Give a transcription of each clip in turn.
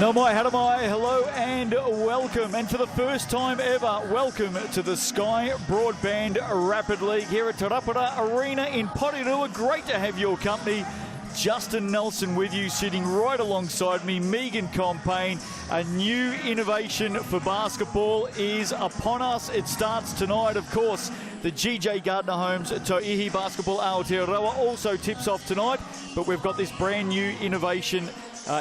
No mai, hara mai, hello and welcome. And for the first time ever, welcome to the Sky Broadband Rapid League here at Rauparaha Arena in Porirua. Great to have your company. Justin Nelson with you, sitting right alongside me, Megan Compain. A new innovation for basketball is upon us. It starts tonight, of course. The GJ Gardner Homes Tauihi Basketball Aotearoa also tips off tonight, but we've got this brand new innovation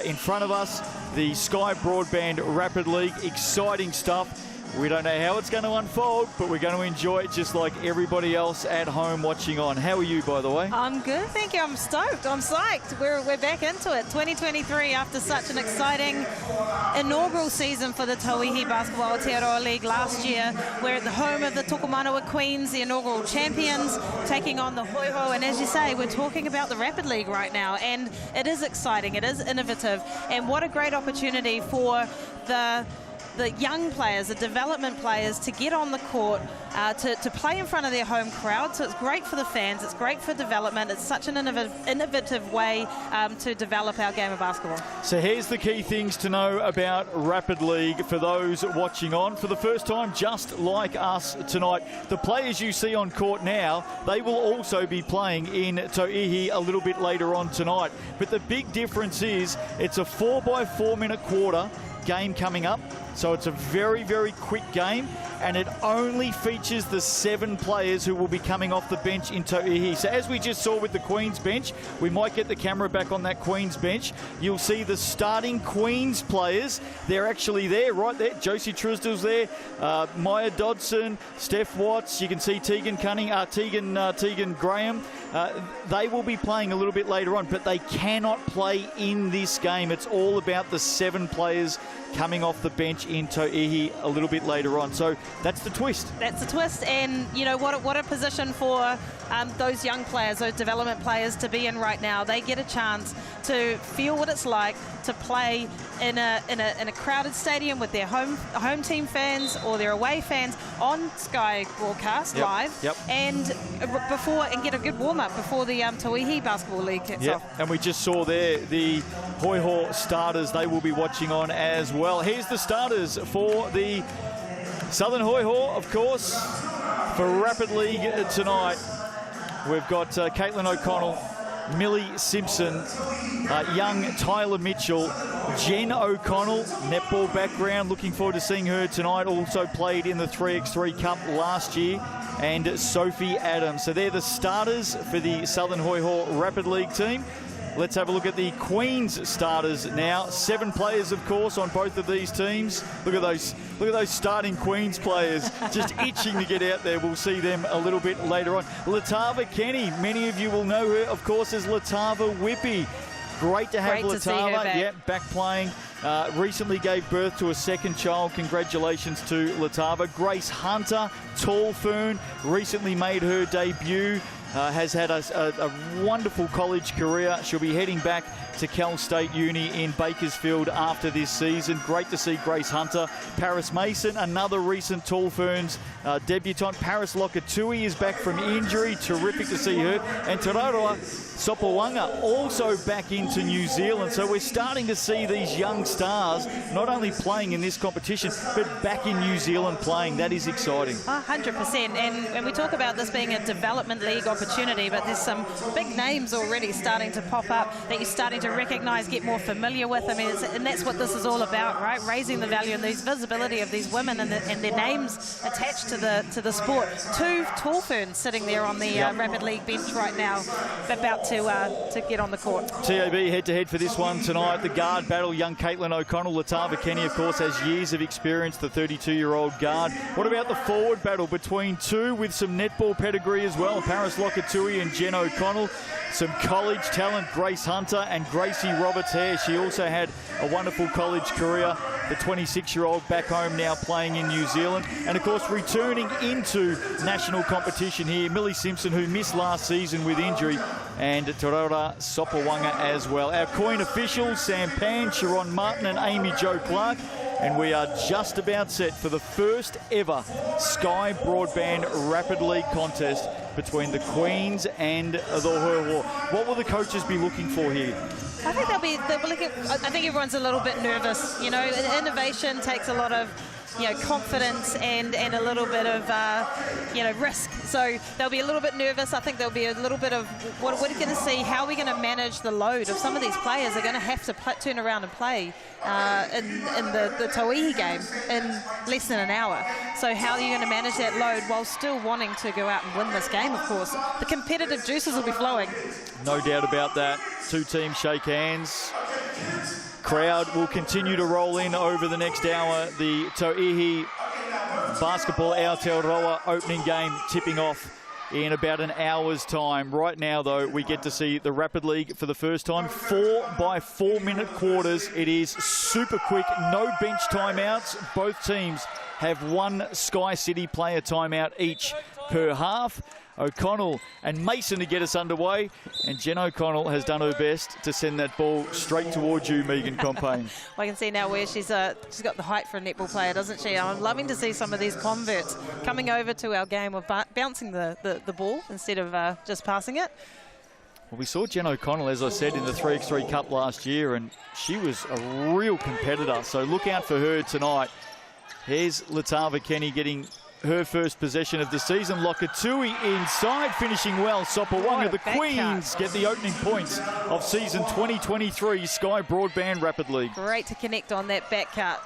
in front of us, the Sky Broadband Rapid League. Exciting stuff. We don't know how it's going to unfold, but we're going to enjoy it just like everybody else at home watching on. How are you, by the way? I'm good, thank you. I'm stoked. I'm psyched. We're back into it. 2023, after such an exciting inaugural season for the Tauihi Basketball Aotearoa League last year. We're at the home of the Tokomanawa Queens, the inaugural champions, taking on the Hoiho. And as you say, we're talking about the Rapid League right now. And it is exciting. It is innovative. And what a great opportunity for the young players, the development players, to get on the court, to play in front of their home crowd. So it's great for the fans, it's great for development. It's such an innovative way to develop our game of basketball. So here's the key things to know about Rapid League for those watching on. For the first time, just like us tonight, the players you see on court now, they will also be playing in Tauihi a little bit later on tonight. But the big difference is it's a 4x4 minute quarter game coming up. So it's a very, very quick game, and it only features the 7 players who will be coming off the bench in Tauihi. So as we just saw with the Queens bench, we might get the camera back on that Queens bench. You'll see the starting Queens players. They're actually there, right there. Josie Truesdale's there, Maya Dodson, Steph Watts. You can see Tegan Graham. They will be playing a little bit later on, but they cannot play in this game. It's all about the 7 players coming off the bench in Tauihi a little bit later on. So that's the twist. That's the twist, and you know what a position for those young players, those development players, to be in right now. They get a chance to feel what it's like to play in a crowded stadium with their home team fans or their away fans on Sky broadcast live, and get a good warm up before the Tauihi Basketball League kicks off. And we just saw there the Hoiho starters. They will be watching on as well. Here's the starters for the Southern Hoiho, of course, for Rapid League tonight. We've got Caitlin O'Connell, Millie Simpson, young Tyler Mitchell, Jen O'Connell, netball background. Looking forward to seeing her tonight. Also played in the 3x3 Cup last year. And Sophie Adams. So they're the starters for the Southern Hoiho Rapid League team. Let's have a look at the Queens starters now. 7 players, of course, on both of these teams. Look at those starting Queens players just itching to get out there. We'll see them a little bit later on. Latava Kenny, many of you will know her, of course, as Latava Whippy. Great to have Latava back playing. Recently gave birth to a second child. Congratulations to Latava. Grace Hunter, tall fern, recently made her debut. Has had a wonderful college career. She'll be heading back to Cal State Uni in Bakersfield after this season. Great to see Grace Hunter. Paris Mason, another recent Tall Ferns debutant. Paris Lokatui is back from injury. Terrific to see her. And Tararoa Sopawanga also back into New Zealand. So we're starting to see these young stars not only playing in this competition, but back in New Zealand playing. That is exciting. 100%. And we talk about this being a development league opportunity, but there's some big names already starting to pop up that you're starting to recognise, get more familiar with. I mean, and that's what this is all about, right? Raising the value and the visibility of these women and their names attached to the sport. 2 tall ferns sitting there on the Rapid League bench right now, about to get on the court. TAB head-to-head for this one tonight. The guard battle, young Caitlin O'Connell. Latava Kenny, of course, has years of experience, the 32-year-old guard. What about the forward battle between 2 with some netball pedigree as well? Paris Lokatui and Jen O'Connell. Some college talent, Grace Hunter and Gracie Roberts-Hare. She also had a wonderful college career. The 26-year-old back home now playing in New Zealand. And, of course, returning into national competition here, Millie Simpson, who missed last season with injury, and Tararoa Sopawanga as well. Our coin officials, Sam Pan, Sharon Martin and Amy Jo Clark. And we are just about set for the first ever Sky Broadband Rapid League contest between the Queens and the Hoiho. What will the coaches be looking for here? I think they'll be looking. I think everyone's a little bit nervous. You know, innovation takes a lot of, you know, confidence and a little bit of, you know, risk. So they'll be a little bit nervous. I think there'll be a little bit of what we're going to see, how we're going to manage the load of some of these players. Are going to have to turn around and play in the Tauihi game in less than an hour. So how are you going to manage that load while still wanting to go out and win this game, of course? The competitive juices will be flowing. No doubt about that. Two teams shake hands. Crowd will continue to roll in over the next hour. The Tauihi Basketball Aotearoa opening game tipping off in about an hour's time. Right now, though, we get to see the Rapid League for the first time. 4x4 minute quarters. It is super quick, no bench timeouts. Both teams have one Sky City player timeout each per half. O'Connell and Mason to get us underway, and Jen O'Connell has done her best to send that ball straight towards you, Megan Compain. I can see now where she's got the height for a netball player, doesn't she? I'm loving to see some of these converts coming over to our game of bouncing the ball instead of just passing it. Well, we saw Jen O'Connell, as I said, in the 3x3 Cup last year, and she was a real competitor, so look out for her tonight. Here's Latava Kenny getting her first possession of the season. Lokatui inside, finishing well. Sopawanga, the Queens, get the opening points of season 2023 Sky Broadband Rapid League. Great to connect on that back cut.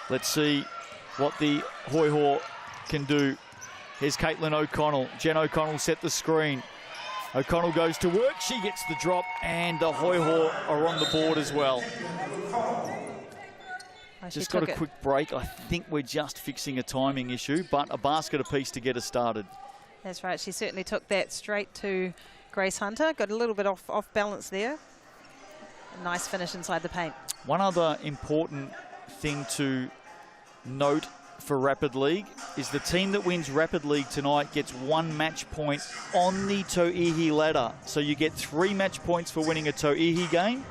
Let's see what the Hoiho can do. Here's Caitlin O'Connell. Jen O'Connell set the screen. O'Connell goes to work. She gets the drop, and the Hoiho are on the board as well. Just got a quick break. I think we're just fixing a timing issue, but a basket apiece to get us started. That's right. She certainly took that straight to Grace Hunter. Got a little bit off balance there. A nice finish inside the paint. One other important thing to note for Rapid League is the team that wins Rapid League tonight gets one match point on the Tauihi ladder. So you get 3 match points for winning a Tauihi game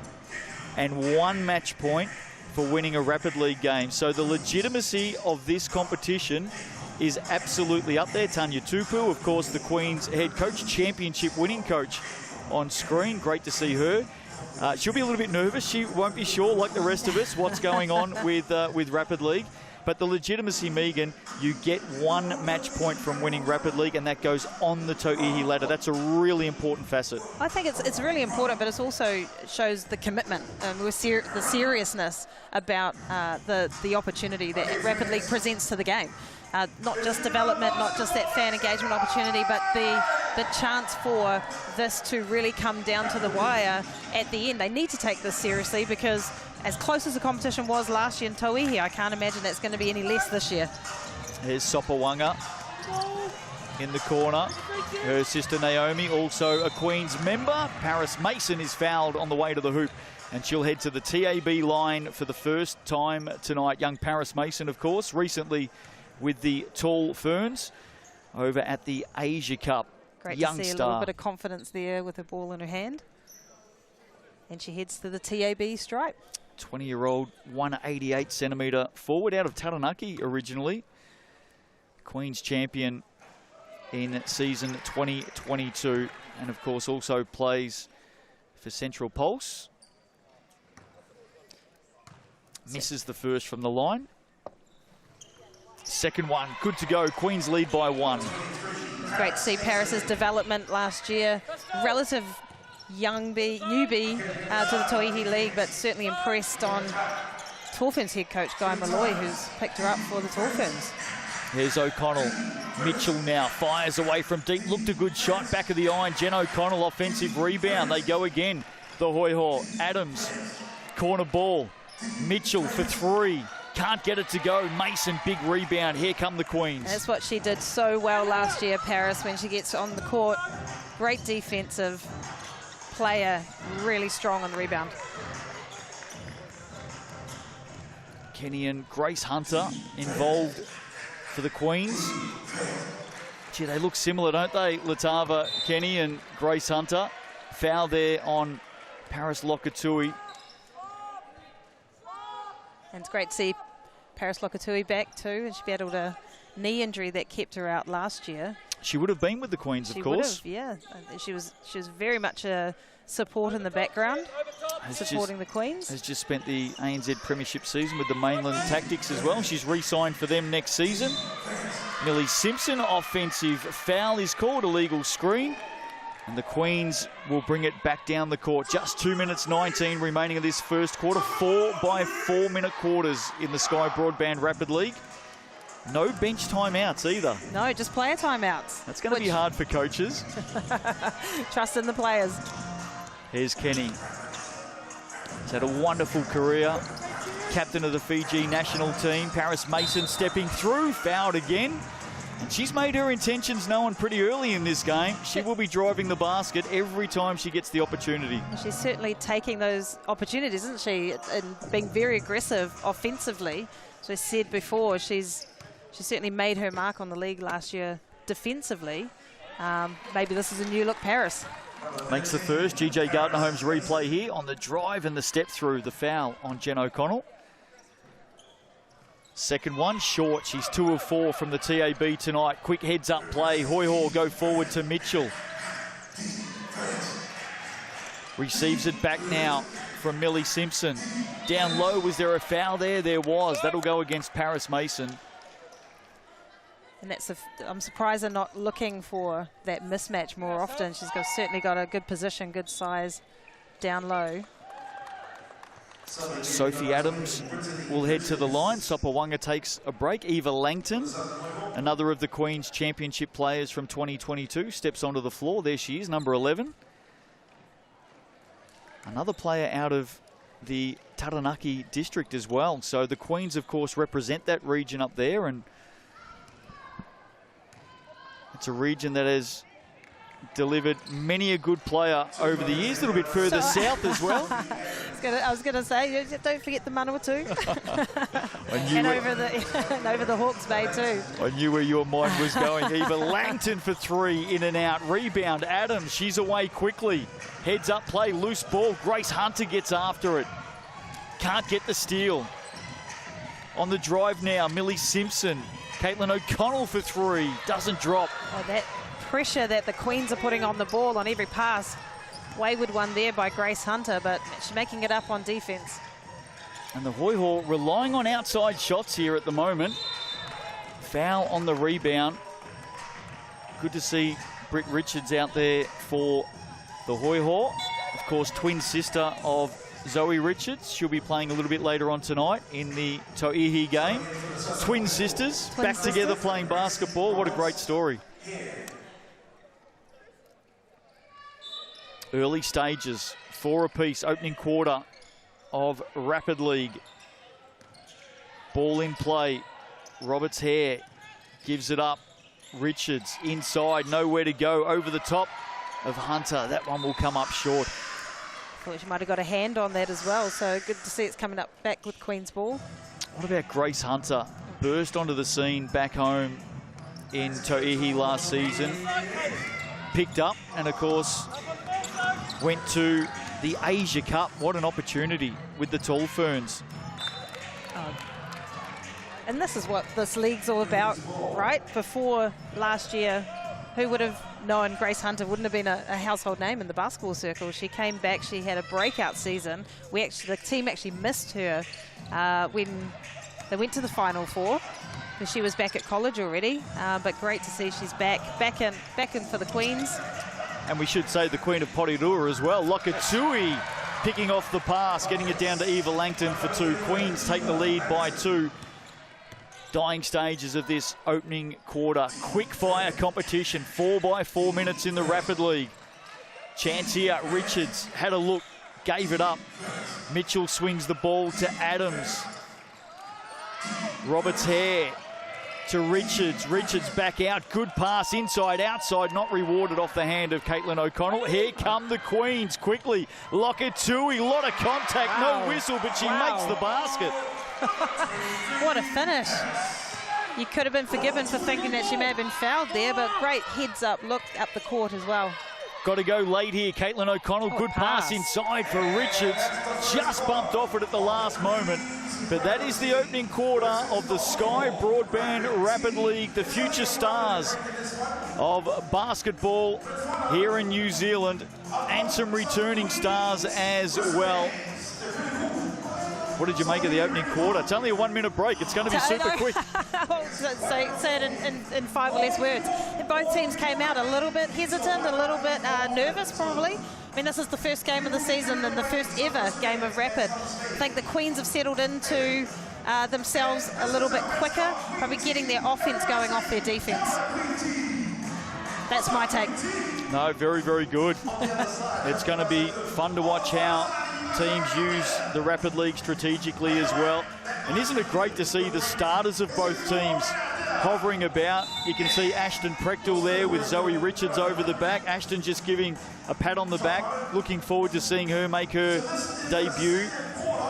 and 1 match point for winning a Rapid League game. So the legitimacy of this competition is absolutely up there. Tanya Tupu, of course, the Queen's head coach, championship winning coach on screen. Great to see her. She'll be a little bit nervous. She won't be sure, like the rest of us, what's going on with Rapid League. But the legitimacy, Megan, you get 1 match point from winning Rapid League, and that goes on the Tauihi ladder. That's a really important facet. I think it's really important, but it also shows the commitment and the seriousness about the opportunity that Rapid League presents to the game. Not just development, not just that fan engagement opportunity, but the chance for this to really come down to the wire at the end. They need to take this seriously, because as close as the competition was last year in Tauihi, I can't imagine that's going to be any less this year. Here's Sopawanga in the corner. Her sister Naomi, also a Queen's member. Paris Mason is fouled on the way to the hoop, and she'll head to the TAB line for the first time tonight. Young Paris Mason, of course, recently with the Tall Ferns over at the Asia Cup. Great young to see star. A little bit of confidence there with the ball in her hand. And she heads to the TAB stripe. 20-year-old, 188 centimetre forward out of Taranaki originally. Queen's champion in season 2022. And of course also plays for Central Pulse. Misses the first from the line. Second one, good to go. Queens lead by 1. Great to see Paris's development last year. Relative newbie to the Tauihi League, but certainly impressed on Tall Ferns head coach Guy Malloy, who's picked her up for the Tall Ferns. Here's O'Connell. Mitchell now fires away from deep. Looked a good shot, back of the iron. Jen O'Connell, offensive rebound. They go again. The Hoiho. Adams, corner ball. Mitchell for 3. Can't get it to go. Mason, big rebound. Here come the Queens. That's what she did so well last year, Paris, when she gets on the court. Great defensive player, really strong on the rebound. Kenny and Grace Hunter involved for the Queens. Gee, they look similar, don't they? Latava Kenny and Grace Hunter. Foul there on Paris Lokatui. And it's great to see Paris Lokatui back too, and she'll be able to knee injury that kept her out last year. She would have been with the Queens, of course. Would have, yeah. She was very much a support in the background, supporting the Queens. Has just spent the ANZ Premiership season with the Mainland Tactics as well. She's re-signed for them next season. Millie Simpson, offensive foul is called, illegal screen. And the Queens will bring it back down the court. Just 2 minutes 19 remaining of this first quarter. 4 by 4 minute quarters in the Sky Broadband Rapid League. No bench timeouts either. No, just player timeouts. That's going to be hard for coaches. Trust in the players. Here's Kenny. He's had a wonderful career. Captain of the Fiji national team. Paris Mason stepping through, fouled again. And she's made her intentions known pretty early in this game. She will be driving the basket every time she gets the opportunity. She's certainly taking those opportunities, isn't she? And being very aggressive offensively. As I said before, she certainly made her mark on the league last year defensively. Maybe this is a new look Paris. Makes the first. GJ Gardner-Holmes replay here on the drive and the step through. The foul on Jen O'Connell. Second one, short. She's 2 of 4 from the TAB tonight. Quick heads-up play. Hoiho go forward to Mitchell. Receives it back now from Millie Simpson. Down low, was there a foul there? There was. That'll go against Paris Mason. And I'm surprised they're not looking for that mismatch more often. She's certainly got a good position, good size down low. Sophie Adams will head to the line. Sopawanga takes a break. Eva Langton, another of the Queen's Championship players from 2022, steps onto the floor. There she is, number 11. Another player out of the Taranaki district as well. So the Queens, of course, represent that region up there, and it's a region that has delivered many a good player over the years, a little bit further south as well. I was going to say, don't forget the Manawatu. and over the Hawke's Bay too. I knew where your mind was going. Eva Langton for 3, in and out. Rebound, Adams, she's away quickly. Heads up play, loose ball. Grace Hunter gets after it. Can't get the steal. On the drive now, Millie Simpson. Caitlin O'Connell for 3, doesn't drop. Oh, that pressure that the Queens are putting on the ball on every pass. Wayward one there by Grace Hunter, but she's making it up on defense. And the Hoiho relying on outside shots here at the moment. Foul on the rebound. Good to see Britt Richards out there for the Hoiho. Of course, twin sister of Zoe Richards. She'll be playing a little bit later on tonight in the Tauihi game. Twin sisters back together playing basketball. What a great story. Early stages, 4 apiece, opening quarter of Rapid League. Ball in play. Roberts Hare gives it up. Richards inside, nowhere to go. Over the top of Hunter. That one will come up short. Thought she might have got a hand on that as well, so good to see it's coming up back with Queen's ball. What about Grace Hunter? Burst onto the scene back home in Tauihi last season. Picked up and, of course, went to the Asia Cup. What an opportunity with the Tall Ferns. And this is what this league's all about, right? Before last year, who would have known Grace Hunter wouldn't have been a household name in the basketball circle? She came back, she had a breakout season. The team actually missed her when they went to the Final Four. She was back at college already, but great to see she's back in for the Queens. And we should say the Queen of Porirua as well. Lokatui picking off the pass, getting it down to Eva Langton for 2. Queens take the lead by 2. Dying stages of this opening quarter. Quick fire competition, 4 by 4 minutes in the Rapid League. Chance here, Richards had a look, gave it up. Mitchell swings the ball to Adams. Roberts Hare to Richards. Richards back out. Good pass inside, outside, not rewarded off the hand of Caitlin O'Connell. Here come the Queens quickly. Lokatui, a lot of contact, no whistle, but she makes the basket. What a finish. You could have been forgiven for thinking that she may have been fouled there, but great heads up look up the court as well. Got to go late here. Caitlin O'Connell, good pass inside for Richards. Just bumped off it at the last moment. But that is the opening quarter of the Sky Broadband Rapid League, the future stars of basketball here in New Zealand, and some returning stars as well. What did you make of the opening quarter? It's only a 1 minute break. It's going to be super quick. Well, say it in 5 or less words. Both teams came out a little bit hesitant, a little bit nervous probably. I mean, this is the first game of the season and the first ever game of Rapid. I think the Queens have settled into themselves a little bit quicker, probably getting their offense going off their defense. That's my take. No, very, very good. It's going to be fun to watch how teams use the Rapid League strategically as well. And isn't it great to see the starters of both teams hovering about? You can see Ashton Prechtel there with Zoe Richards over the back. Ashton just giving a pat on the back. Looking forward to seeing her make her debut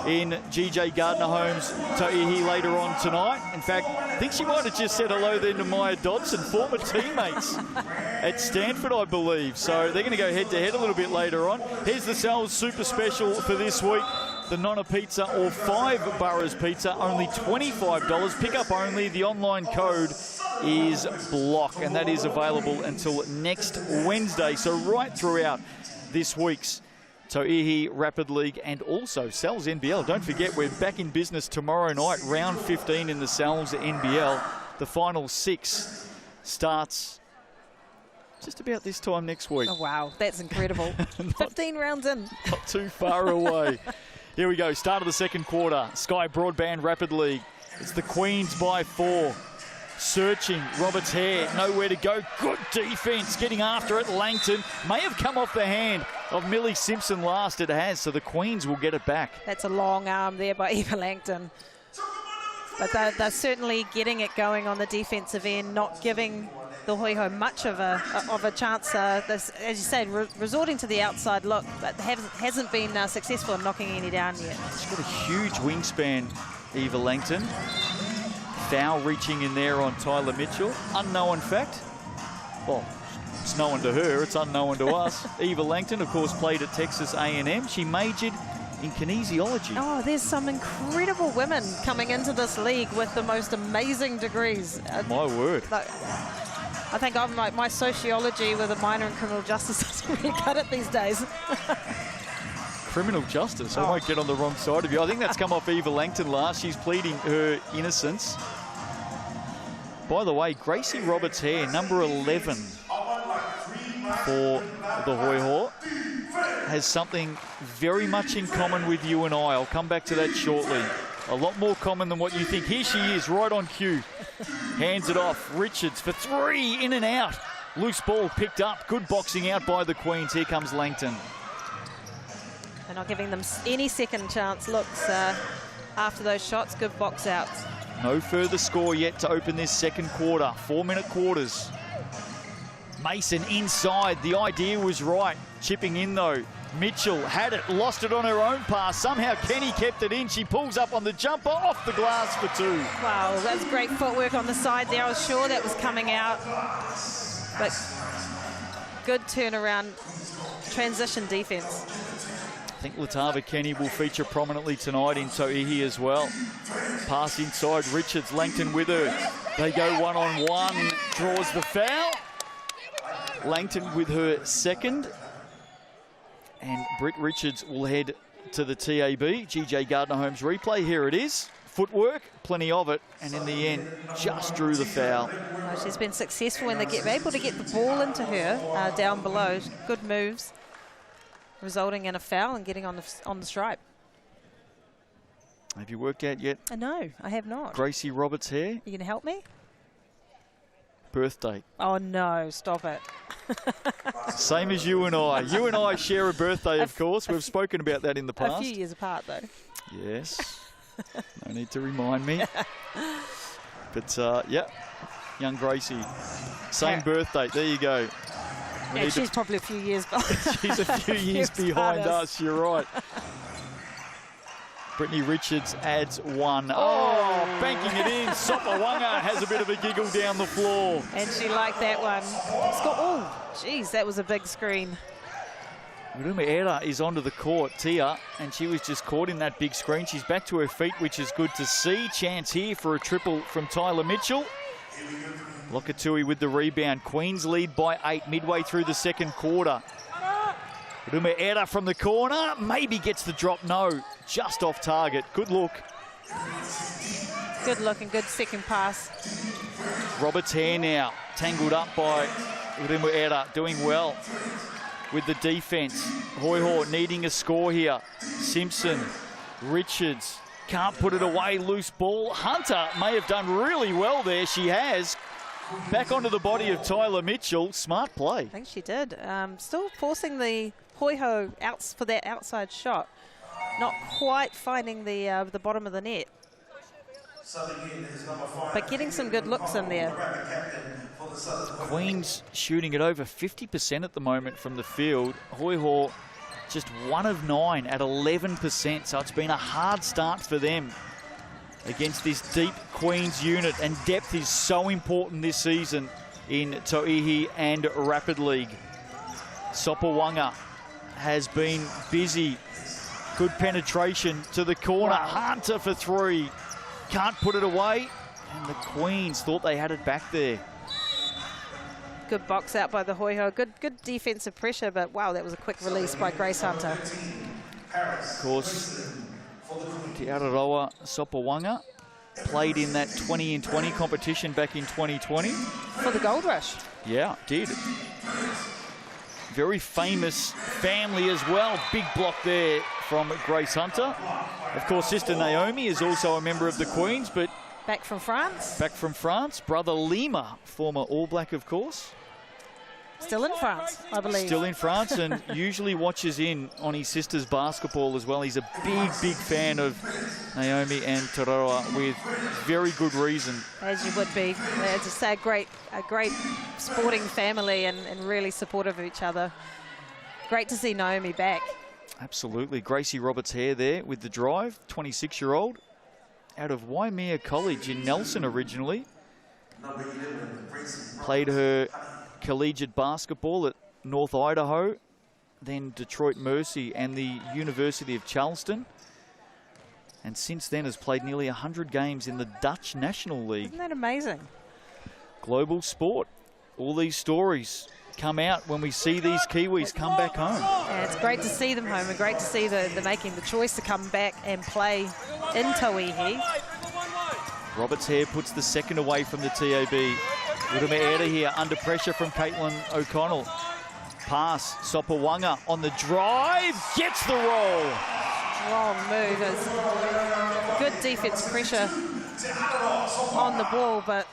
in GJ Gardner-Holmes' Tauihi later on tonight. In fact, I think she might have just said hello then to Maya Dodson, former teammates at Stanford, I believe. So they're going to go head-to-head a little bit later on. Here's the Sal's Super Special for this week. The Nonna Pizza or 5 Boroughs Pizza, only $25. Pick up only. The online code is BLOCK, and that is available until next Wednesday. So right throughout this week's Tauihi Rapid League and also Sal's NBL. Don't forget, we're back in business tomorrow night, round 15 in the Sal's NBL. The final 6 starts just about this time next week. Oh, wow, that's incredible. 15 rounds in. Not too far away. Here we go, start of the second quarter. Sky Broadband Rapid League. It's the Queens by 4. Searching Roberts Hare, nowhere to go. Good defense, getting after it. Langton may have come off the hand of Millie Simpson last. It has, so the Queens will get it back. That's a long arm there by Eva Langton. But they're certainly getting it going on the defensive end, not giving the Hoiho much of a chance. As you said, resorting to the outside look, but hasn't been successful in knocking any down yet. She's got a huge wingspan, Eva Langton. Foul reaching in there on Tyler Mitchell. Unknown fact. Well, it's known to her, it's unknown to us. Eva Langton, of course, played at Texas A&M. She majored in kinesiology. Oh, there's some incredible women coming into this league with the most amazing degrees. My word. I think I'm like, my sociology with a minor in criminal justice doesn't really cut it these days. Criminal justice. I won't get on the wrong side of you. I think that's come off Eva Langton last. She's pleading her innocence. By the way, Gracie Roberts-Hare, number 11 for the Hoiho, has something very much in common with you and I. I'll come back to that shortly. A lot more common than what you think. Here she is, right on cue. Hands it off. Richards for 3, in and out. Loose ball picked up. Good boxing out by the Queens. Here comes Langton. They're not giving them any second chance looks after those shots. Good box outs. No further score yet to open this second quarter. 4-minute quarters. Mason inside. The idea was right. Chipping in though. Mitchell had it, lost it on her own pass. Somehow Kenny kept it in. She pulls up on the jumper, off the glass for 2. Wow, that's great footwork on the side there. I was sure that was coming out. But good turnaround, transition defense. I think Latava Kenny will feature prominently tonight in Tauihi as well. Pass inside, Richards, Langton with her. They go one-on-one, draws the foul. Langton with her second. And Britt Richards will head to the TAB. GJ Gardner-Holmes replay, here it is. Footwork, plenty of it, and in the end, just drew the foul. Oh, she's been successful when they're able to get the ball into her down below. Good moves, resulting in a foul and getting on the stripe. Have you worked out yet? No, I have not. Gracie Roberts-Hare? You gonna help me? Birthday. Oh no, stop it. Same as you and I. You and I share a birthday, of course. We've spoken about that in the past. A few years apart, though. Yes. No need to remind me. But, yeah, young Gracie. Same birthday. There you go. Yeah, she's probably a few years behind. She's a few years behind us. You're right. Brittany Richards adds 1. Oh, banking it in. Sopawanga has a bit of a giggle down the floor. And she liked that one. Oh, geez, that was a big screen. Rauparaha is onto the court, Tia, and she was just caught in that big screen. She's back to her feet, which is good to see. Chance here for a triple from Tyler Mitchell. Lokatui with the rebound. Queens lead by 8 midway through the second quarter. Rauparaha from the corner, maybe gets the drop. No, just off target. Good look. Good look and good second pass. Roberts' hair now, tangled up by Rauparaha, doing well with the defense. Hoiho needing a score here. Simpson, Richards, can't put it away, loose ball. Hunter may have done really well there. She has. Back onto the body of Tyler Mitchell. Smart play. I think she did. Still forcing the Hoiho outs for that outside shot. Not quite finding the bottom of the net. But getting some good looks in there. Queens shooting at over 50% at the moment from the field. Hoiho just 1 of 9 at 11%. So it's been a hard start for them against this deep Queens unit. And depth is so important this season in Tauihi and Rapid League. Sopawanga has been busy. Good penetration to the corner. Wow. Hunter for 3. Can't put it away. And the Queens thought they had it back there. Good box out by the Hoiho. Good defensive pressure, but wow, that was a quick release by Grace Hunter. Of course, Te Araroa Sopawanga played in that 20 in 20 competition back in 2020. For the Gold Rush. Yeah, did. Very famous family as well. Big block there from Grace Hunter. Of course, sister Naomi is also a member of the Queens, but back from France. Back from France. Brother Lima, former All Black, of course. Still in France, I believe. Still in France, and usually watches in on his sister's basketball as well. He's a big fan of Naomi and Tarawa, with very good reason. As you would be. As I say, a great sporting family and really supportive of each other. Great to see Naomi back. Absolutely. Gracie Roberts' hair there with the drive, 26-year-old. Out of Waimea College in Nelson originally. Played her collegiate basketball at North Idaho, then Detroit Mercy and the University of Charleston. And since then has played nearly 100 games in the Dutch National League. Isn't that amazing? Global sport. All these stories come out when we see these Kiwis come back home. Yeah, it's great to see them home and great to see they're making the choice to come back and play in Tauihi. Roberts' hair puts the second away from the TAB. Rauparaha here under pressure from Caitlin O'Connell. Pass, Sopawanga on the drive, gets the roll. Strong move. Good defense pressure on the ball, but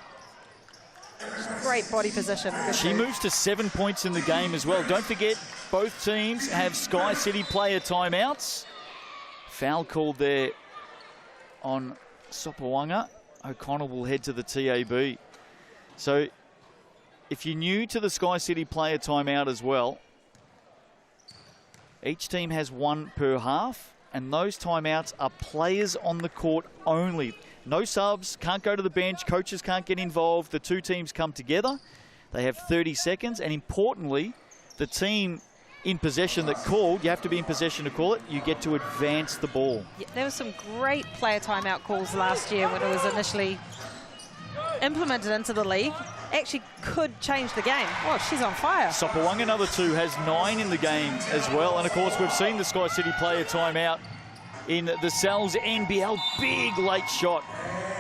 great body position. She moves to 7 points in the game as well. Don't forget, both teams have Sky City player timeouts. Foul called there on Sopawanga. O'Connell will head to the TAB. So if you're new to the Sky City player timeout as well, each team has 1 per half, and those timeouts are players on the court only. No subs, can't go to the bench, coaches can't get involved. The two teams come together. They have 30 seconds, and importantly, the team in possession that called, you have to be in possession to call it, you get to advance the ball. Yeah, there were some great player timeout calls last year when it was initially implemented into the league. Actually could change the game. Oh, she's on fire. Sopawanga, another 2, has 9 in the game as well. And of course, we've seen the Sky City player timeout in the Sal's NBL. Big late shot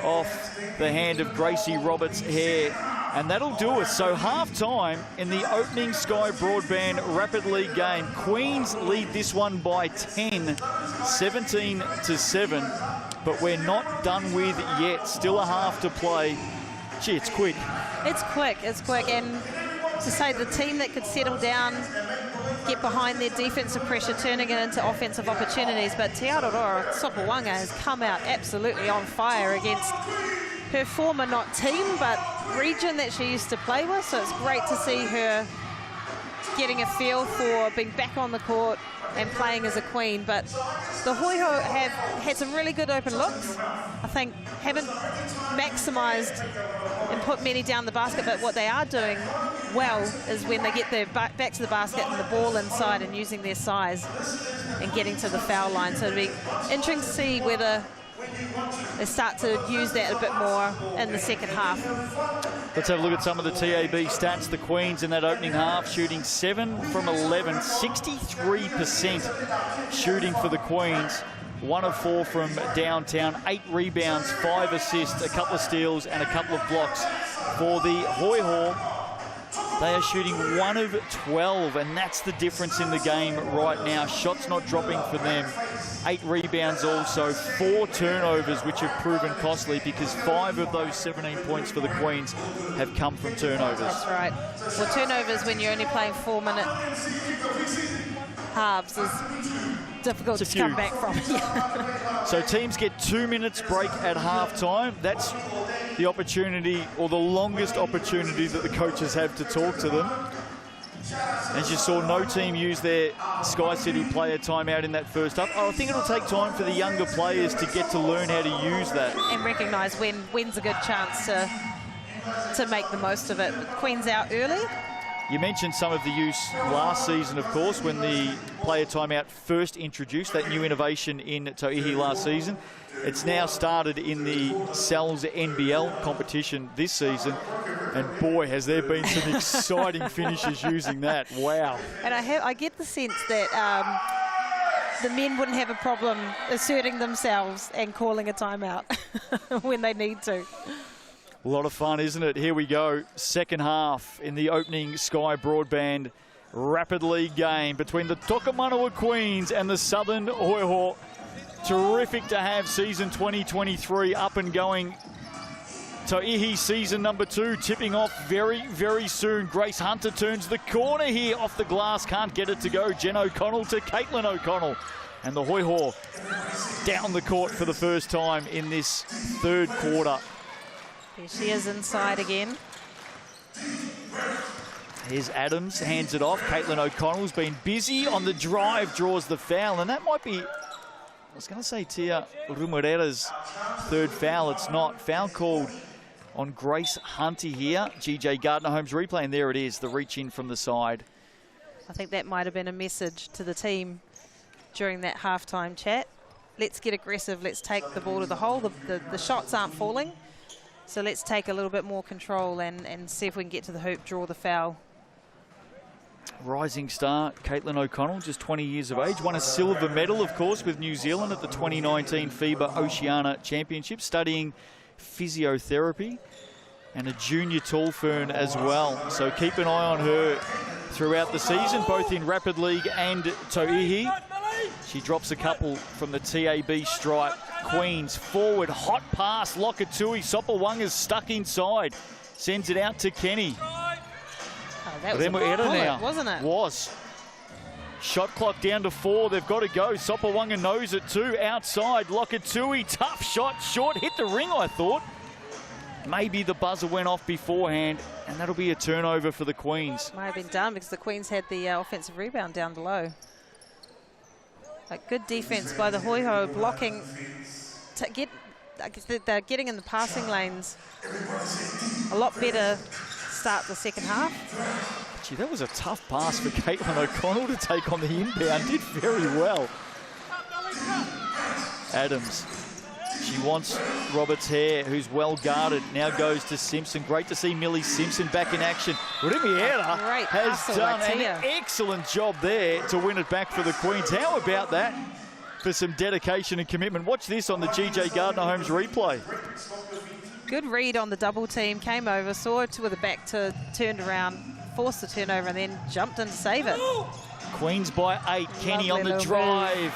off the hand of Gracie Roberts' hair. And that'll do us. So half-time in the opening Sky Broadband Rapid League game. Queens lead this one by 10, 17-7. But we're not done with yet. Still a half to play. Gee, it's quick. It's quick. And to say the team that could settle down, get behind their defensive pressure, turning it into offensive opportunities. But Te Araroa Sopawanga has come out absolutely on fire against her former, not team, but region that she used to play with. So it's great to see her getting a feel for being back on the court and playing as a queen. But the Hoiho have had some really good open looks. I think haven't maximised and put many down the basket, but what they are doing well is when they get their back to the basket and the ball inside and using their size and getting to the foul line. So it'll be interesting to see whether they start to use that a bit more in the second half. Let's have a look at some of the TAB stats. The Queens in that opening half shooting 7 from 11, 63% shooting for the Queens. 1 of 4 from downtown, 8 rebounds, 5 assists, a couple of steals and a couple of blocks. For the Hoiho, they are shooting 1 of 12, and that's the difference in the game right now. Shots not dropping for them. 8 rebounds also, 4 turnovers, which have proven costly because 5 of those 17 points for the Queens have come from turnovers. That's right. Well, turnovers when you're only playing 4-minute halves is difficult to come back from. So teams get 2 minutes break at halftime. That's the opportunity, or the longest opportunity that the coaches have to talk to them. As you saw, no team use their Sky City player timeout in that first half. I think it'll take time for the younger players to get to learn how to use that. And recognise when's a good chance to make the most of it. Queen's out early. You mentioned some of the use last season, of course, when the player timeout first introduced, that new innovation in Tauihi last season. It's now started in the Cells NBL competition this season, and boy, has there been some exciting finishes using that. Wow. And I get the sense that the men wouldn't have a problem asserting themselves and calling a timeout when they need to. A lot of fun, isn't it? Here we go. Second half in the opening Sky Broadband Rapid League game between the Tokomanawa Queens and the Southern Hoiho. Terrific to have season 2023 up and going. Tauihi season number 2 tipping off very, very soon. Grace Hunter turns the corner here off the glass. Can't get it to go. Jen O'Connell to Caitlin O'Connell. And the Hoiho down the court for the first time in this third quarter. Here she is inside again. Here's Adams, hands it off. Caitlin O'Connell's been busy on the drive, draws the foul, and that might be, I was going to say Tia Rumerera's third foul. It's not. Foul called on Grace Hunter here. GJ Gardner-Holmes replay, and there it is, the reach in from the side. I think that might have been a message to the team during that halftime chat. Let's get aggressive. Let's take the ball to the hole. The shots aren't falling. So let's take a little bit more control and see if we can get to the hoop, draw the foul. Rising star Caitlin O'Connell, just 20 years of age, won a silver medal, of course, with New Zealand at the 2019 FIBA Oceania Championship, studying physiotherapy, and a junior tall fern as well. So keep an eye on her throughout the season, both in Rapid League and Tauihi. She drops a couple from the TAB stripe. Queens forward, hot pass, Lokatui. Sopawanga's stuck inside. Sends it out to Kenny. Oh, that was a bullet, now, wasn't it? Was. Shot clock down to 4. They've got to go. Sopawanga knows it too. Outside, Lokatui. Tough shot. Short. Hit the ring, I thought. Maybe the buzzer went off beforehand, and that'll be a turnover for the Queens. Might have been done because the Queens had the offensive rebound down below. Like, good defense by the Hoiho, blocking. They're getting in the passing lanes a lot better start the second half. Gee, that was a tough pass for Caitlin O'Connell to take on the inbound. Did very well. Adams. She wants Roberts Hare, who's well guarded. Now goes to Simpson. Great to see Millie Simpson back in action. Rimiera has done an excellent job there to win it back for the Queens. How about that for some dedication and commitment? Watch this on the GJ Gardner-Holmes replay. Good read on the double team. Came over, saw it with the back to, turned around, forced the turnover, and then jumped in to save it. Queens by 8. Kenny on the drive.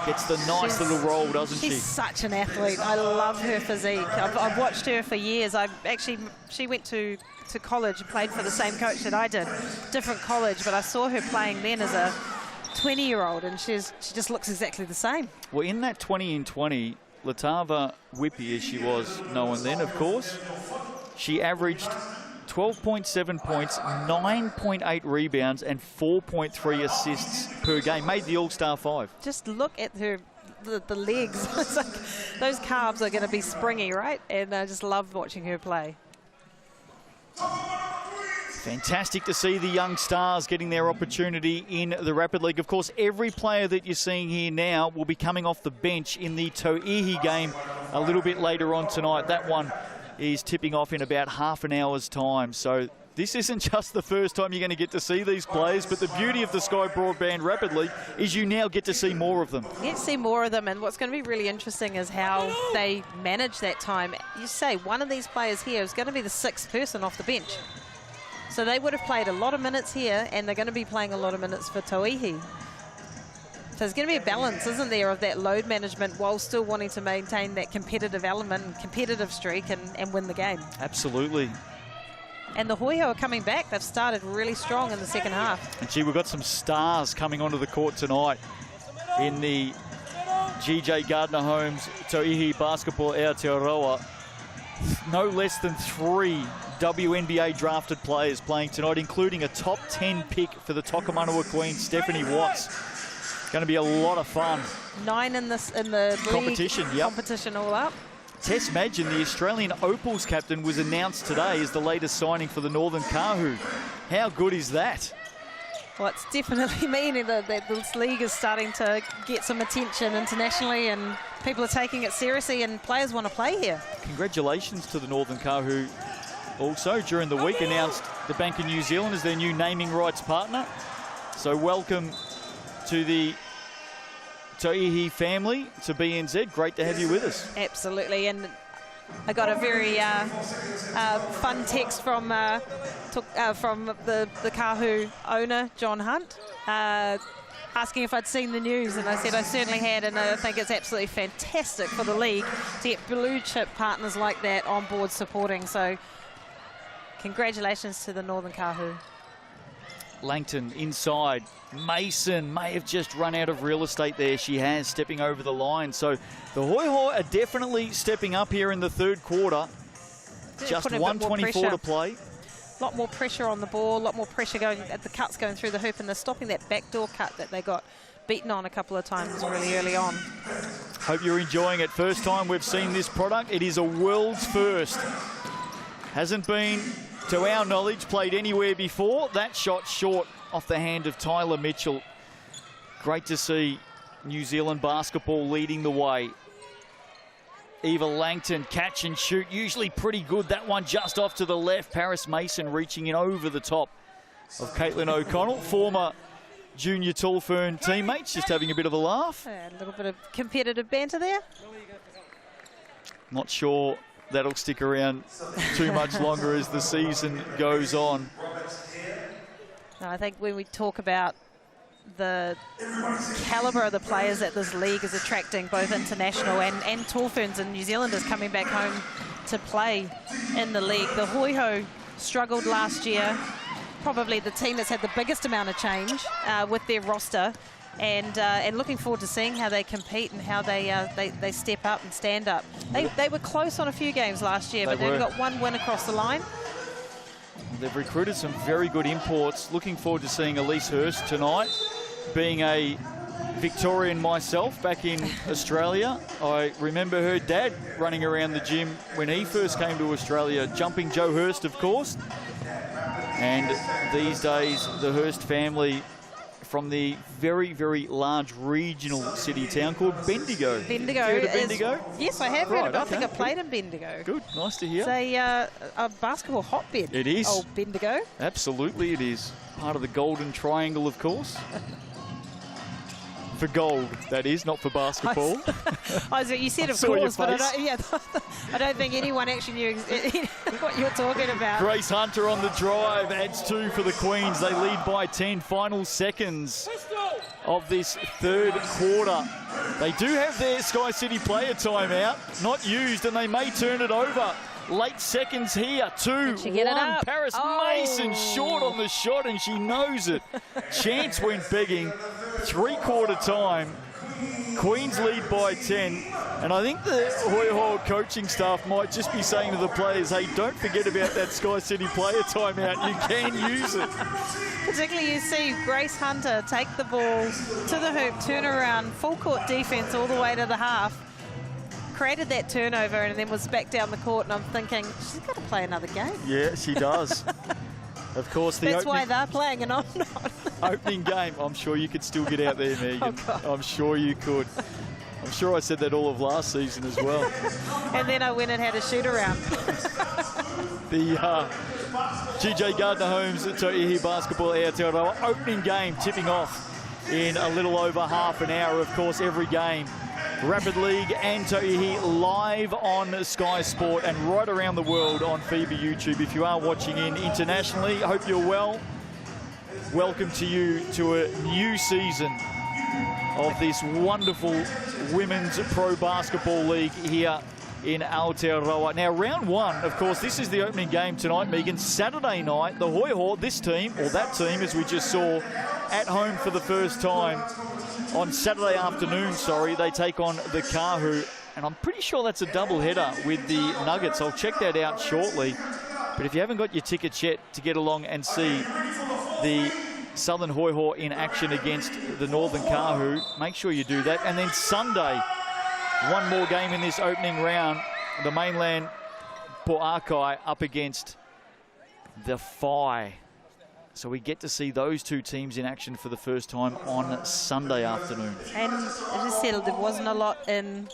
Gets the nice little roll, doesn't she? She's such an athlete. I love her physique. I've watched her for years. She went to college and played for the same coach that I did. Different college, but I saw her playing then as a 20-year-old, and she just looks exactly the same. Well, in that 20 in 20, Latava Whippy, as she was known then, of course, she averaged 12.7 points, 9.8 rebounds, and 4.3 assists per game. Made the All-Star 5. Just look at her, the legs. It's like those calves are going to be springy, right? And I just love watching her play. Fantastic to see the young stars getting their opportunity in the Rapid League. Of course, every player that you're seeing here now will be coming off the bench in the Tauihi game a little bit later on tonight. That one is tipping off in about half an hour's time. So this isn't just the first time you're going to get to see these players, but the beauty of the Sky Broadband Rapid League is you now get to see more of them. You get to see more of them, and what's going to be really interesting is how they manage that time. You say one of these players here is going to be the 6th person off the bench. So they would have played a lot of minutes here, and they're going to be playing a lot of minutes for Tauihi. So there's going to be a balance, isn't there, of that load management while still wanting to maintain that competitive element and competitive streak and win the game. Absolutely. And the Hoiho are coming back. They've started really strong in the second half. And gee, we've got some stars coming onto the court tonight in the GJ Gardner Holmes Tauihi Basketball Aotearoa. No less than 3 WNBA drafted players playing tonight, including a top 10 pick for the Tokomanawa Queen, Stephanie Watts. Going to be a lot of fun. 9 in the competition, league competition all up. Tess Madgen, the Australian Opals captain, was announced today as the latest signing for the Northern Kahu. How good is that? Well, it's definitely meaning that this league is starting to get some attention internationally, and people are taking it seriously, and players want to play here. Congratulations to the Northern Kahu. Also, during the week, announced the Bank of New Zealand as their new naming rights partner. So welcome to the Tauihi family, to BNZ. Great to have you with us. Absolutely, and I got a very fun text from the Kahu owner, John Hunt, asking if I'd seen the news, and I said I certainly had, and I think it's absolutely fantastic for the league to get blue chip partners like that on board supporting. So congratulations to the Northern Kahu. Langton inside. Mason may have just run out of real estate there. She has, stepping over the line. So the Hoiho are definitely stepping up here in the third quarter. Just 1:24 to play. A lot more pressure on the ball, a lot more pressure going at the cuts going through the hoop, and they're stopping that backdoor cut that they got beaten on a couple of times really early on. Hope you're enjoying it. First time we've seen this product. It is a world's first. Hasn't been, to our knowledge, played anywhere before. That shot short off the hand of Tyler Mitchell. Great to see New Zealand basketball leading the way. Eva Langton, catch and shoot, usually pretty good. That one just off to the left. Paris Mason reaching in over the top of Caitlin O'Connell, former junior Tall Fern teammates, just having a bit of a laugh. A little bit of competitive banter there. Not sure that'll stick around too much longer as the season goes on. No, I think when we talk about the calibre of the players that this league is attracting, both international and Tall Ferns and New Zealanders coming back home to play in the league. The Hoiho struggled last year, probably the team that's had the biggest amount of change with their roster, and looking forward to seeing how they compete and how they step up and stand up. They were close on a few games last year, but they've got one win across the line. They've recruited some very good imports. Looking forward to seeing Elise Hurst tonight. Being a Victorian myself back in Australia, I remember her dad running around the gym when he first came to Australia, jumping Joe Hurst, of course. And these days, the Hurst family from the very, very large regional city town called Bendigo. Bendigo. Have you heard of Bendigo? Yes, I have heard of it. I think I played in Bendigo. Good, nice to hear. It's a basketball hotbed. It is. Old Bendigo. Absolutely it is. Part of the Golden Triangle, of course. For gold, that is, not for basketball. You said of course, but I don't think anyone actually knew what you're talking about. Grace Hunter on the drive, adds 2 for the Queens. They lead by 10, final seconds of this third quarter. They do have their Sky City player timeout, not used, and they may turn it over. Late seconds here, 2-1. Paris Mason short on the shot, and she knows it. Chance went begging. 3-quarter time. Queens lead by 10. And I think the Hoiho coaching staff might just be saying to the players, hey, don't forget about that Sky City player timeout. You can use it. Particularly you see Grace Hunter take the ball to the hoop, turn around, full court defense all the way to the half. Created that turnover and then was back down the court, and I'm thinking, she's got to play another game. Yeah, she does. Of course, That's why they're playing and I'm not. Opening game. I'm sure you could still get out there, Megan. I'm sure you could. I'm sure I said that all of last season as well. And then I went and had a shoot around. The GJ Gardner-Holmes Tauihi Basketball Aotearoa opening game tipping off in a little over half an hour. Of course, every game, Rapid League and Tauihi live on Sky Sport and right around the world on FIBA YouTube. If you are watching in internationally, I hope you're well. Welcome to you to a new season of this wonderful Women's Pro Basketball League here in Aotearoa. Now, round one, of course, this is the opening game tonight, Megan. Saturday night, the Hoiho, this team, or that team, as we just saw, at home for the first time. On Saturday afternoon, they take on the Kahu. And I'm pretty sure that's a double-header with the Nuggets. I'll check that out shortly. But if you haven't got your tickets yet to get along and see the Southern Hoiho in action against the Northern Kahu, make sure you do that. And then Sunday, one more game in this opening round. The mainland Po'akai up against the Phi. So we get to see those two teams in action for the first time on Sunday afternoon. And as I said, there wasn't a lot in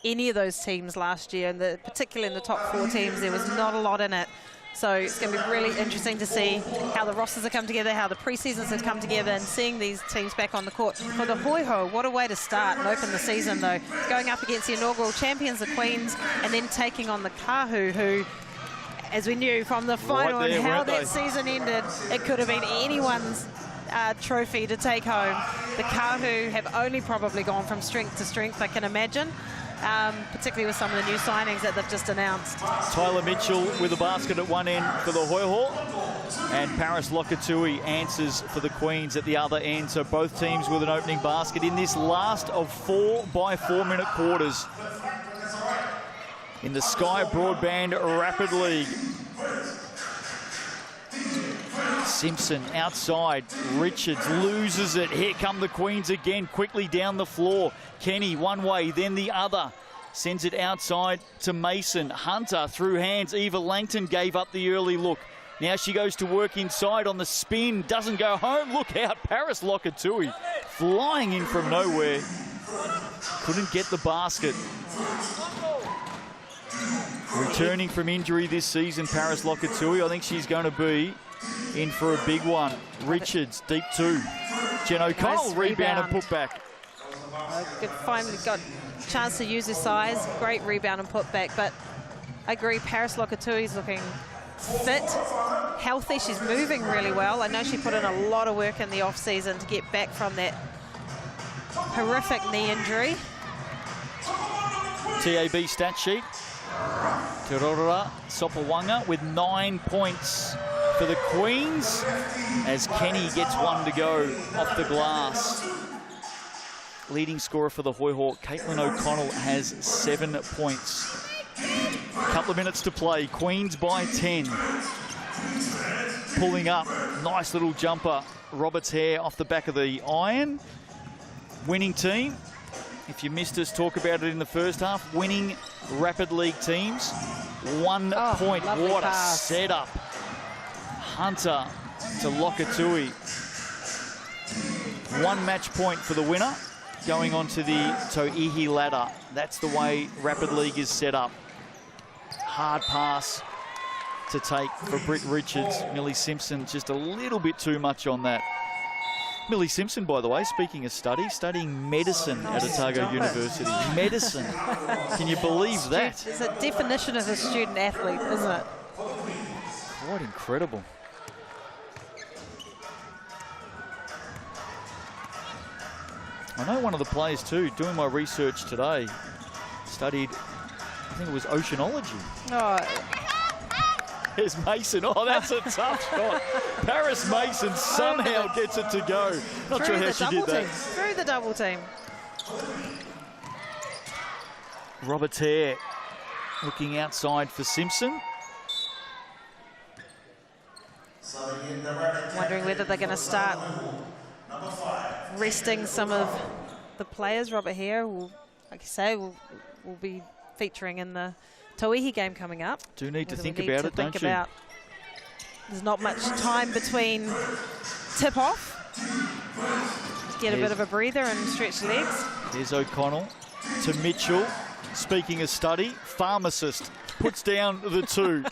any of those teams last year, and particularly in the top 4 teams, there was not a lot in it. So it's going to be really interesting to see how the rosters have come together, how the pre-seasons have come together, and seeing these teams back on the court. For the Hoiho, what a way to start and open the season, though. Going up against the inaugural champions, the Queens, and then taking on the Kahu, who, as we knew from the final and how that season ended, it could have been anyone's trophy to take home. The Kahu have only probably gone from strength to strength, I can imagine. Particularly with some of the new signings that they've just announced. Tyler Mitchell with a basket at one end for the Hoiho, and Paris Lokatui answers for the Queens at the other end. So both teams with an opening basket in this last of 4 by 4 minute quarters in the Sky Broadband Rapid League. Simpson outside, Richards loses it. Here come the Queens again, quickly down the floor. Kenny one way, then the other. Sends it outside to Mason. Hunter through hands. Eva Langton gave up the early look. Now she goes to work inside on the spin. Doesn't go home. Look out, Paris Lokatui flying in from nowhere. Couldn't get the basket. Returning from injury this season, Paris Lokatui. I think she's going to be in for a big one. Richards, deep 2. Jen O'Connell, nice rebound and put back. Good, finally got a chance to use his size. Great rebound and put back. But I agree, Paris Lokatui's looking fit, healthy. She's moving really well. I know she put in a lot of work in the off-season to get back from that horrific knee injury. TAB stat sheet. Te Rorora Sopawanga with 9 points for the Queens as Kenny gets one to go off the glass. Leading scorer for the Hoiho, Caitlin O'Connell, has 7 points. Couple of minutes to play. Queens by 10. Pulling up. Nice little jumper. Roberts Hare off the back of the iron. Winning team. If you missed us talk about it in the first half, winning Rapid League teams. 1 point. What a setup. Hunter to Lokatui. 1 match point for the winner. Going on to the Tauihi ladder. That's the way Rapid League is set up. Hard pass to take for Britt Richards. Millie Simpson just a little bit too much on that. Millie Simpson, by the way, speaking of studying medicine at Otago University. Medicine. Can you believe that? It's a definition of a student athlete, isn't it? Quite incredible. I know one of the players too, doing my research today, studied, I think it was oceanology. There's Mason. Oh, that's a tough shot. Paris Mason somehow gets it to go. Not sure how she did that. Through the double team. Roberts Hare looking outside for Simpson. Wondering whether they're going to start resting some of the players. Robert Hare, will, like you say, will be featuring in the Tauihi game coming up. Do need to think about it, don't you? There's not much time between tip-off. Get a bit of a breather and stretch legs. Here's O'Connell to Mitchell. Speaking of study, pharmacist puts down the 2.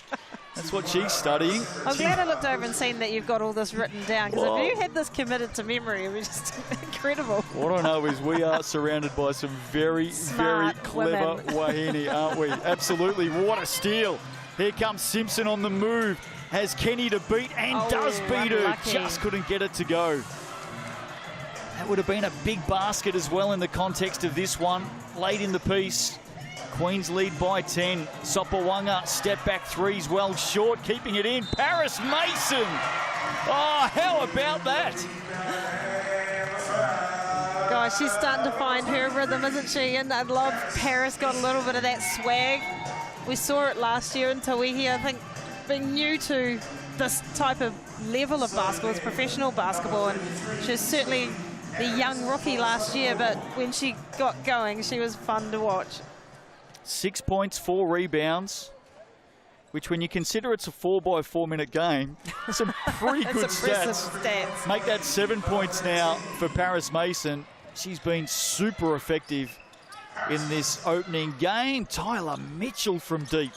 That's what she's studying. I'm glad I looked over and seen that you've got all this written down, because if you had this committed to memory, it was just incredible. What I know is we are surrounded by some very, Smart very clever wahine, aren't we? Absolutely. What a steal. Here comes Simpson on the move. Has Kenny to beat and does beat her. Unlucky. Just couldn't get it to go. That would have been a big basket as well in the context of this one. Late in the piece. Queens lead by 10. Sopawanga step back threes well short, keeping it in. Paris Mason. Oh, how about that? Gosh, she's starting to find her rhythm, isn't she? And I love Paris got a little bit of that swag. We saw it last year in Tauihi. I think being new to this type of level of basketball, it's professional basketball, and she was certainly the young rookie last year, but when she got going, she was fun to watch. 6 points, 4 rebounds, which when you consider it's a 4x4 minute game, some pretty good stats. Make that 7 points now for Paris Mason. She's been super effective in this opening game. Tyler Mitchell from deep.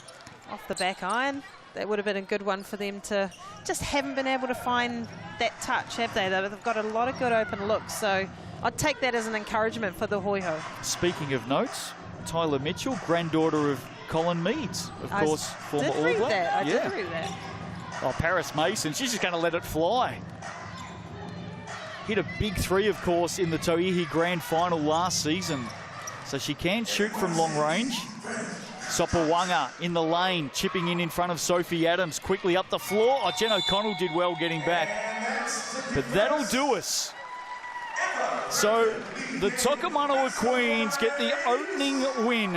Off the back iron. That would have been a good one for them to just haven't been able to find that touch, have they? They've got a lot of good open looks, so I'd take that as an encouragement for the Hoiho. Speaking of notes, Tyler Mitchell, granddaughter of Colin Meads, of course, former All Black. I did read that. Oh, Paris Mason, she's just going to let it fly. Hit a big 3, of course, in the Tauihi Grand Final last season. So she can shoot from long range. Sopawanga in the lane, chipping in front of Sophie Adams. Quickly up the floor. Oh, Jen O'Connell did well getting back. But that'll do us. So the Tokomanawa Queens get the opening win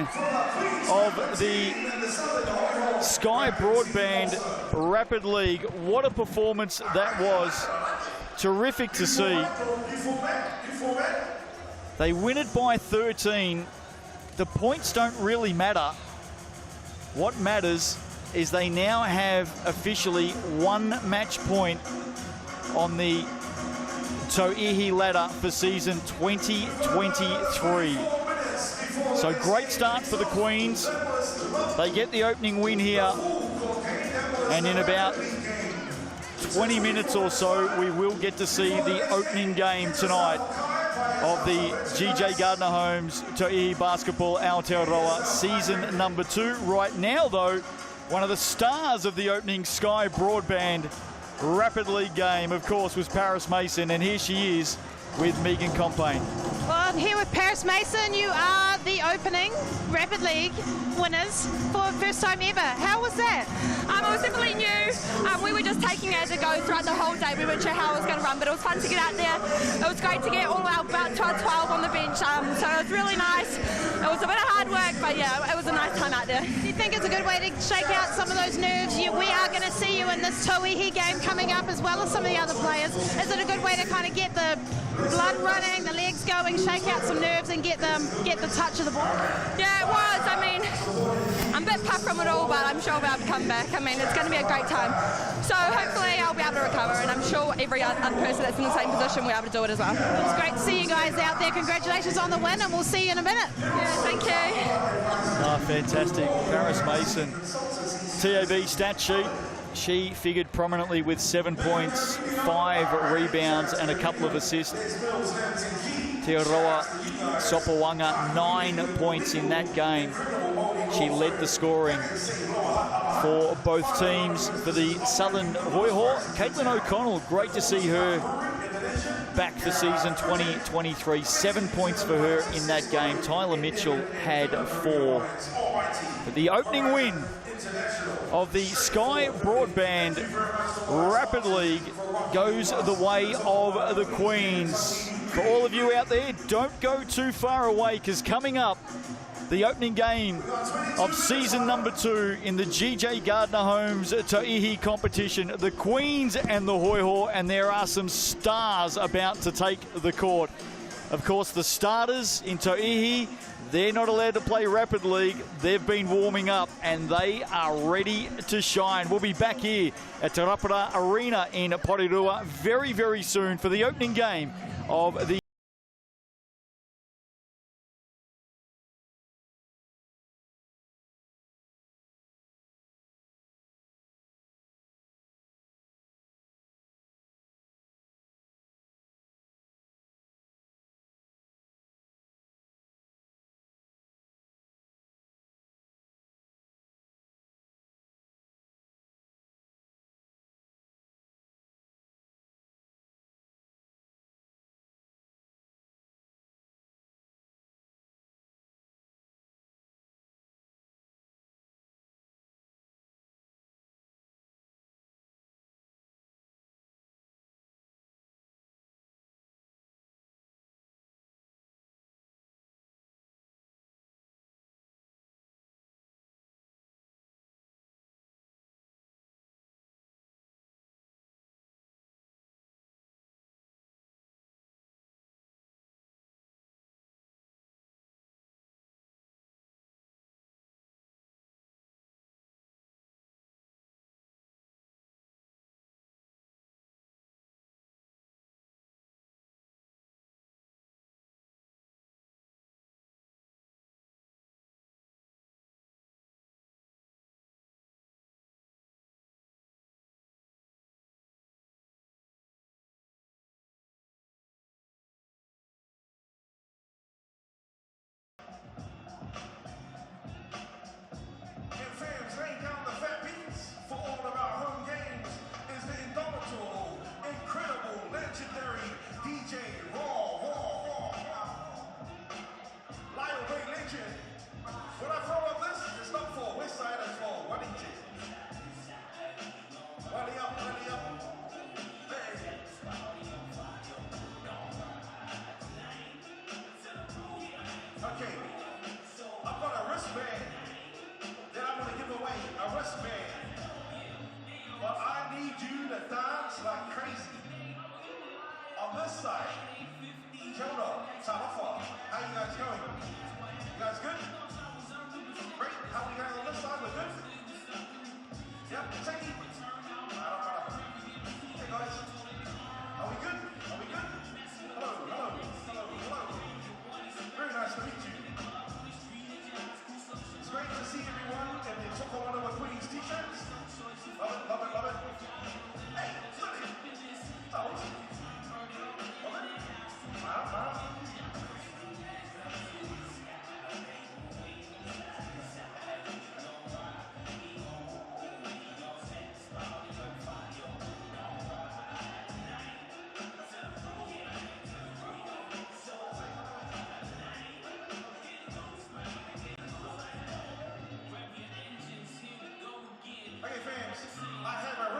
of the Sky Broadband Rapid League. What a performance that was. Terrific to see. They win it by 13. The points don't really matter. What matters is they now have officially 1 match point on the Tauihi ladder for season 2023. So great start for the Queens. They get the opening win here, and in about 20 minutes or so we will get to see the opening game tonight of the GJ Gardner Homes Tauihi Basketball Aotearoa season number 2. Right now though, one of the stars of the opening Sky Broadband Rapid League game, of course, was Paris Mason, and here she is with Megan Compain. Well, I'm here with Paris Mason. You are the opening Rapid League winners for the first time ever. How was that? It was definitely new. We were just taking it as it goes throughout the whole day. We weren't sure how it was going to run, but it was fun to get out there. It was great to get all our about 12 on the bench, so it was really nice. It was a bit of hard work, but yeah, it was a nice time out there. Do you think it's a good way to shake out some of those nerves? We are going to see you in this Tauihi game coming up, as well as some of the other players. Is it a good way to kind of get the blood running, the legs going, shake out some nerves and get the touch of the ball? Yeah, it was. I mean, I'm a bit puffed from it all, but I'm sure I'll be able to come back. I mean, it's going to be a great time. So hopefully I'll be able to recover, and I'm sure every other person that's in the same position will be able to do it as well. It's great to see you guys out there. Congratulations on the win, and we'll see you in a minute. Yeah, thank you. Oh, fantastic. Paris Mason, TAB stat sheet. She figured prominently with 7 points, 5 rebounds and a couple of assists. Teoroa Sopawanga, 9 points in that game. She led the scoring for both teams. For the Southern Hoiho, Caitlin O'Connell, great to see her back for season 2023. 7 points for her in that game. Tyler Mitchell had 4. But the opening win of the Sky Broadband Rapid League goes the way of the Queens. For all of you out there, don't go too far away, because coming up, the opening game of season number 2 in the GJ Gardner Homes Tauihi competition, the Queens and the Hoiho, and there are some stars about to take the court. Of course, the starters in Tauihi, They're not allowed to play Rapid League. They've been warming up and they are ready to shine. We'll be back here at Te Rauparaha Arena in Porirua very, very soon for the opening game of the Tokomanawa Queens t-shirts. Love it, love it, love it. Hey, look at it. Love it. Wow.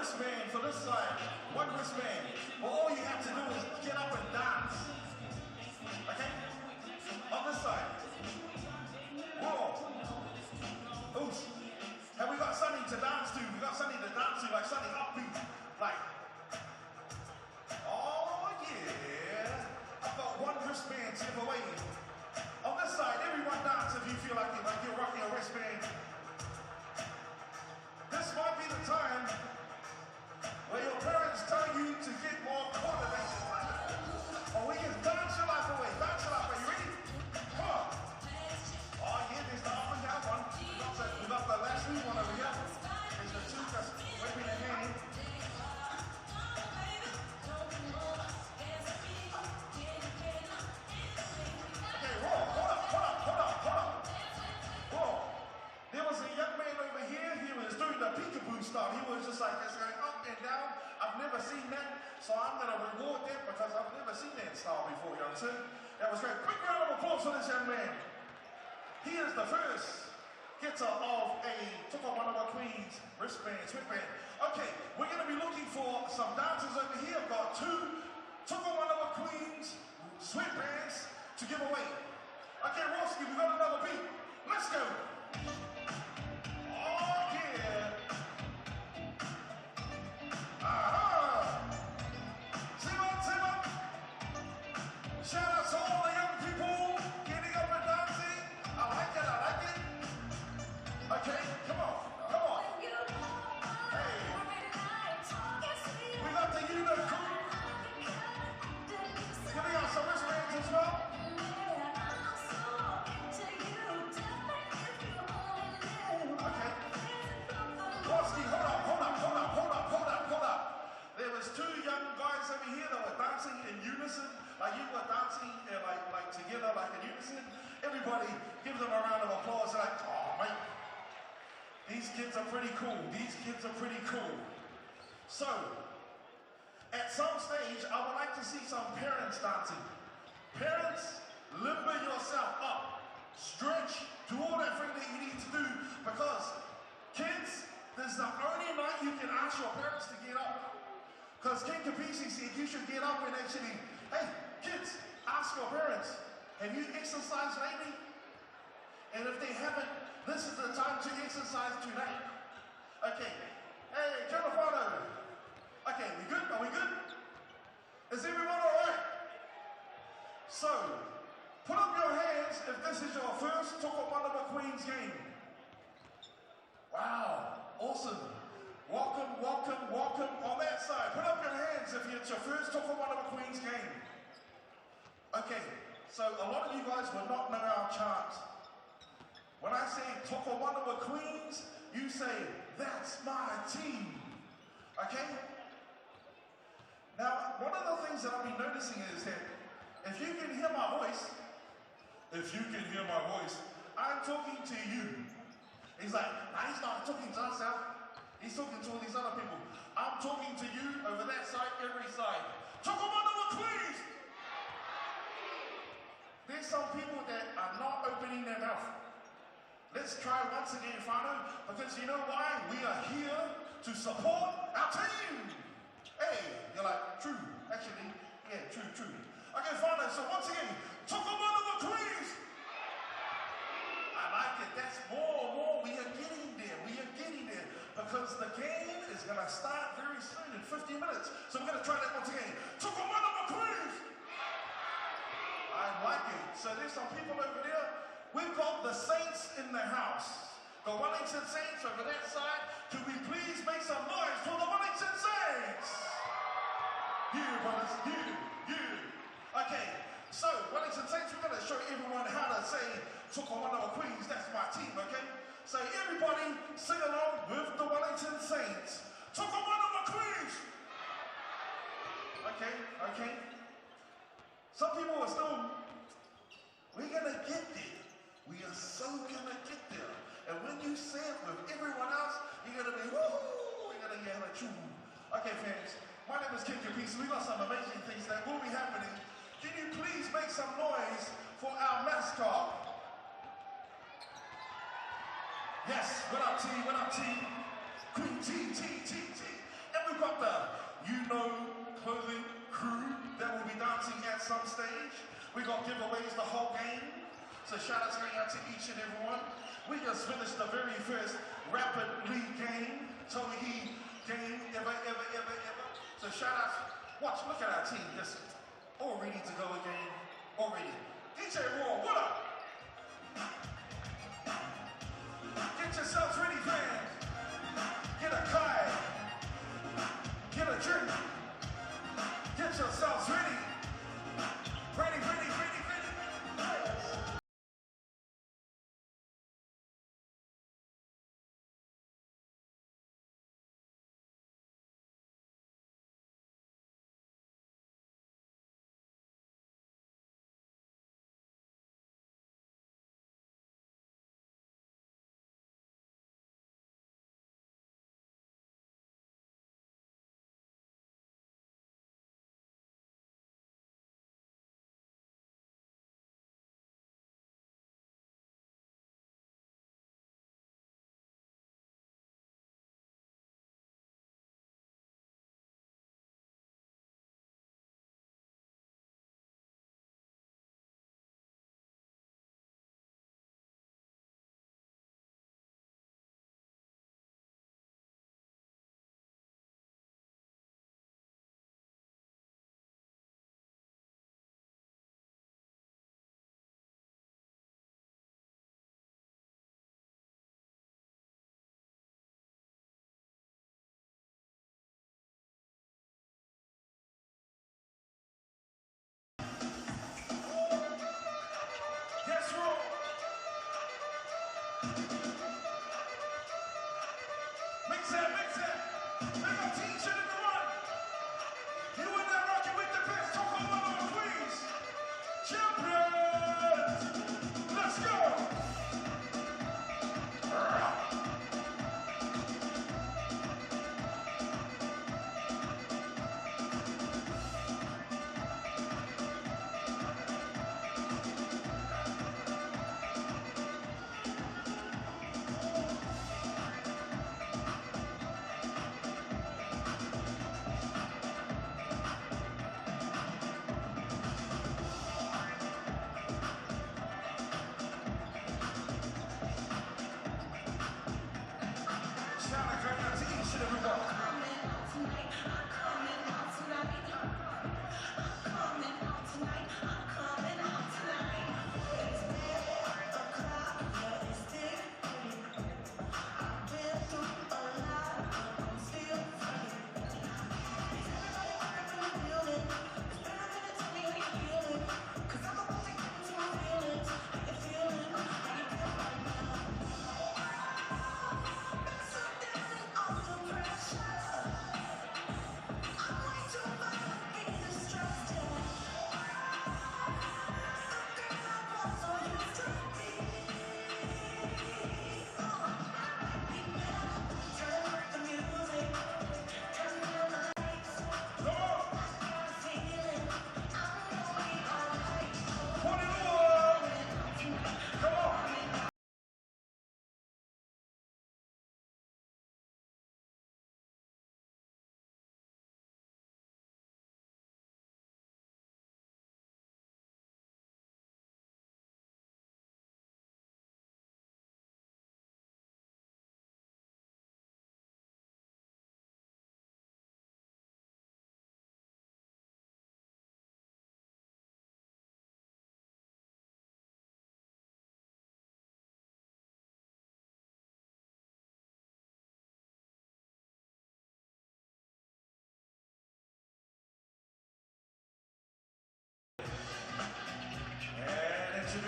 Wristband for this side, one wristband. Well, all you have to do is get up and dance. Okay? On this side. Whoa. Oops. Have we got something to dance to? We got something to dance to, like something upbeat. Like, oh yeah. I've got one wristband to give away. On this side, everyone dance if you feel like you're rocking a wristband. This might be the time where your parents tell you to get more coordinated. Or we can dance your life away. Dance your life away. You ready? Come on. Oh yeah, there's the up and down one. We got the last new one over here. There's the two that's waving their hand. Okay, whoa, hold up. Whoa. There was a young man over here. He was doing the peekaboo style. He was just like this, going up and down. I've never seen that, so I'm going to reward that because I've never seen that style before, young sir. That was great. Quick round of applause for this young man. He is the first getter of a Tokomanawa Queens wristband. Okay, we're going to be looking for some dancers over here. I've got two Tokomanawa Queens sweatbands to give away. Okay, Roski, we got another beat. Let's go. Oh, yeah. Simon. Shout out to all the young people getting up and dancing. like you were dancing like together, like in unison. Everybody give them a round of applause. Like, oh mate, these kids are pretty cool. These kids are pretty cool. So, at some stage, I would like to see some parents dancing. Parents, limber yourself up. Stretch, do all that thing that you need to do, because kids, this is the only night you can ask your parents to get up. Because King Kapisi said you should get up and actually, hey, kids, ask your parents, have you exercised lately? And if they haven't, this is the time to exercise tonight. Okay, hey, Jonathan. Okay, we good? Are we good? Is everyone all right? So, put up your hands if this is your first Tokomanawa Queens game. Wow, awesome. Welcome, welcome, welcome on that side. Put up your hands if it's your first Tokomanawa Queens game. Okay, so a lot of you guys will not know our chant. When I say Tokomanawa Queens, you say, that's my team. Okay? Now, one of the things that I've been noticing is that if you can hear my voice, I'm talking to you. He's like, nah, he's not talking to us, Al. He's talking to all these other people. I'm talking to you over that side, every side. Tokomanawa Queens! There's some people that are not opening their mouth. Let's try once again, Fano, because you know why? We are here to support our team. Hey, you're like, true. Actually, yeah, true. Okay, Fano, so once again, Tokomanawa Queens. I like it. That's more. We are getting there. Because the game is going to start very soon in 50 minutes. So we're going to try that once again. Tokomanawa Queens. I like it. So there's some people over there. We've got the Saints in the house. The Wellington Saints over that side. Can we please make some noise for the Wellington Saints? You, brothers, you. Okay, so Wellington Saints, we're going to show everyone how to say Tokomanawa Queens. That's my team, okay? So everybody sing along with the Wellington Saints. Tokomanawa Queens! Okay. Some people are still, we're going to get there. We are so going to get there. And when you say it with everyone else, you're going to be, woo! You're going to get a choo. Okay, fans, my name is King Kapisi. We got some amazing things that will be happening. Can you please make some noise for our mascot? Yes, what up, team? Queen T. And we've got the clothing crew that will be dancing at some stage. We got giveaways the whole game. So shout out to each and every one. We just finished the very first Rapid League game, Tauihi game ever. So shout out, look at our team, just all ready to go again, already. DJ Raw, what up? Get yourselves ready, fans. Get a kite, get a drink, get yourselves ready. Ready.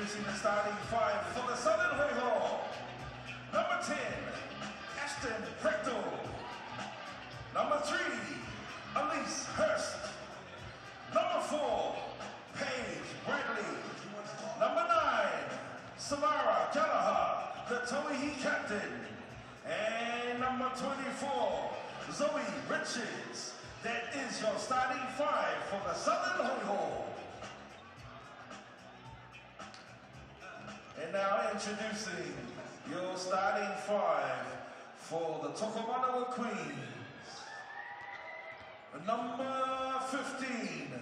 introducing the starting five for the Southern Hoiho. Number 10, Ashton Prechtel. Number 3, Elise Hurst. Number 4, Paige Bradley. Number 9, Samara Gallagher, the Tauihi captain. And number 24, Zoe Richards. That is your starting five for the Southern Hoiho. And now introducing your starting five for the Tokomanawa Queens. Number 15,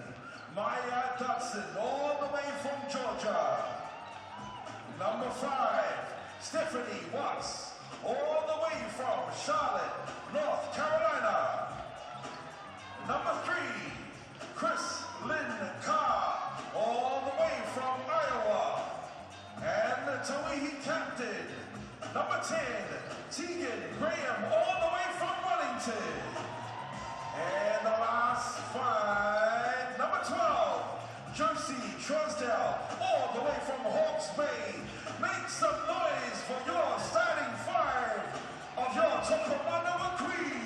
Maya Dodson, all the way from Georgia. Number 5, Stephanie Watts, all the way from Charlotte, North Carolina. Number 3, Chris Lynn Carr, all the way from Iowa. And the Tauihi captain, number 10, Tegan Graham, all the way from Wellington. And the last 5, number 12, Josie Trosdale, all the way from Hawke's Bay. Make some noise for your starting five of your Tokomanawa Queens.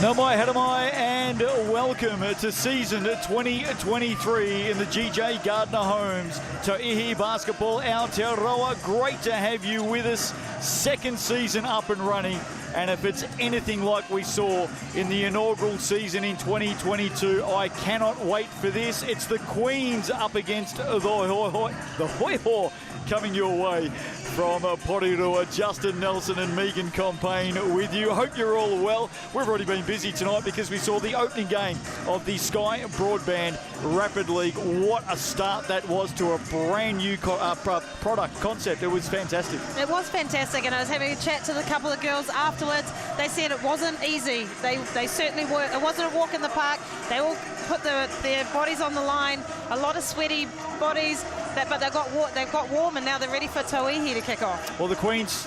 Namai Hadamai and welcome to season 2023 in the GJ Gardner Homes. Tauihi Basketball Aotearoa, great to have you with us. Second season up and running. And if it's anything like we saw in the inaugural season in 2022, I cannot wait for this. It's the Queens up against the Hoiho coming your way from Porirua. Justin Nelson and Megan Compain with you. Hope you're all well. We've already been busy tonight because we saw the opening game of the Sky Broadband Rapid League. What a start that was to a brand new product concept. It was fantastic. It was fantastic, and I was having a chat to the couple of girls afterwards. They said it wasn't easy. They certainly were. It wasn't a walk in the park. They all put their bodies on the line. A lot of sweaty bodies, but they've got warm, and now they're ready for Tauihi to kick off. Well, the Queens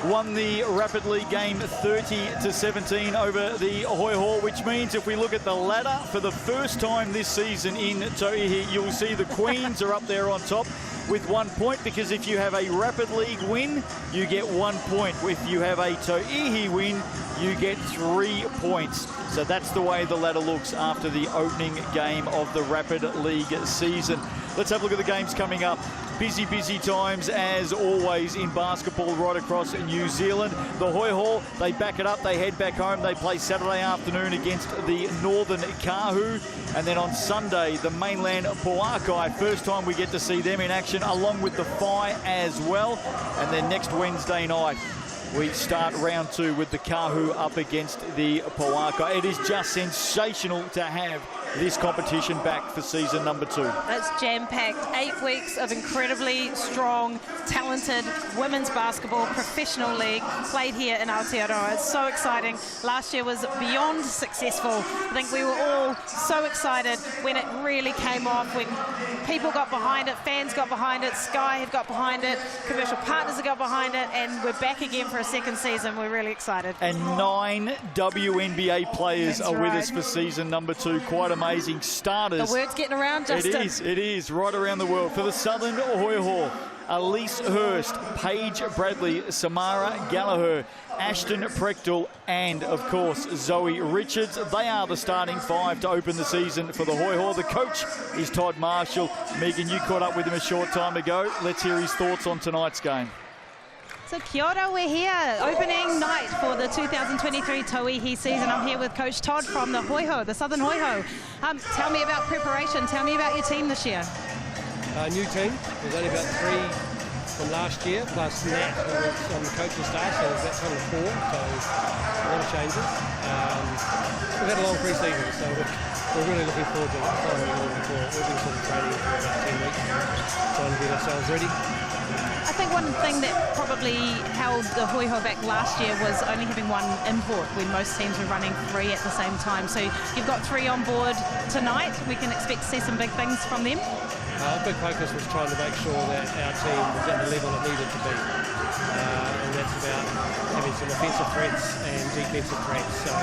won the Rapid League game 30-17 over the Hoiho, which means if we look at the ladder for the first time this season in Tauihi, you'll see the Queens are up there on top with 1 point, because if you have a Rapid League win, you get 1 point. If you have a Tauihi win, you get 3 points. So that's the way the ladder looks after the opening game of the Rapid League season. Let's have a look at the games coming up. Busy, busy times as always in basketball right across New Zealand. The Hoiho, they back it up, they head back home. They play Saturday afternoon against the Northern Kahu. And then on Sunday, the mainland Poakai. First time we get to see them in action, along with the Phi as well. And then next Wednesday night, we start round 2 with the Kahu up against the Poakai. It is just sensational to have this competition back for season number 2. It's jam-packed. 8 weeks of incredibly strong, talented women's basketball professional league played here in Aotearoa. It's so exciting. Last year was beyond successful. I think we were all so excited when it really came off, when people got behind it, fans got behind it, Sky have got behind it, commercial partners have got behind it, and we're back again for a second season. We're really excited. And 9 WNBA players That's are with right. us for season number 2. Quite amazing starters. The word's getting around, Justin. It is, right around the world. For the Southern Hoiho, Elise Hurst, Paige Bradley, Samara Gallagher, Ashton Prechtel, and, of course, Zoe Richards. They are the starting 5 to open the season for the Hoiho. The coach is Todd Marshall. Megan, you caught up with him a short time ago. Let's hear his thoughts on tonight's game. So kia ora, we're here, opening night for the 2023 Tauihi season. I'm here with Coach Todd from the Hoiho, the Southern Hoiho. Tell me about preparation, tell me about your team this year. New team, there's only about 3 from last year, plus Nat, who was on the coaching staff, so that's only 4, so a lot of changes. We've had a long pre-season, so we're really looking forward to it. We've been sort of training for about 10 weeks, trying to get ourselves ready. I think one thing that probably held the Hoiho back last year was only having 1 import when most teams were running 3 at the same time. So you've got 3 on board tonight. We can expect to see some big things from them. Our big focus was trying to make sure that our team was at the level it needed to be. And that's about having some offensive threats and defensive threats. So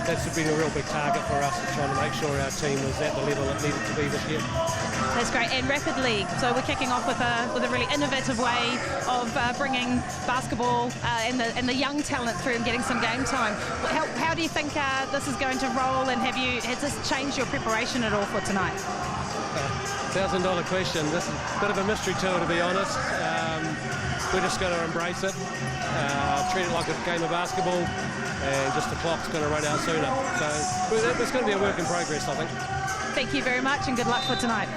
that's been a real big target for us, is trying to make sure our team was at the level it needed to be this year. That's great. And Rapid League. So we're kicking off with a really innovative way of bringing basketball and the young talent through and getting some game time. How do you think this is going to roll, and has this changed your preparation at all for tonight? $1,000 question. This is a bit of a mystery tour, to be honest. We're just going to embrace it, treat it like a game of basketball, and just the clock's going to run out sooner. So it's going to be a work in progress, I think. Thank you very much, and good luck for tonight.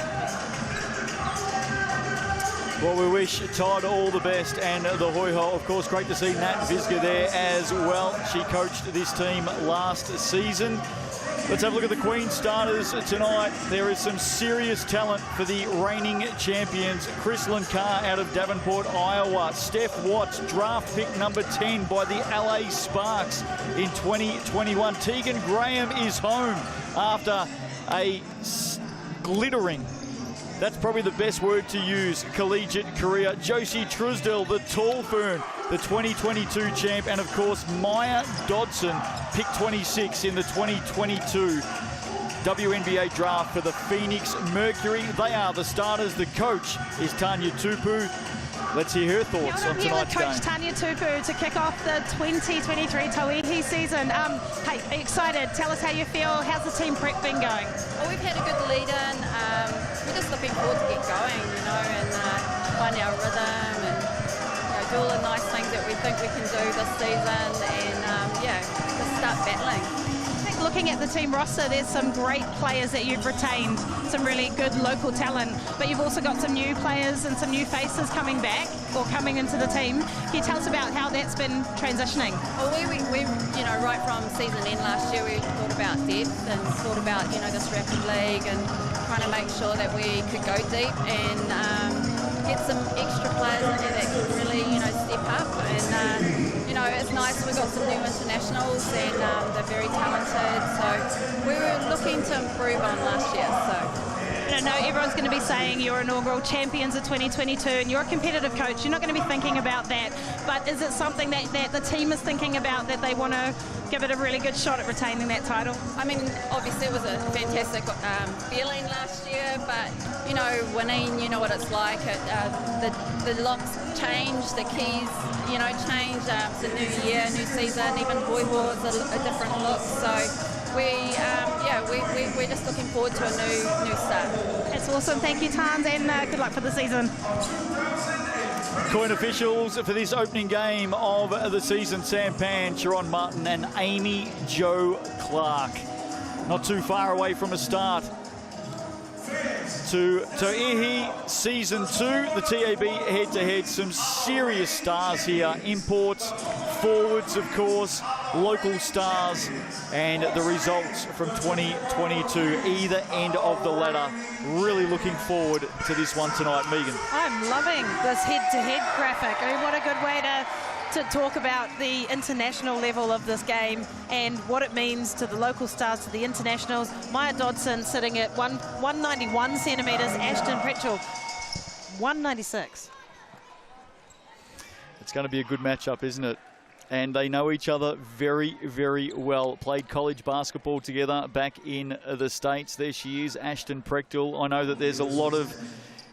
Well, we wish Todd all the best, and the Hoiho, of course, great to see Nat Visger there as well. She coached this team last season. Let's have a look at the Queen starters tonight. There is some serious talent for the reigning champions. Chrislyn Carr out of Davenport, Iowa. Steph Watts, draft pick number 10 by the LA Sparks in 2021. Tegan Graham is home after a glittering, that's probably the best word to use, collegiate career. Josie Trusdell, the tall fern, the 2022 champ, and of course Maya Dodson, pick 26 in the 2022 WNBA draft for the Phoenix Mercury. They are the starters. The coach is Tanya Tupu. Let's hear her thoughts on tonight's game. Coach Tanya Tupu to kick off the 2023 Tauihi season. Hey, are you excited? Tell us how you feel. How's the team prep been going? Well, we've had a good lead in. We're just looking forward to get going, and find our rhythm and do all the nice things that we think we can do this season, and just start battling. Looking at the team roster, there's some great players that you've retained, some really good local talent, but you've also got some new players and some new faces coming back or coming into the team. Can you tell us about how that's been transitioning? Well, we right from season end last year, we thought about depth and thought about, this Rapid League and trying to make sure that we could go deep and get some extra players in there that could really, step up. And, it's nice. We've got some new internationals and they're very talented. So we were looking to improve on last year. So. I know everyone's going to be saying you're inaugural champions of 2022 and you're a competitive coach. You're not going to be thinking about that. But is it something that the team is thinking about, that they want to give it a really good shot at retaining that title? I mean, obviously it was a fantastic feeling last year, but, winning, you know what it's like. The locks change, the keys, change. It's a new year, new season, even Hoiho is a different look. So we're just looking forward to a new start. That's awesome. Thank you, Tans, and good luck for the season. Coin officials for this opening game of the season: Sam Pan, Sharon Martin, and Amy Jo Clark. Not too far away from a start to Tauihi Season 2, the TAB head-to-head. Some serious stars here, imports, forwards, of course. local stars, and the results from 2022, either end of the ladder. Really looking forward to this one tonight, Megan. I'm loving this head-to-head graphic. I mean, what a good way to talk about the international level of this game and what it means to the local stars, to the internationals. Maya Dodson sitting at 191 centimetres, Ashton Pritchell 196. It's going to be a good matchup, isn't it? And they know each other very, very well. Played college basketball together back in the States. There she is, Ashton Pritchell. I know that there's a lot of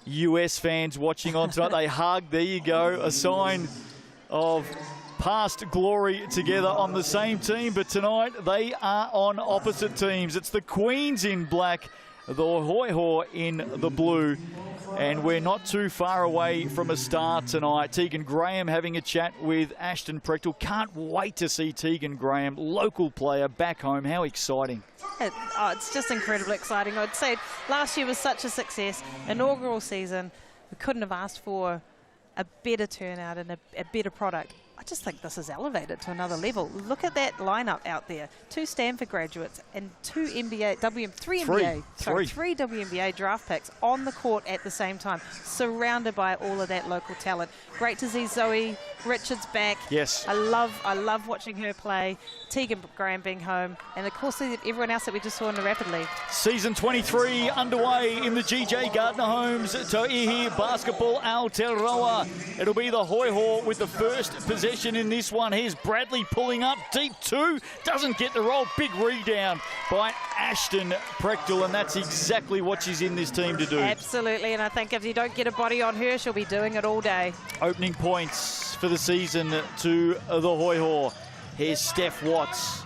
US fans watching on tonight. They hug, there you go, a sign of past glory together on the same team, but tonight they are on opposite teams. It's the Queens in black, the Hoiho in the blue, and we're not too far away from a start tonight. Tegan Graham having a chat with Ashton Pritchell. Can't wait to see Tegan Graham, local player, back home. How exciting. It's just incredibly exciting. I'd say last year was such a success. Inaugural season, we couldn't have asked for a better turnout and a better product. I just think this is elevated to another level. Look at that lineup out there. 2 Stanford graduates and 3 WNBA draft picks on the court at the same time, surrounded by all of that local talent. Great to see Zoe Richards back. Yes. I love watching her play. Tegan Graham being home, and of course everyone else that we just saw in the Rapid League. Season 23 underway in the GJ Gardner Homes Tauihi Basketball Aotearoa. It'll be the Hoiho with the first possession in this one. Here's Bradley pulling up deep 2, doesn't get the roll. Big rebound by Ashton Pritchell, and that's exactly what she's in this team to do. Absolutely, and I think if you don't get a body on her, she'll be doing it all day. Opening points for the season to the Hoiho. Here's Steph Watts,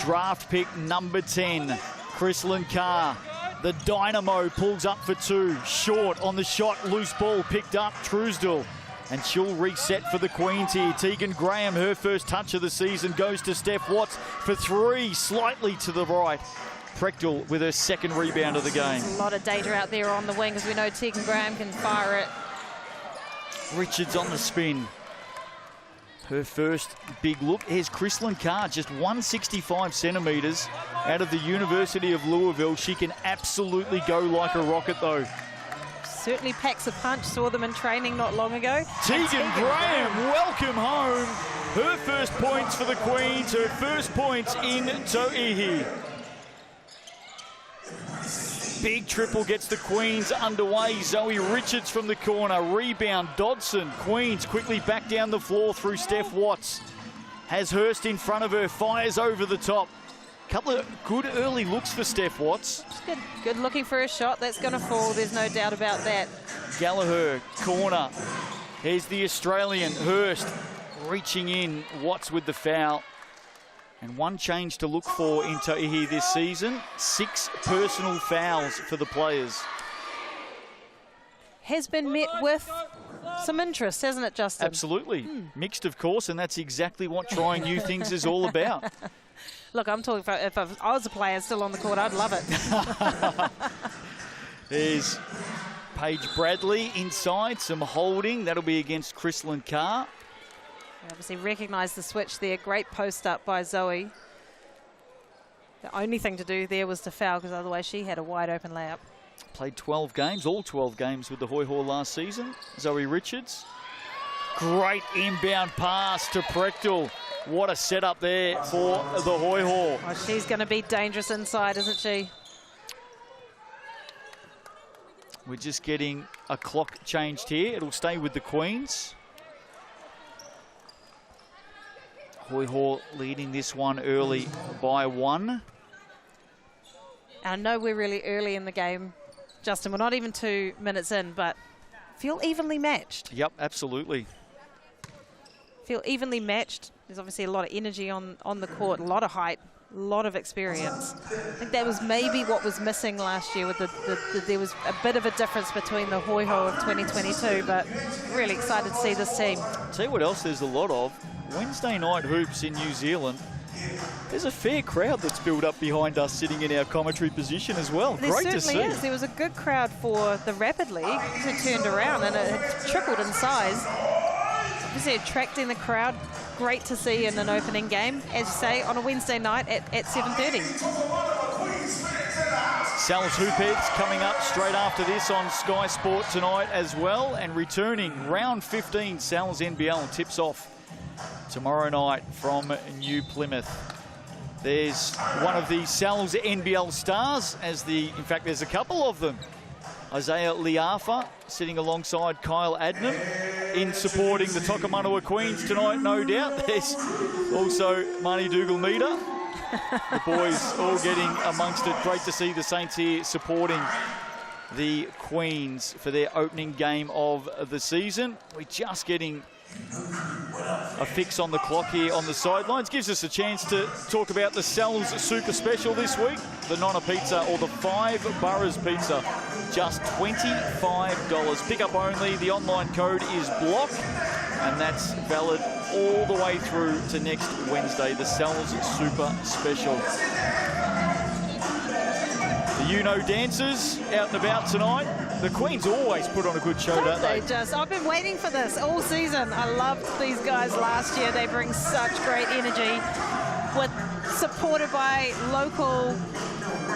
draft pick number 10, Chrislyn Carr. The Dynamo pulls up for 2, short on the shot, loose ball picked up, Truesdell. And she'll reset for the Queens here. Tegan Graham, her first touch of the season, goes to Steph Watts for 3, slightly to the right. Pritchell with her second rebound of the game. There's a lot of data out there on the wing, because we know Tegan Graham can fire it. Richards on the spin. Her first big look. Here's Chrislyn Carr, just 165 centimetres out of the University of Louisville. She can absolutely go like a rocket, though. Certainly packs a punch. Saw them in training not long ago. Tegan Graham, welcome home. Her first points for the Queens, her first points in Tauihi. Big triple gets the Queens underway. Zoe Richards from the corner. Rebound, Dodson. Queens quickly back down the floor through Steph Watts. Has Hurst in front of her, fires over the top. Couple of good early looks for Steph Watts. Good looking for a shot. That's going to fall. There's no doubt about that. Gallagher, corner. Here's the Australian, Hurst, reaching in. Watts with the foul. And one change to look for in Tauihi this season, 6 personal fouls for the players. Has been met with some interest, hasn't it, Justin? Absolutely. Mixed, of course, and that's exactly what trying new things is all about. Look, I'm talking about if I was a player still on the court, I'd love it. There's Paige Bradley inside, some holding. That'll be against Chrislyn Carr. Obviously recognise the switch there. Great post up by Zoe. The only thing to do there was to foul, because otherwise she had a wide open layup. Played 12 games, all 12 games with the Hoiho last season. Zoe Richards. Great inbound pass to Pritchell. What a setup there for the Hoiho. Oh, she's going to be dangerous inside, isn't she? We're just getting a clock changed here. It'll stay with the Queens. Hoiho leading this one early by 1. I know we're really early in the game, Justin. We're not even 2 minutes in, but feel evenly matched. Yep, absolutely. Feel evenly matched. There's obviously a lot of energy on the court, a lot of height, a lot of experience. I think that was maybe what was missing last year. With there was a bit of a difference between the Hoiho of 2022, but really excited to see this team. Tell you what else there's a lot of. Wednesday night hoops in New Zealand. There's a fair crowd that's built up behind us sitting in our commentary position as well. There Great to see. certainly is. There was a good crowd for the Rapid League who turned around, and it had tripled in size obviously attracting the crowd. Great to see in an opening game, as you say, on a Wednesday night at 7:30. Sal's Hoopheads coming up straight after this on Sky Sport tonight as well. And returning round 15, Sal's NBL tips off tomorrow night from New Plymouth. There's one of the Sal's NBL stars, in fact, there's a couple of them. Isaiah Liafa sitting alongside Kyle Adnam in supporting the Tokomanawa Queens tonight, no doubt. There's also Marnie Dougal-Meter. The boys all getting amongst it. Great to see the Saints here supporting the Queens for their opening game of the season. We're just getting a fix on the clock here on the sidelines. Gives us a chance to talk about the Sal's Super Special this week. The Nonna Pizza, or the 5 Boroughs Pizza, just $25. Pick up only. The online code is BLOCK, and that's valid all the way through to next Wednesday. The Sal's Super Special. The dancers out and about tonight. The Queens always put on a good show, don't they? I've been waiting for this all season. I loved these guys last year. They bring such great energy. Supported by local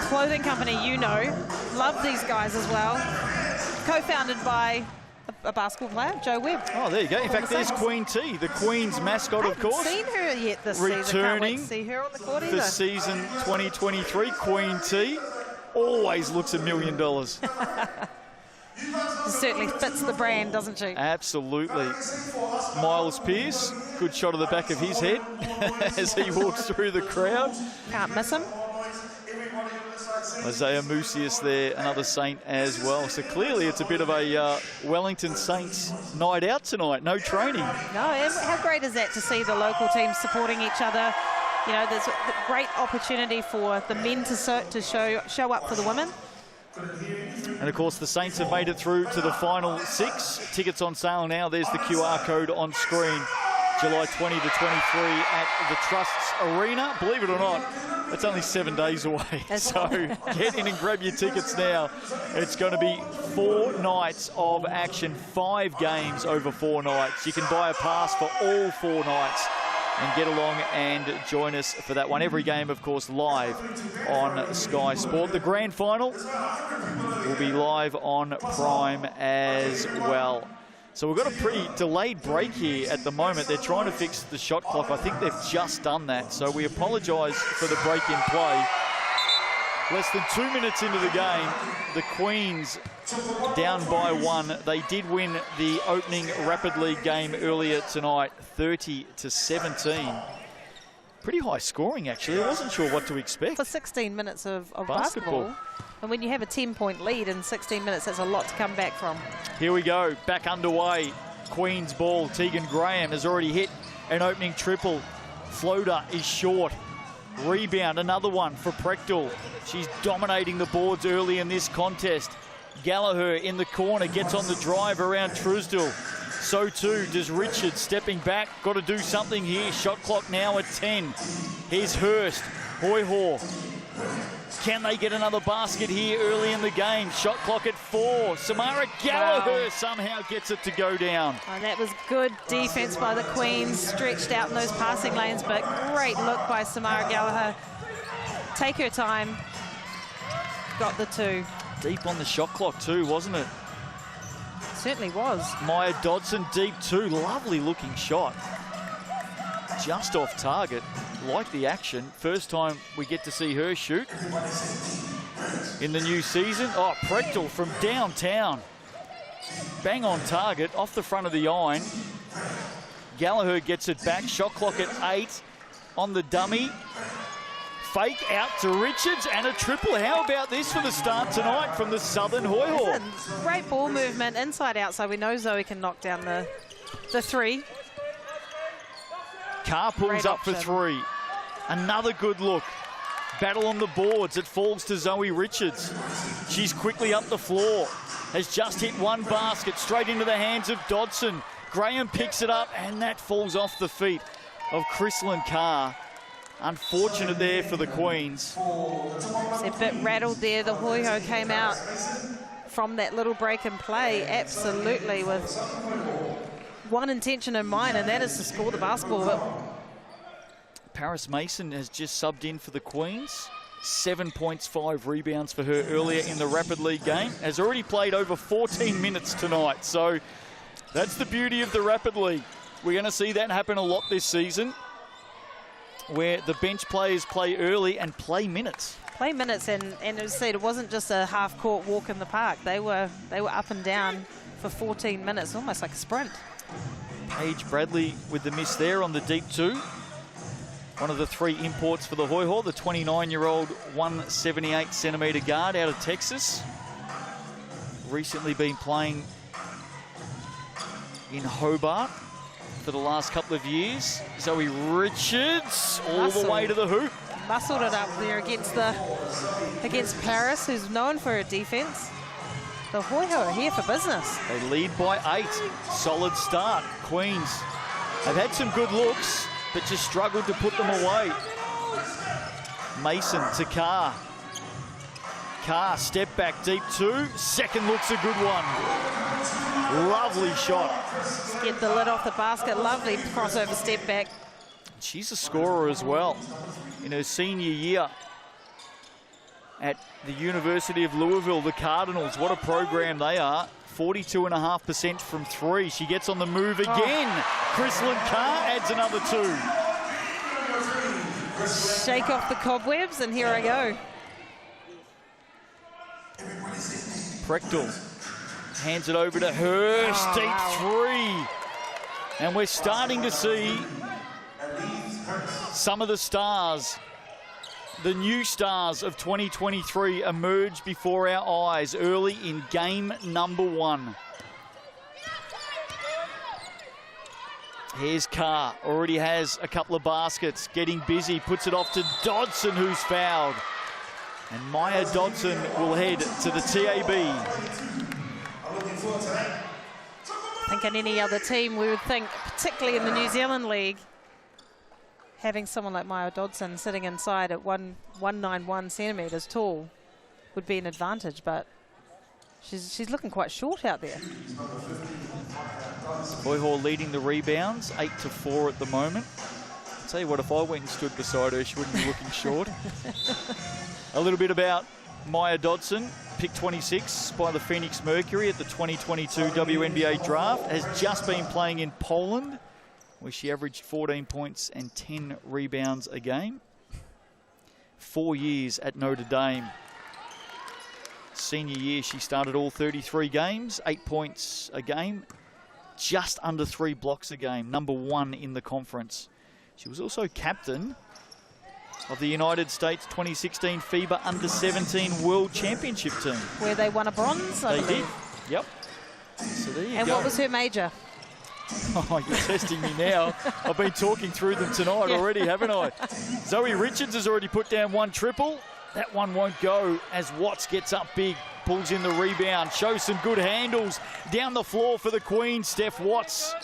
clothing company, Love these guys as well. Co-founded by a basketball player, Joe Webb. Oh, there you go. In fact, there's Queen T, the Queen's mascot, of course. I haven't seen her yet this season. Returning Can't wait to see her on the court either. for season 2023, Queen T. Always looks $1 million. Certainly fits the brand, doesn't she? Absolutely. Miles Pearce, good shot of the back of his head as he walks through the crowd. Can't miss him. Isaiah Musius there, another Saint as well. So clearly it's a bit of a Wellington Saints night out tonight. No training. No, how great is that to see the local teams supporting each other? There's a great opportunity for the men to show up for the women. And of course the Saints have made it through to the final 6. Tickets on sale now. There's the QR code on screen. July 20 to 23 at the Trust's Arena. Believe it or not, it's only 7 days away. So get in and grab your tickets now. It's going to be 4 nights of action, 5 games over 4 nights. You can buy a pass for all 4 nights and get along and join us for that one. Every game, of course, live on Sky Sport. The grand final will be live on Prime as well. So we've got a pretty delayed break here at the moment. They're trying to fix the shot clock. I think they've just done that. So we apologise for the break in play. Less than 2 minutes into the game, the Queens down by 1. They did win the opening Rapid League game earlier tonight, 30 to 17. Pretty high scoring, actually. I wasn't sure what to expect. For 16 minutes of basketball. And when you have a 10-point lead in 16 minutes, that's a lot to come back from. Here we go, back underway. Queens ball. Tegan Graham has already hit an opening triple. Floater is short. Rebound, another one for Prechtel. She's dominating the boards early in this contest. Gallagher in the corner gets on the drive around Truesdell. So too does Richards, stepping back. Got to do something here. Shot clock now at 10. Here's Hurst. Hoiho. Can they get another basket here early in the game? Shot clock at 4. Samara Gallagher somehow gets it to go down. Oh, that was good defense by the Queens, stretched out in those passing lanes, but great look by Samara Gallagher. Take her time. Got the 2. Deep on the shot clock too, wasn't it? Certainly was. Maya Dodson deep too. Lovely looking shot. Just off target. Like the action. First time we get to see her shoot in the new season. Oh, Prechtel from downtown. Bang on target, off the front of the iron. Gallagher gets it back. Shot clock at 8 on the dummy. Fake out to Richards and a triple. How about this for the start tonight from the Southern Hoiho? Great ball movement, inside outside. We know Zoe can knock down the 3. Carr pulls up for 3. Another good look. Battle on the boards. It falls to Zoe Richards. She's quickly up the floor. Has just hit 1 basket straight into the hands of Dodson. Graham picks it up and that falls off the feet of Chrislyn Carr. Unfortunate there for the Queens. A bit rattled there. The Hoiho came out from that little break in play absolutely with one intention in mind, and that is to score the basketball. But Paris Mason has just subbed in for the Queens. 7 points, 5 rebounds for her earlier in the Rapid League game. Has already played over 14 minutes tonight. So that's the beauty of the Rapid League. We're going to see that happen a lot this season, where the bench players play early and play minutes. and as I said, it wasn't just a half-court walk in the park. They were up and down for 14 minutes, almost like a sprint. Paige Bradley with the miss there on the deep 2. One of the 3 imports for the Hoiho, the 29-year-old 178-centimetre guard out of Texas. Recently been playing in Hobart for the last couple of years. Zoe Richards all the way to the hoop. Muscled it up there against Paris, who's known for her defence. The Hoiho are here for business. They lead by 8. Solid start. Queens have had some good looks, but just struggled to put them away. Mason to Carr. Carr, step back, deep 2. Second look's a good one. Lovely shot. Get the lid off the basket. Lovely crossover step back. She's a scorer as well. In her senior year at the University of Louisville, the Cardinals, what a program they are. 42.5% from 3. She gets on the move again. Chrislyn Carr adds another 2. Shake off the cobwebs, and here I go. Prechtel hands it over to Hurst, deep 3. And we're starting to see some of the stars, the new stars of 2023, emerge before our eyes early in game number 1. Here's Carr, already has a couple of baskets, getting busy, puts it off to Dodson, who's fouled. And Maya Dodson will head to the TAB. I think in any other team, we would think, particularly in the New Zealand League, having someone like Maya Dodson sitting inside at 191 centimetres tall would be an advantage, but she's looking quite short out there. Hoiho leading the rebounds, 8-4 at the moment. I'll tell you what, if I went and stood beside her, she wouldn't be looking short. A little bit about Maya Dodson, picked 26 by the Phoenix Mercury at the 2022 WNBA draft, has just been playing in Poland, where she averaged 14 points and 10 rebounds a game. 4 years at Notre Dame. Senior year, she started all 33 games, 8 points a game, just under 3 blocks a game, number 1 in the conference. She was also captain of the United States 2016 FIBA Under-17 World Championship team. Where they won a bronze, I believe. They did, yep. So there you go. And what was her major? Oh, you're testing me now. I've been talking through them tonight already, haven't I? Zoe Richards has already put down 1 triple. That one won't go as Watts gets up big, pulls in the rebound, shows some good handles down the floor for the Queen, Steph Watts.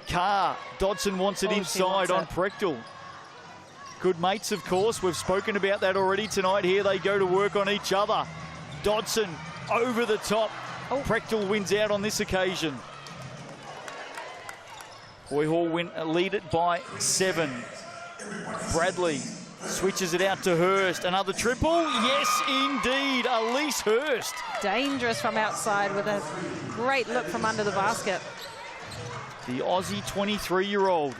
Carr, Dodson wants it inside on Prechtel. Good mates, of course. We've spoken about that already tonight. Here they go to work on each other. Dodson over the top. Prechtel wins out on this occasion. Hoiho lead it by 7. Bradley switches it out to Hurst. Another triple. Yes, indeed. Elise Hurst. Dangerous from outside with a great look from under the basket. The Aussie 23-year-old.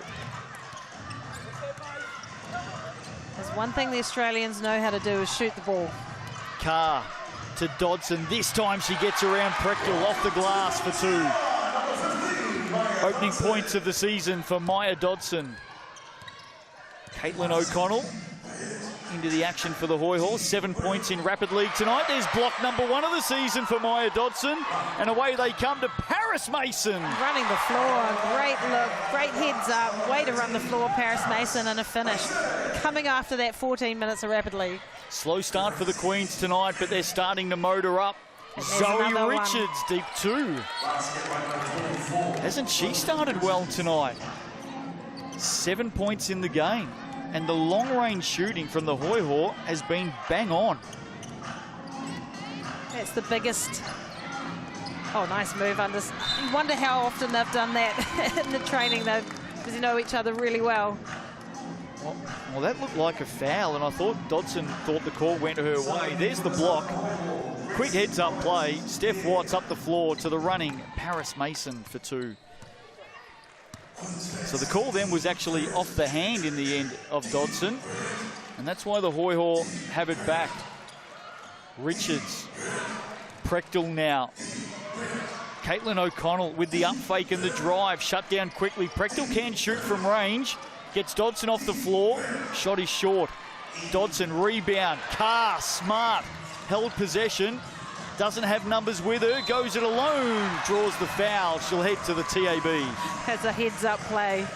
There's one thing the Australians know how to do is shoot the ball. Carr to Dodson. This time she gets around Prechtel off the glass for 2. Opening points of the season for Maya Dodson. Caitlin O'Connell into the action for the Hoiho. 7 points in Rapid League tonight. There's block number 1 of the season for Maya Dodson. And away they come to Paris Mason. Running the floor, great look, great heads up, way to run the floor, Paris Mason, and a finish. Coming after that 14 minutes of Rapid League. Slow start for the Queens tonight, but they're starting to motor up. Zoe Richards, deep 2. Hasn't she started well tonight? 7 points in the game. And the long-range shooting from the Hoiho has been bang on. That's the biggest Oh, nice move. You wonder how often they've done that in the training, though, because you know each other really well. Well, that looked like a foul, and I thought Dodson thought the call went her way. There's the block. Quick heads-up play. Steph Watts up the floor to the running Paris Mason for 2. So the call then was actually off the hand in the end of Dodson, and that's why the Hoiho have it back. Richards, Prechtel now. Caitlin O'Connell with the up fake and the drive. Shut down quickly. Prechtel can shoot from range. Gets Dodson off the floor. Shot is short. Dodson rebound. Carr, smart. Held possession. Doesn't have numbers with her. Goes it alone. Draws the foul. She'll head to the TAB. That's a heads-up play.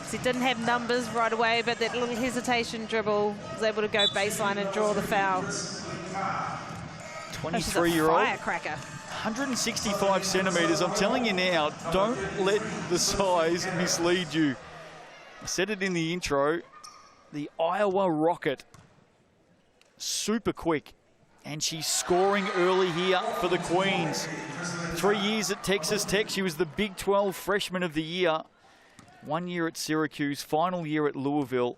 So he didn't have numbers right away, but that little hesitation dribble was able to go baseline and draw the foul. 23-year-old. Firecracker. 165 centimetres. I'm telling you now, don't let the size mislead you. I said it in the intro. The Iowa Rocket. Super quick. And she's scoring early here for the Queens. 3 years at Texas Tech. She was the Big 12 Freshman of the Year. 1 year at Syracuse, final year at Louisville.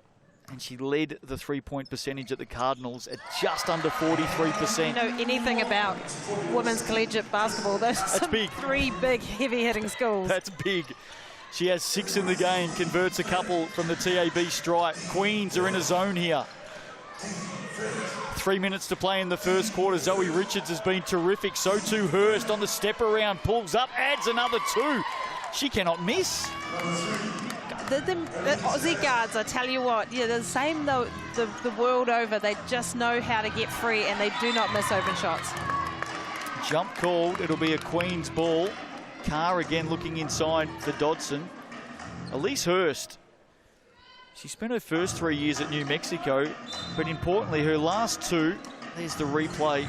And she led the three-point percentage at the Cardinals at just under 43%. You know anything about women's collegiate basketball? Those are some big. 3 big, heavy-hitting schools. That's big. She has 6 in the game, converts a couple from the TAB stripe. Queens are in a zone here. 3 minutes to play in the first quarter. Zoe Richards has been terrific. So too Hurst on the step around, pulls up, adds another 2. She cannot miss. The Aussie guards, I tell you what, yeah, they're the same though the world over. They just know how to get free and they do not miss open shots. Jump called. It'll be a Queens ball. Carr again looking inside for Dodson. Elise Hurst. She spent her first 3 years at New Mexico, but importantly, her last 2, there's the replay.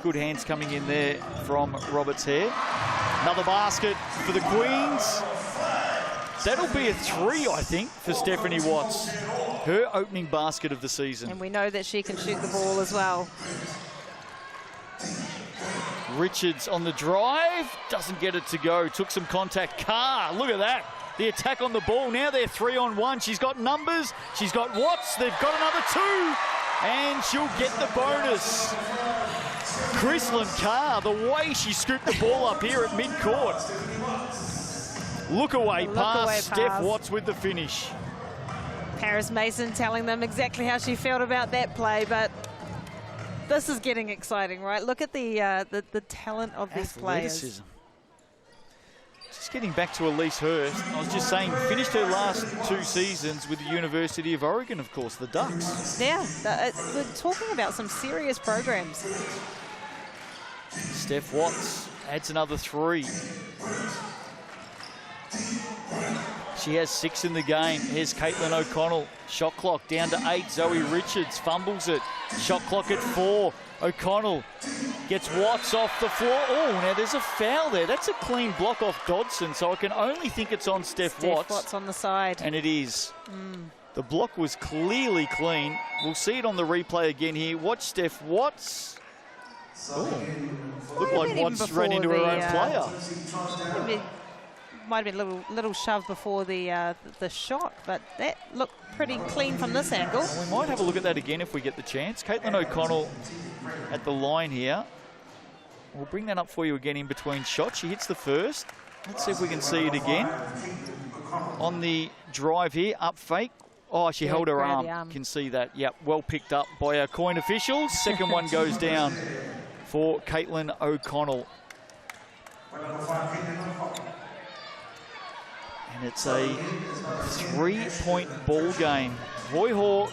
Good hands coming in there from Roberts Hare. Another basket for the Queens. That'll be a 3, I think, for Stephanie Watts. Her opening basket of the season. And we know that she can shoot the ball as well. Richards on the drive, doesn't get it to go. Took some contact. Carr, look at that. The attack on the ball. Now they're 3-on-1. She's got numbers. She's got Watts. They've got another 2. And she'll get the bonus. Chrislyn Carr, the way she scooped the ball up here at midcourt. Look away pass. Steph Watts with the finish. Paris Mason telling them exactly how she felt about that play, but this is getting exciting, right? Look at the talent of these players. Just getting back to Elise Hurst, I was just saying, finished her last 2 seasons with the University of Oregon, of course, the Ducks. Yeah, we're talking about some serious programs. Steph Watts adds another 3. She has 6 in the game. Here's Caitlin O'Connell. Shot clock down to 8. Zoe Richards fumbles it. Shot clock at 4. O'Connell gets Watts off the floor. Oh, now there's a foul there. That's a clean block off Dodson, so I can only think it's on Steph Watts. Watts on the side. And it is. The block was clearly clean. We'll see it on the replay again here. Watch Steph Watts. Oh, looked like Watts ran into her own player. Might have been a little shove before the shot, but that looked pretty clean from this angle. Well, we might have a look at that again if we get the chance. Caitlin O'Connell at the line here. We'll bring that up for you again in between shots. She hits the first. Let's see if we can see it again. On the drive here, up fake. Oh, she held her arm. Can see that. Yep, well picked up by our coin officials. Second one goes down for Caitlin O'Connell. And it's a 3-point ball game. Hoiho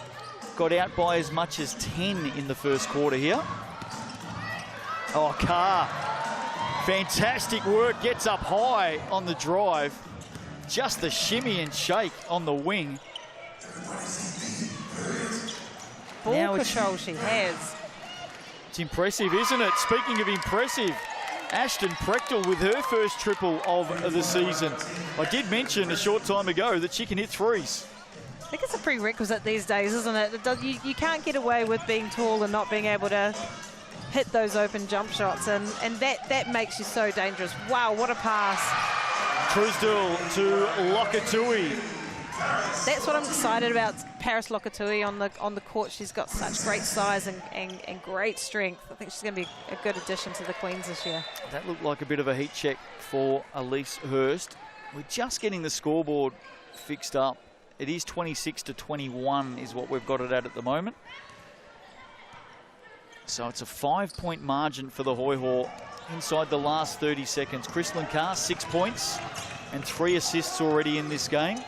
got out by as much as 10 in the first quarter here. Oh, Carr. Fantastic work. Gets up high on the drive. Just the shimmy and shake on the wing. Ball control she has. It's impressive, isn't it? Speaking of impressive, Ashton Prechtel with her first triple of the season. I did mention a short time ago that she can hit 3s. I think it's a prerequisite these days, isn't it? You can't get away with being tall and not being able to hit those open jump shots, and that makes you so dangerous. Wow, what a pass. Truesdell to Lokatui. That's what I'm excited about, Paris Lokatui on the court. She's got such great size and great strength. I think she's going to be a good addition to the Queens this year. That looked like a bit of a heat check for Elise Hurst. We're just getting the scoreboard fixed up. It is 26-21 is what we've got it at the moment. So it's a 5-point margin for the Hoiho inside the last 30 seconds. Chrislyn Carr, 6 points and 3 assists already in this game.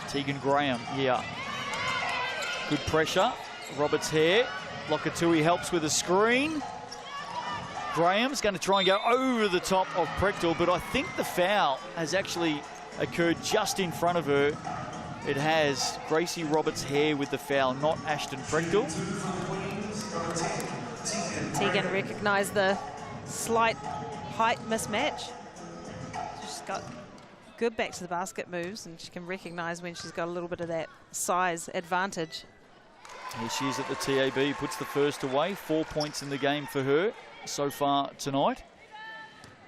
Tegan Graham here. Good pressure. Roberts Hare. Lokatui helps with a screen. Graham's going to try and go over the top of Prechtel, but I think the foul has actually occurred just in front of her. It has. Gracie Roberts Hare with the foul, not Ashton Prechtel. Tegan recognised the slight height mismatch. She's got good back to the basket moves, and she can recognise when she's got a little bit of that size advantage. Here she is at the TAB, puts the first away. 4 points in the game for her so far tonight.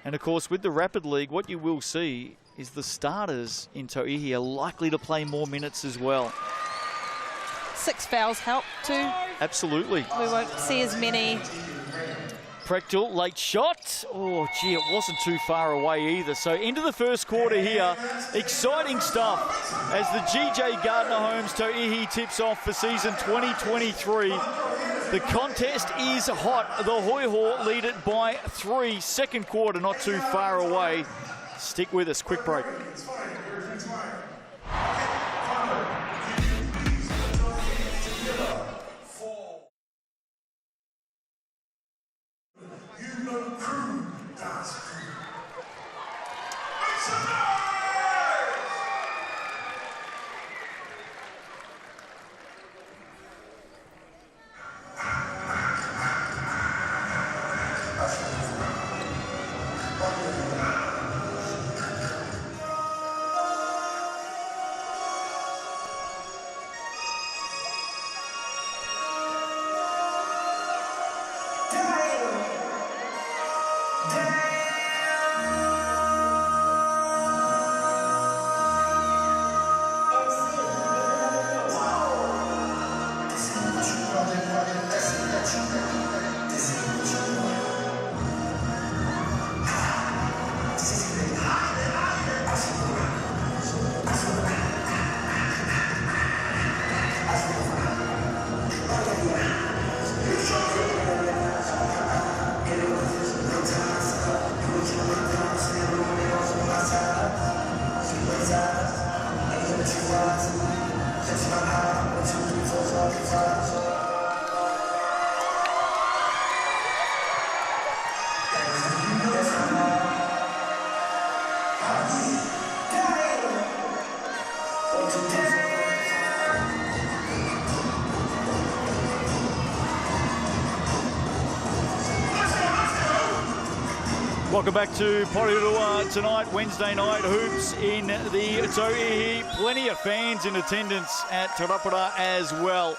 And of course, with the Rapid League, what you will see is the starters in Tauihi are likely to play more minutes as well. 6 fouls help too. Absolutely. We won't see as many. Prechtel, late shot. Oh, gee, it wasn't too far away either. So into the first quarter here. Exciting stuff as the GJ Gardner Homes Tauihi tips off for season 2023. The contest is hot. The Hoiho lead it by 3. Second quarter not too far away. Stick with us. Quick break. Welcome back to Porirua tonight, Wednesday night hoops in the Tauihi. Plenty of fans in attendance at Rauparaha as well.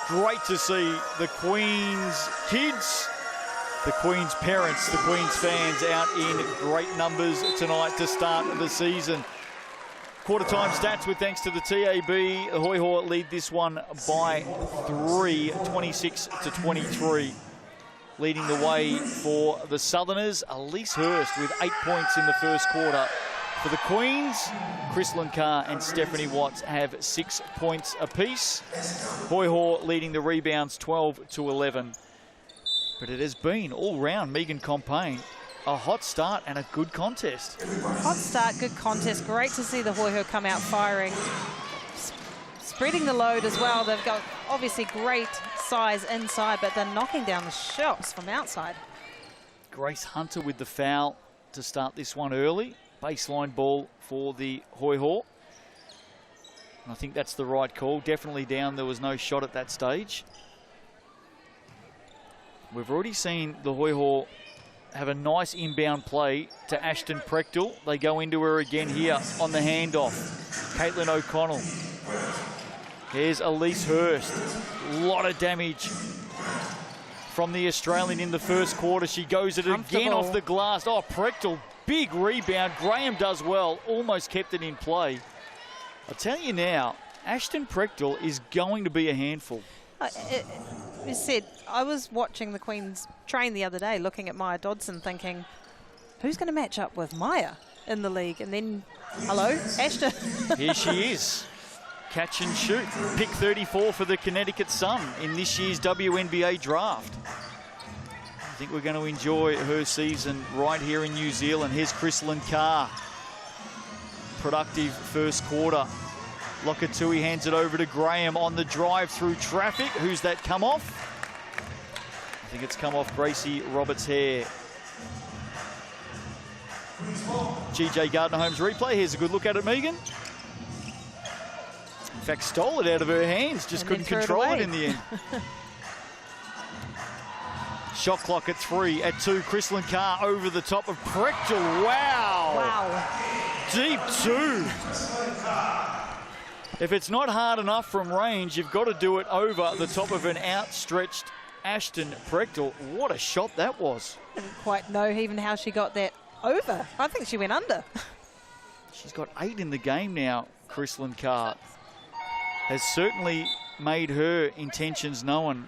Great to see the Queen's kids, the Queen's parents, the Queen's fans out in great numbers tonight to start the season. Quarter time stats with thanks to the TAB. The Hoiho lead this one by 3, 26-23. Leading the way for the Southerners, Elise Hurst with 8 points in the first quarter. For the Queens, Chrislyn Carr and Stephanie Watts have 6 points apiece. Hoiho leading the rebounds 12-11. But it has been all round Megan Compain. A hot start and a good contest. Hot start, good contest. Great to see the Hoiho come out firing. Spreading the load as well. They've got obviously great size inside, but they're knocking down the shots from outside. Grace Hunter with the foul to start this one early. Baseline ball for the Hoiho. And I think that's the right call. Definitely down. There was no shot at that stage. We've already seen the Hoiho have a nice inbound play to Ashton Prechtel. They go into her again here on the handoff. Caitlin O'Connell. Here's Elise Hurst. A lot of damage from the Australian in the first quarter. She goes it again off the glass. Oh, Prechtel, big rebound. Graham does well, almost kept it in play. I'll tell you now, Ashton Prechtel is going to be a handful. You said, I was watching the Queens train the other day, looking at Maya Dodson, thinking, who's going to match up with Maya in the league? And then, hello, Ashton. Here she is. Catch and shoot. Pick 34 for the Connecticut Sun in this year's WNBA draft. I think we're going to enjoy her season right here in New Zealand. Here's Chrislyn Carr. Productive first quarter. Lokatui hands it over to Graham on the drive through traffic. Who's that come off? I think it's come off Gracie Roberts-Hare. GJ Gardner-Holmes replay. Here's a good look at it, Megan. In fact, stole it out of her hands, just couldn't control it in the end. Shot clock at 3, at 2. Chrislyn Carr over the top of Prechtel. Wow. Wow. Deep 2. If it's not hard enough from range, you've got to do it over the top of an outstretched Ashton Prechtel. What a shot that was. I didn't quite know even how she got that over. I think she went under. She's got 8 in the game now, Chrislyn Carr. Has certainly made her intentions known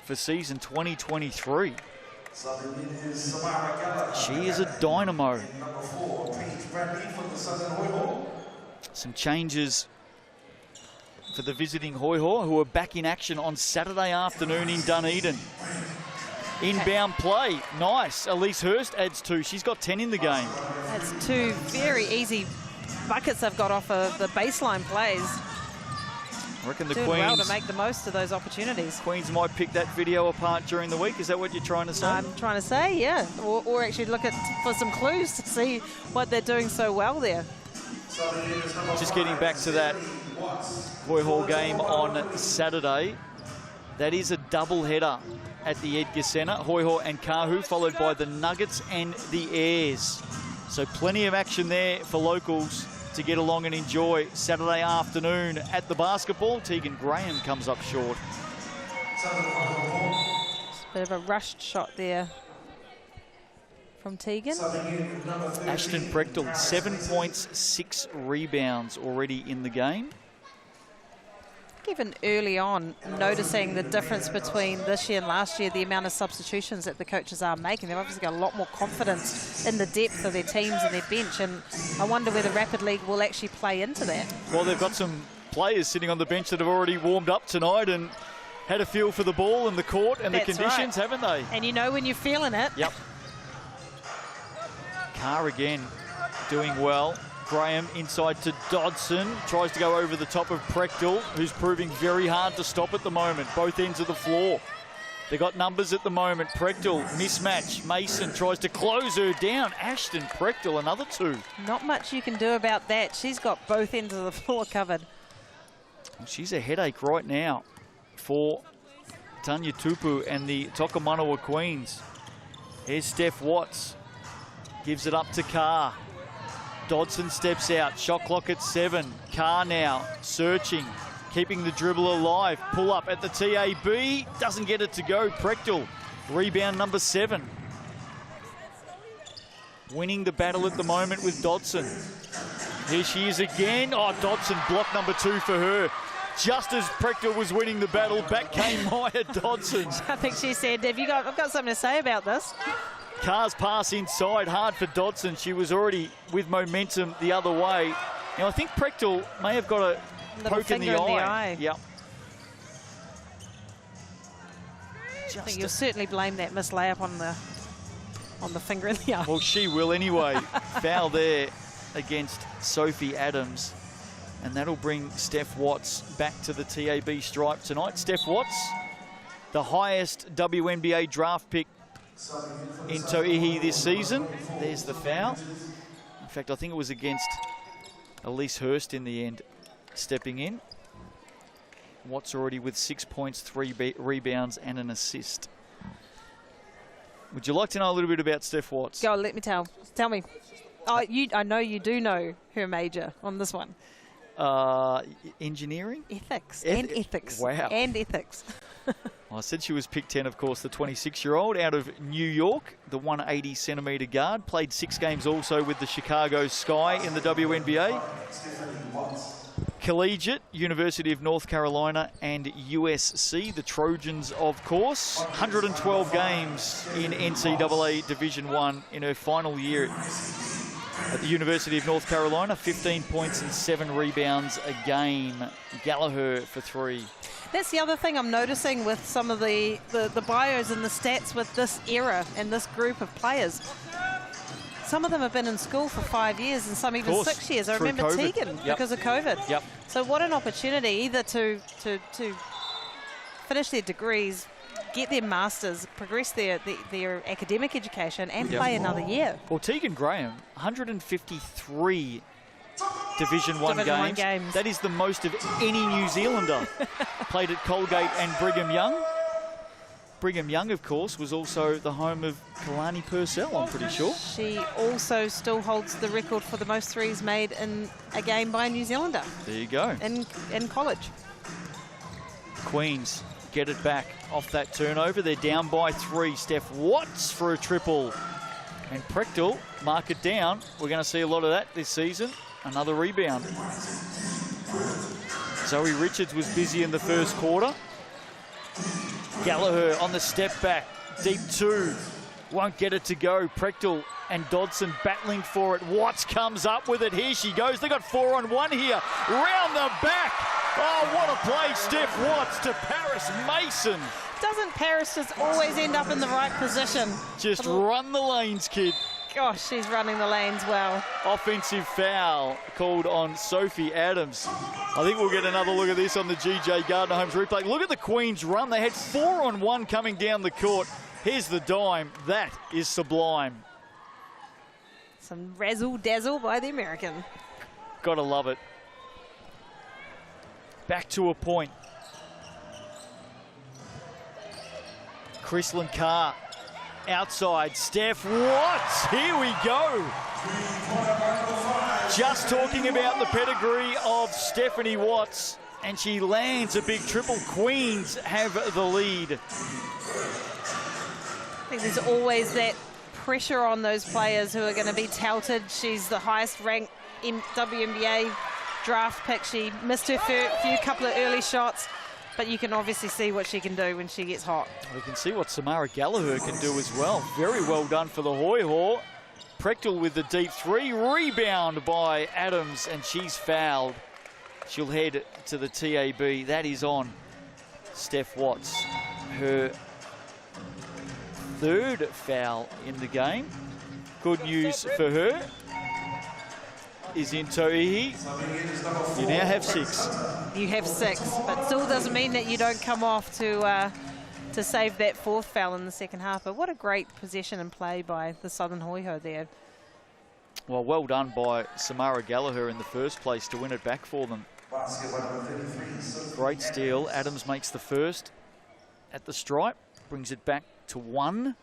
for season 2023. She is a dynamo. Some changes for the visiting Hoiho, who are back in action on Saturday afternoon in Dunedin. Inbound play, nice. Elise Hurst adds 2. She's got 10 in the game. That's 2 very easy buckets they've got off of the baseline plays. I reckon the Doing Queens well to make the most of those opportunities. Queens might pick that video apart during the week. Is that what you're trying to say? I'm trying to say, yeah. Or actually look for some clues to see what they're doing so well there. Just getting back to that Hoiho game on Saturday. That is a double header at the Edgar Centre. Hoiho and Kahu, followed by the Nuggets and the Airs. So plenty of action there for locals to get along and enjoy Saturday afternoon at the basketball. Tegan Graham comes up short. Bit of a rushed shot there from Tegan. Ashton Prechtel, 7 points, 6 rebounds already in the game. Even early on, noticing the difference between this year and last year, the amount of substitutions that the coaches are making. They've obviously got a lot more confidence in the depth of their teams and their bench, and I wonder whether Rapid League will actually play into that. Well, they've got some players sitting on the bench that have already warmed up tonight and had a feel for the ball and the court and the conditions, haven't they? And you know when you're feeling it. Yep. Carr again doing well. Graham inside to Dodson, tries to go over the top of Prechtel, who's proving very hard to stop at the moment, both ends of the floor. They got numbers at the moment. Prechtel, mismatch. Mason tries to close her down. Ashton Prechtel, another 2. Not much you can do about that. She's got both ends of the floor covered. Well, she's a headache right now for Tanya Tupu and the Tokomanawa Queens. Here's Steph Watts. Gives it up to Carr. Dodson steps out. Shot clock at 7. Carr now searching, keeping the dribble alive. Pull up at the TAB. Doesn't get it to go. Prechtel, rebound number 7. Winning the battle at the moment with Dodson. Here she is again. Oh, Dodson, block number 2 for her. Just as Prechtel was winning the battle, back came Maya Dodson. I think she said, I've got something to say about this. Carr's pass inside, hard for Dodson. She was already with momentum the other way. Now, I think Prechtel may have got a poke in the eye. Yep. I think you'll certainly blame that missed layup on the finger in the eye. Well, she will anyway. Foul there against Sophie Adams. And that'll bring Steph Watts back to the TAB stripe tonight. Steph Watts, the highest WNBA draft pick in Tauihi this season. There's the foul. In fact, I think it was against Elise Hurst in the end, stepping in. Watts already with 6 points, 3 rebounds and an assist. Would you like to know a little bit about Steph Watts? Go on, let me tell me. Oh, I know you do know her major on this one. Engineering? Ethics. And ethics. Wow. And ethics. Well, I said she was pick 10, of course, the 26-year-old out of New York, the 180-centimetre guard. Played 6 games also with the Chicago Sky in the WNBA. Collegiate, University of North Carolina and USC, the Trojans, of course. 112 games in NCAA Division I in her final year at the University of North Carolina. 15 points and 7 rebounds a game. Gallagher for 3. That's the other thing I'm noticing with some of the bios and the stats with this era and this group of players. Some of them have been in school for 5 years and some even 6 years. I remember COVID. Tegan Yep. because of COVID. Yep. So what an opportunity either to finish their degrees, get their masters, progress their academic education and play another year. Well, Tegan Graham, 153 Division I games. That is the most of any New Zealander. Played at Colgate and Brigham Young. Brigham Young, of course, was also the home of Kalani Purcell, I'm pretty sure. She also still holds the record for the most threes made in a game by a New Zealander. There you go. In college. Queens get it back off that turnover. They're down by 3. Steph Watts for a triple. And Prechtel mark it down. We're going to see a lot of that this season. Another rebound. Zoe Richards was busy in the first quarter. Gallagher on the step back, deep 2, won't get it to go. Prechtel and Dodson battling for it. Watts comes up with it. Here she goes. They got 4-on-1 here. Round the back. Oh, what a play. Steph Watts to Paris Mason. Doesn't Paris just always end up in the right position? Just run the lanes, kid. Gosh, she's running the lanes well. Offensive foul called on Sophie Adams. I think we'll get another look at this on the GJ Gardner Homes replay. Look at the Queens run. They had 4-on-1 coming down the court. Here's the dime. That is sublime. Some razzle-dazzle by the American. Gotta love it. Back to a point. Chrislyn Carr. Outside, Steph Watts, here we go. Just talking about the pedigree of Stephanie Watts, and she lands a big triple. Queens have the lead. I think there's always that pressure on those players who are going to be touted. She's the highest ranked WNBA draft pick. She missed her few couple of early shots. But you can obviously see what she can do when she gets hot. We can see what Samara Gallagher can do as well. Very well done for the Hoiho. Prechtel with the deep 3. Rebound by Adams, and she's fouled. She'll head to the TAB. That is on Steph Watts. Her 3rd foul in the game. Good news for her is in Tauihi. You now have 6. You have 6, but still doesn't mean that you don't come off to save that 4th foul in the second half. But what a great possession and play by the Southern Hoiho there. Well, well done by Samara Gallagher in the first place to win it back for them. Great steal. Adams makes the first at the stripe, brings it back to 1.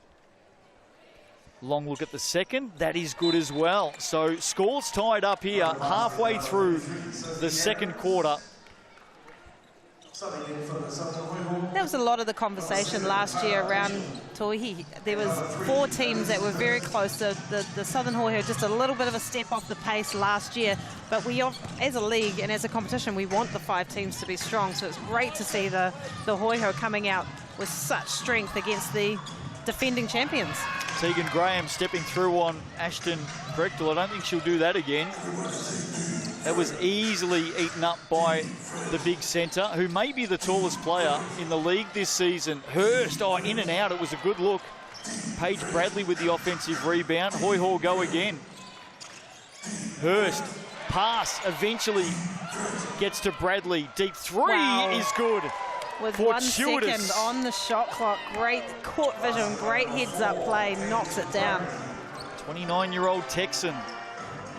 Long look at the second. That is good as well. So scores tied up here halfway through the second quarter. That was a lot of the conversation last year around Tauihi. There was 4 teams that were very close. The Southern Hoiho just a little bit of a step off the pace last year. But we, as a league and as a competition, we want the 5 teams to be strong. So it's great to see the Hoiho coming out with such strength against the defending champions. Tegan Graham stepping through on Ashton Prechtel. I don't think she'll do that again. That was easily eaten up by the big centre, who may be the tallest player in the league this season. Hurst, in and out. It was a good look. Paige Bradley with the offensive rebound. Hoiho go again. Hurst, pass, eventually gets to Bradley. Deep 3 is good. With 1 second on the shot clock. Great court vision, great heads-up play, knocks it down. 29-year-old Texan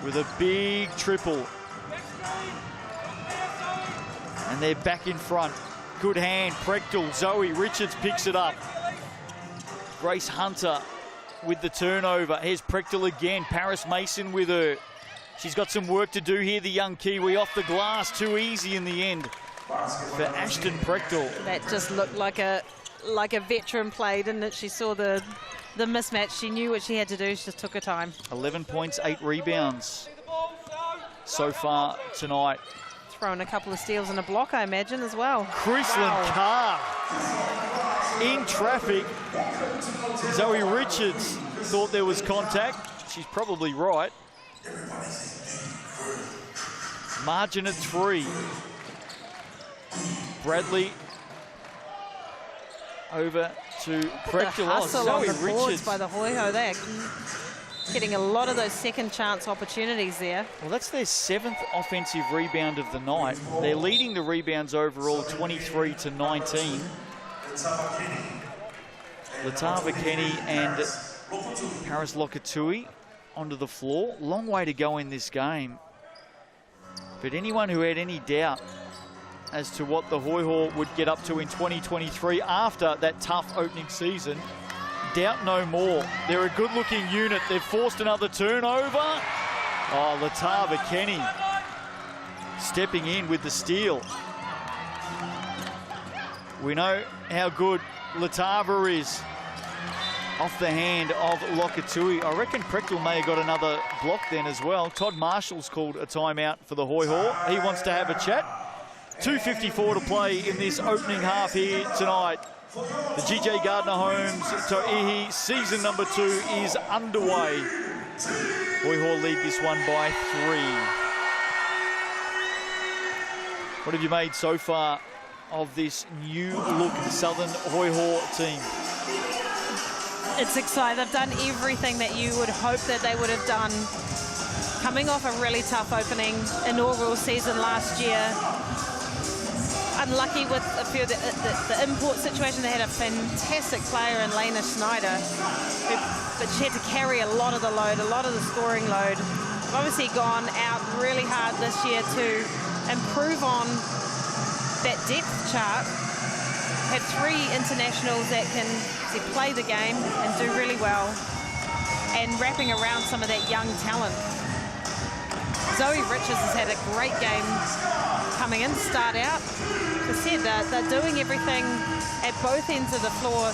with a big triple. And they're back in front. Good hand, Prechtel. Zoe Richards picks it up. Grace Hunter with the turnover. Here's Prechtel again. Paris Mason with her. She's got some work to do here, the young Kiwi. Off the glass, too easy in the end for Ashton Prechtel. That just looked like a like a veteran play, didn't it? She saw the mismatch. She knew what she had to do. She just took her time. 11 points, 8 rebounds so far tonight. Throwing a couple of steals and a block, I imagine, as well. Chrislyn Carr in traffic. Zoe Richards thought there was contact. She's probably right. Margin at 3. Bradley over to Prechtel. Hustle Zoe on the boards Richards. by the Hoiho. They're getting a lot of those second chance opportunities there. Well, that's their 7th offensive rebound of the night. They're leading the rebounds overall 23-19. Latava Kenny and Paris Lokatui onto the floor. Long way to go in this game. But anyone who had any doubt as to what the Hoiho would get up to in 2023 after that tough opening season, doubt no more. They're a good-looking unit. They've forced another turnover. Oh, Latava Kenny stepping in with the steal. We know how good Latava is off the hand of Lokatui. I reckon Prechtel may have got another block then as well. Todd Marshall's called a timeout for the Hoiho. He wants to have a chat. 2:54 to play in this opening half here tonight. The GJ Gardner Homes Tauihi season number 2 is underway. Hoiho lead this one by 3. What have you made so far of this new look Southern Hoiho team? It's exciting. They've done everything that you would hope that they would have done. Coming off a really tough opening inaugural season last year. Unlucky with a few of the import situation. They had a fantastic player in Lena Schneider, but she had to carry a lot of the load, a lot of the scoring load. They've obviously gone out really hard this year to improve on that depth chart. Had 3 internationals that can play the game and do really well, and wrapping around some of that young talent. Zoe Richards has had a great game coming in to start out. As I said, they're doing everything at both ends of the floor,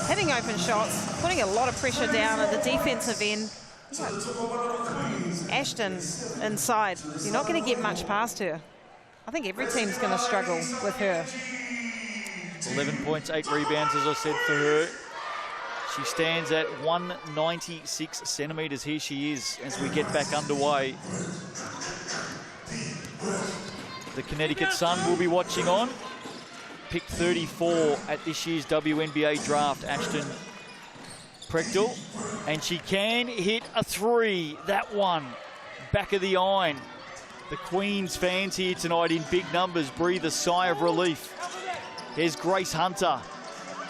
hitting open shots, putting a lot of pressure down at the defensive end. Ashton inside. You're not going to get much past her. I think every team's going to struggle with her. 11 points, 8 rebounds, as I said, for her. She stands at 196 centimetres. Here she is as we get back underway. The Connecticut Sun will be watching on. Pick 34 at this year's WNBA draft, Ashton Prechtel. And she can hit a 3. That one, back of the iron. The Queens fans here tonight in big numbers breathe a sigh of relief. Here's Grace Hunter,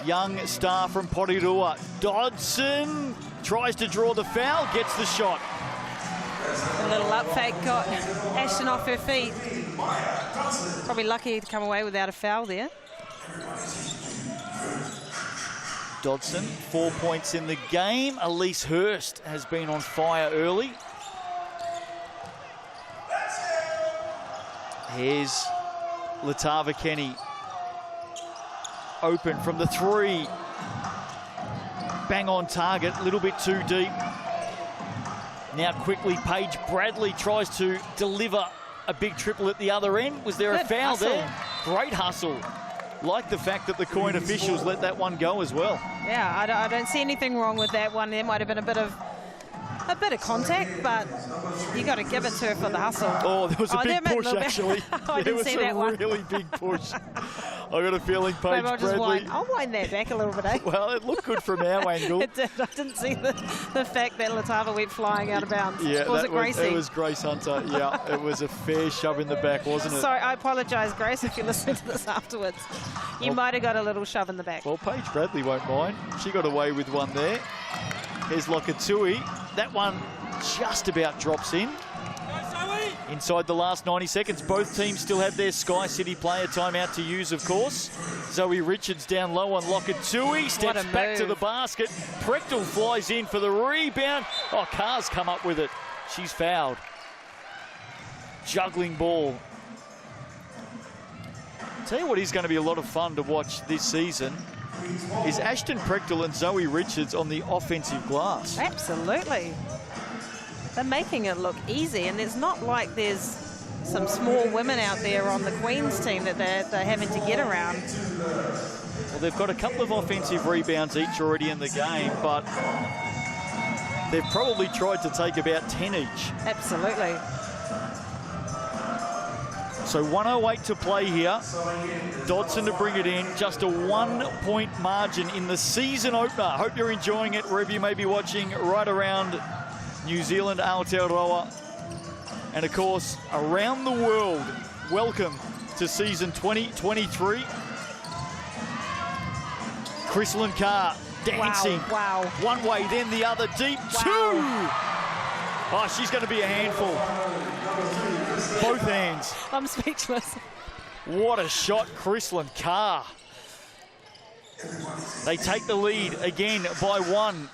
young star from Porirua. Dodson tries to draw the foul, gets the shot. A little up fake got Ashton off her feet. Probably lucky to come away without a foul there. Dodson, 4 points in the game. Elise Hurst has been on fire early. Here's Latava Kenny. Open from the 3. Bang on target, a little bit too deep. Now quickly, Paige Bradley tries to deliver a big triple at the other end. Was there a foul there? Great hustle. Like the fact that the coin officials let that one go as well. Yeah, I don't see anything wrong with that one. There might have been a bit of contact, but you got to give it to her for the hustle. Oh, there was a big push, actually. I didn't see that one. There was a really big push. I got a feeling Paige Bradley... I'll wind that back a little bit, eh? Well, it looked good from our angle. It did. I didn't see the fact that Latava went flying out of bounds. Yeah, was it Gracie? It was Grace Hunter. Yeah, it was a fair shove in the back, wasn't it? Sorry, I apologise, Grace, if you listen to this afterwards. You might have got a little shove in the back. Well, Paige Bradley won't mind. She got away with one there. Here's Lokatui. That one just about drops in. Inside the last 90 seconds, both teams still have their Sky City player timeout to use, of course. Zoe Richards down low on Lokatui, steps back to the basket. Prechtel flies in for the rebound. Oh, Carr's come up with it. She's fouled. Juggling ball. Tell you what is going to be a lot of fun to watch this season. is Ashton Prechtel and Zoe Richards on the offensive glass. Absolutely. They're making it look easy, and it's not like there's some small women out there on the Queens team that they're having to get around. Well, they've got a couple of offensive rebounds each already in the game, but they've probably tried to take about 10 each. Absolutely. So 1:08 to play here. Dodson to bring it in. Just a 1-point margin in the season opener. Hope you're enjoying it wherever you may be watching right around New Zealand, Aotearoa, and of course around the world. Welcome to season 2023. Chrislyn Carr dancing. Wow. One way, then the other. Deep two. Oh, she's going to be a handful. Both hands. I'm speechless. What a shot, Chrislyn Carr. They take the lead again by 1.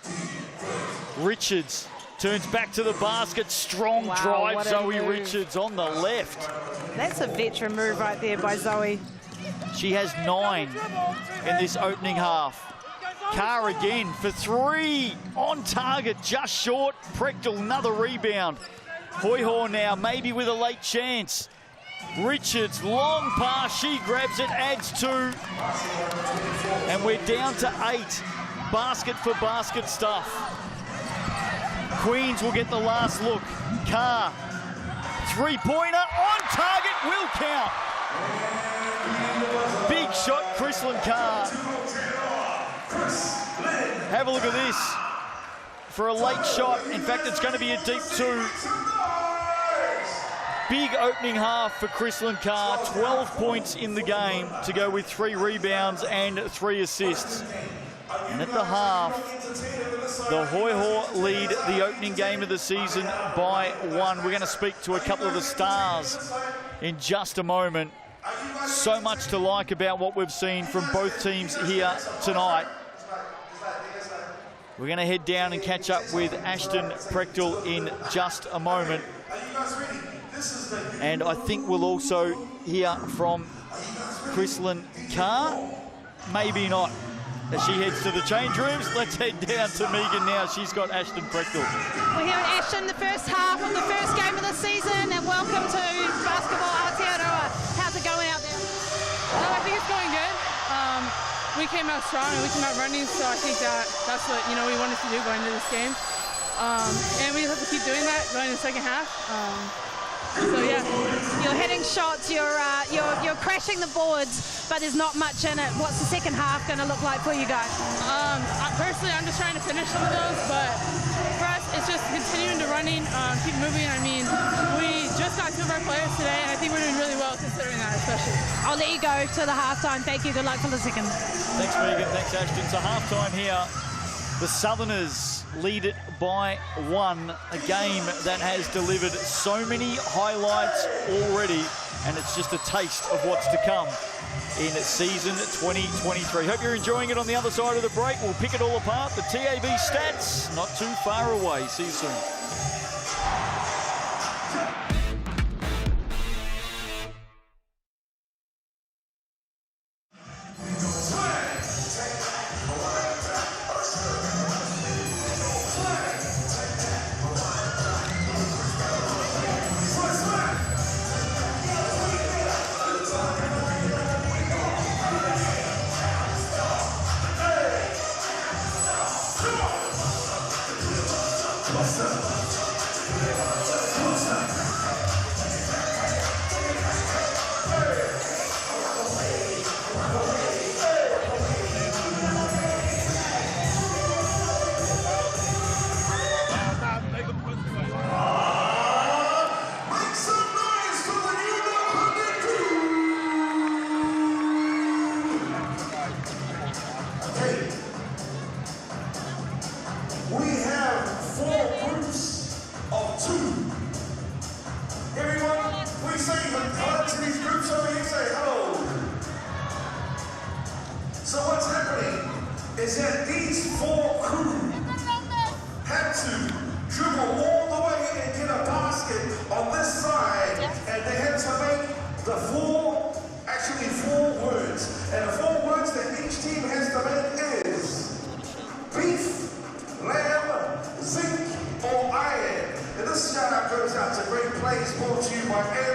Richards turns back to the basket. Strong drive, Zoe Richards on the left. That's a veteran move right there by Zoe. She has 9 in this opening half. Carr again for 3. On target, just short. Prechtel, another rebound. Hoiho now, maybe with a late chance. Richards, long pass, she grabs it, adds 2. And we're down to 8. Basket for basket stuff. Queens will get the last look. Carr, 3-pointer, on target, will count. Big shot, Chrislyn Carr. Have a look at this. For a late shot, in fact, it's going to be a deep 2. Big opening half for Chrislyn Carr, 12 points in the game to go with 3 rebounds and 3 assists. And at the half, the Hoiho lead the opening game of the season by 1. We're going to speak to a couple of the stars in just a moment. So much to like about what we've seen from both teams here tonight. We're going to head down and catch up with Ashton Prechtel in just a moment. And I think we'll also hear from Chrislyn Carr. Maybe not. As she heads to the change rooms, let's head down to Megan now. She's got Ashton Prechtel. We're here at Ashton, the first half of the first game of the season, and welcome to Basketball Aotearoa. How's it going out there? I think it's going good. We came out strong and we came out running, so I think that's what we wanted to do going into this game. And we have to keep doing that going into the second half. So yeah, you're hitting shots, you're crashing the boards, but there's not much in it. What's the second half going to look like for you guys? Personally, I'm just trying to finish some of those, but for us, it's just continuing to running, keep moving. I mean, we just got 2 of our players today, and I think we're doing really well considering that, especially. I'll let you go to the halftime. Thank you. Good luck for the second. Thanks, Megan. Thanks, Ashton. So halftime here. The Southerners lead it by 1, a game that has delivered so many highlights already, and it's just a taste of what's to come in season 2023. Hope you're enjoying it. On the other side of the break, we'll pick it all apart. The TAB stats, not too far away. See you soon.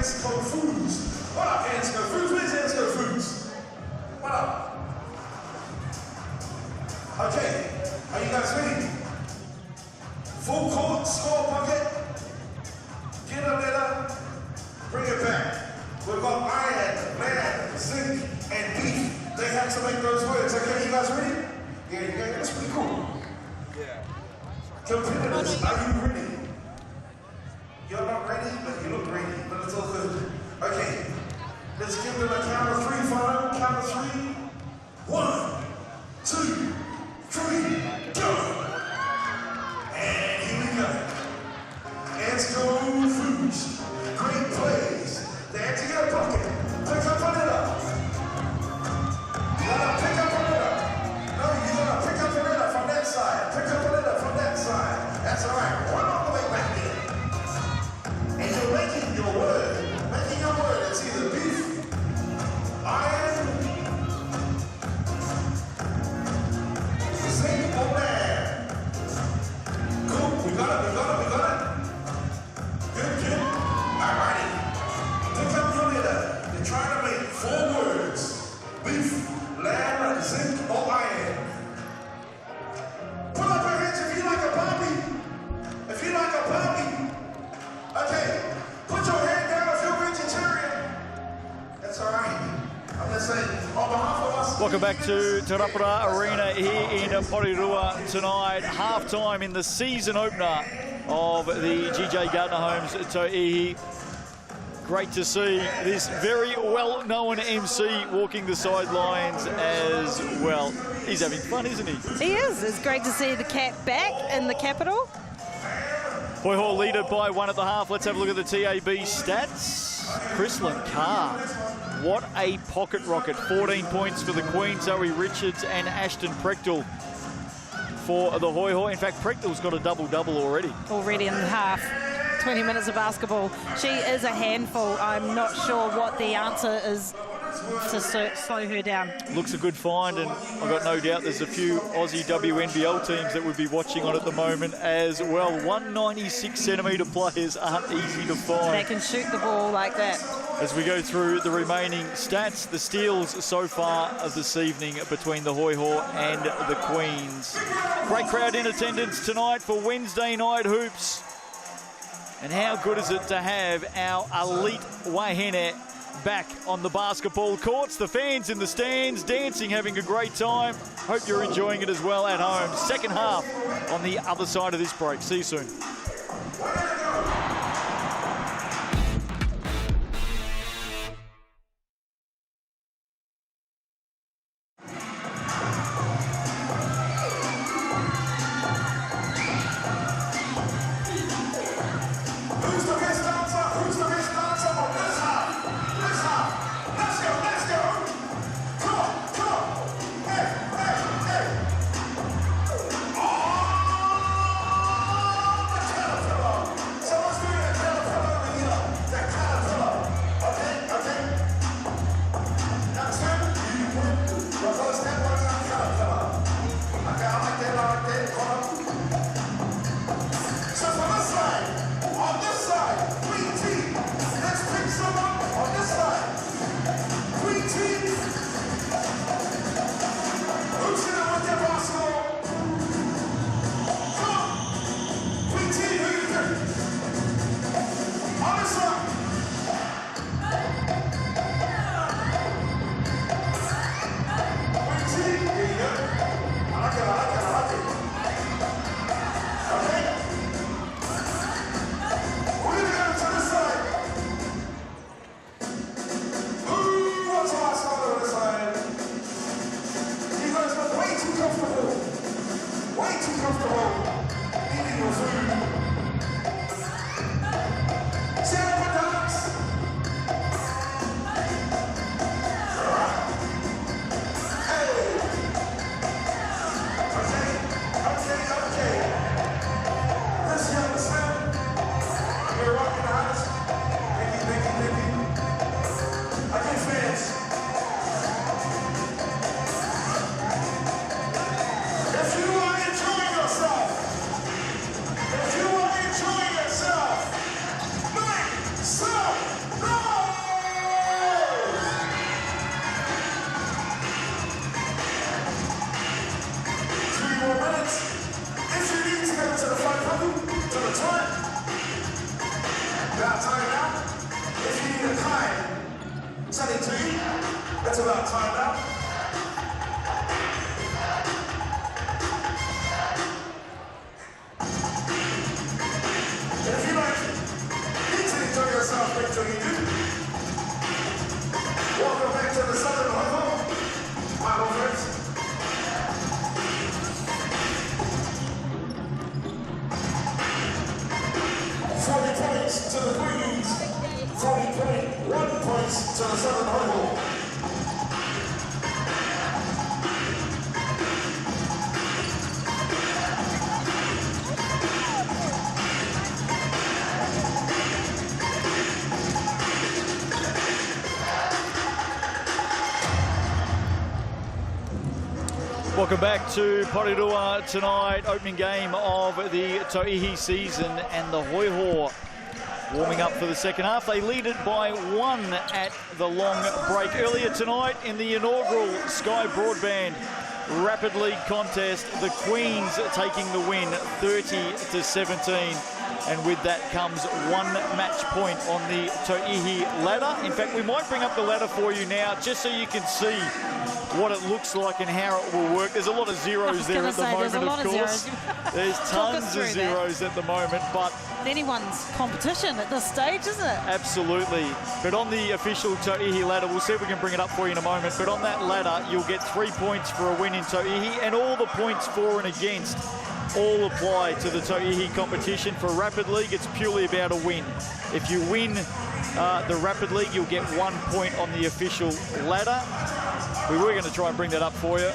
Ansco Foods. What up, Ansco Foods? Where's Ansco Foods? What up? Okay, are you guys ready? Full court, score bucket. Get a letter, bring it back. We've got iron, lead, zinc, and beef. They have to make those words. Okay, you guys ready? Yeah, that's pretty cool. Yeah. Competitors, are you ready? You're not ready, but you look ready. But it's all good. Okay, let's give them a count of three, fine. Count of three. 1, 2, 3, go! And here we go. Ansco Foods. Great plays. They had to get a bucket. Pick up on it up. You gotta pick up on it up. No, you gotta pick up on it up from that side. Pick up on it up from that side. That's all right. One all the way back there. And you're making your word. Making your word. It's either beef, iron, zinc, or lead. Cool. We got it. Good. All righty. Pick up your letter. You're trying to make 4 words. Beef, lead, zinc, or iron. Put up your hands if you like a Barbie. If you like a Barbie. Okay. Put your hand down if you're vegetarian. That's all right. I'm just saying, on behalf of us. Welcome back to Rauparaha Arena here in Porirua tonight. Half-time in the season opener of the GJ Gardner Homes Tauihi. Great to see this very well-known MC walking the sidelines as well. He's having fun, isn't he? He is. It's great to see the Cap back in the capital. Hoiho leader by 1 at the half. Let's have a look at the TAB stats. Chrislyn Carr, what a pocket rocket. 14 points for the Queen, Zoe Richards and Ashton Prechtel for the Hoiho. In fact, Prechtel's got a double-double already. Already in the half. 20 minutes of basketball. She is a handful. I'm not sure what the answer is to slow her down. Looks a good find, and I've got no doubt there's a few Aussie WNBL teams that would be watching on at the moment as well. 196-centimetre players aren't easy to find. They can shoot the ball like that. As we go through the remaining stats, the steals so far of this evening between the Hoiho and the Queens. Great crowd in attendance tonight for Wednesday night hoops. And how good is it to have our elite wahine back on the basketball courts. The fans in the stands dancing, having a great time. Hope you're enjoying it as well at home. Second half on the other side of this break. See you soon. Come on. That's about time now. If you like, need to enjoy yourself, make sure you do. Welcome back to the Southern Hoiho, my old friends. Points to the Queens, 40.1 points to the Southern Hoiho. Welcome back to Porirua tonight, opening game of the Tauihi season, and the Hoiho warming up for the second half. They lead it by 1 at the long break. Earlier tonight in the inaugural Sky Broadband Rapid League contest, the Queens taking the win 30-17. And with that comes 1 match point on the Tauihi ladder. In fact, we might bring up the ladder for you now just so you can see what it looks like and how it will work. There's a lot of zeros there at the moment, of course. There's tons of zeros at the moment, but anyone's competition at this stage, isn't it? Absolutely. But on the official Tauihi ladder, we'll see if we can bring it up for you in a moment, but on that ladder, you'll get 3 points for a win in Tauihi, and all the points for and against all apply to the Tauihi competition. For Rapid League, it's purely about a win. If you win the Rapid League, you'll get 1 point on the official ladder. We were going to try and bring that up for you.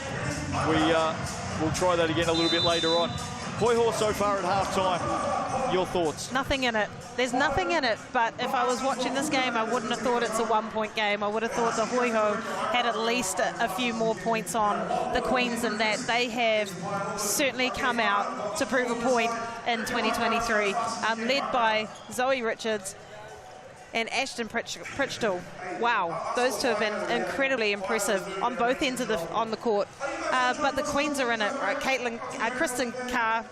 We'll try that again a little bit later on. Hoiho so far at half-time. Your thoughts? Nothing in it. There's nothing in it, but if I was watching this game, I wouldn't have thought it's a 1-point game. I would have thought the Hoiho had at least a few more points on the Queens than that. They have certainly come out to prove a point in 2023, led by Zoe Richards and Ashton Pritchell. Wow, those two have been incredibly impressive on both ends of on the court. But the Queens are in it, right? Kristen Carr,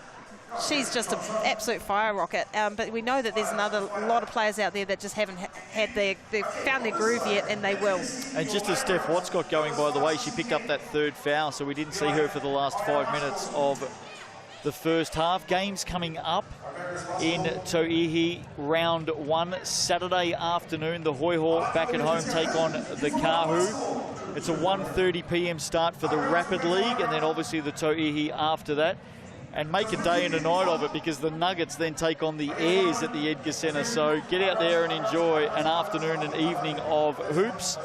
she's just an absolute fire rocket. But we know that there's a lot of players out there that just haven't found their groove yet, and they will. And just as Steph Watts got going, by the way, she picked up that third foul, so we didn't see her for the last 5 minutes of the first half. Games coming up in Tauihi, round 1, Saturday afternoon. The Hoiho back at home take on the Kahu. It's a 1:30 p.m. start for the Rapid League, and then obviously the Tauihi after that. And make a day and a night of it, because the Nuggets then take on the Airs at the Edgar Centre. So get out there and enjoy an afternoon and evening of hoops.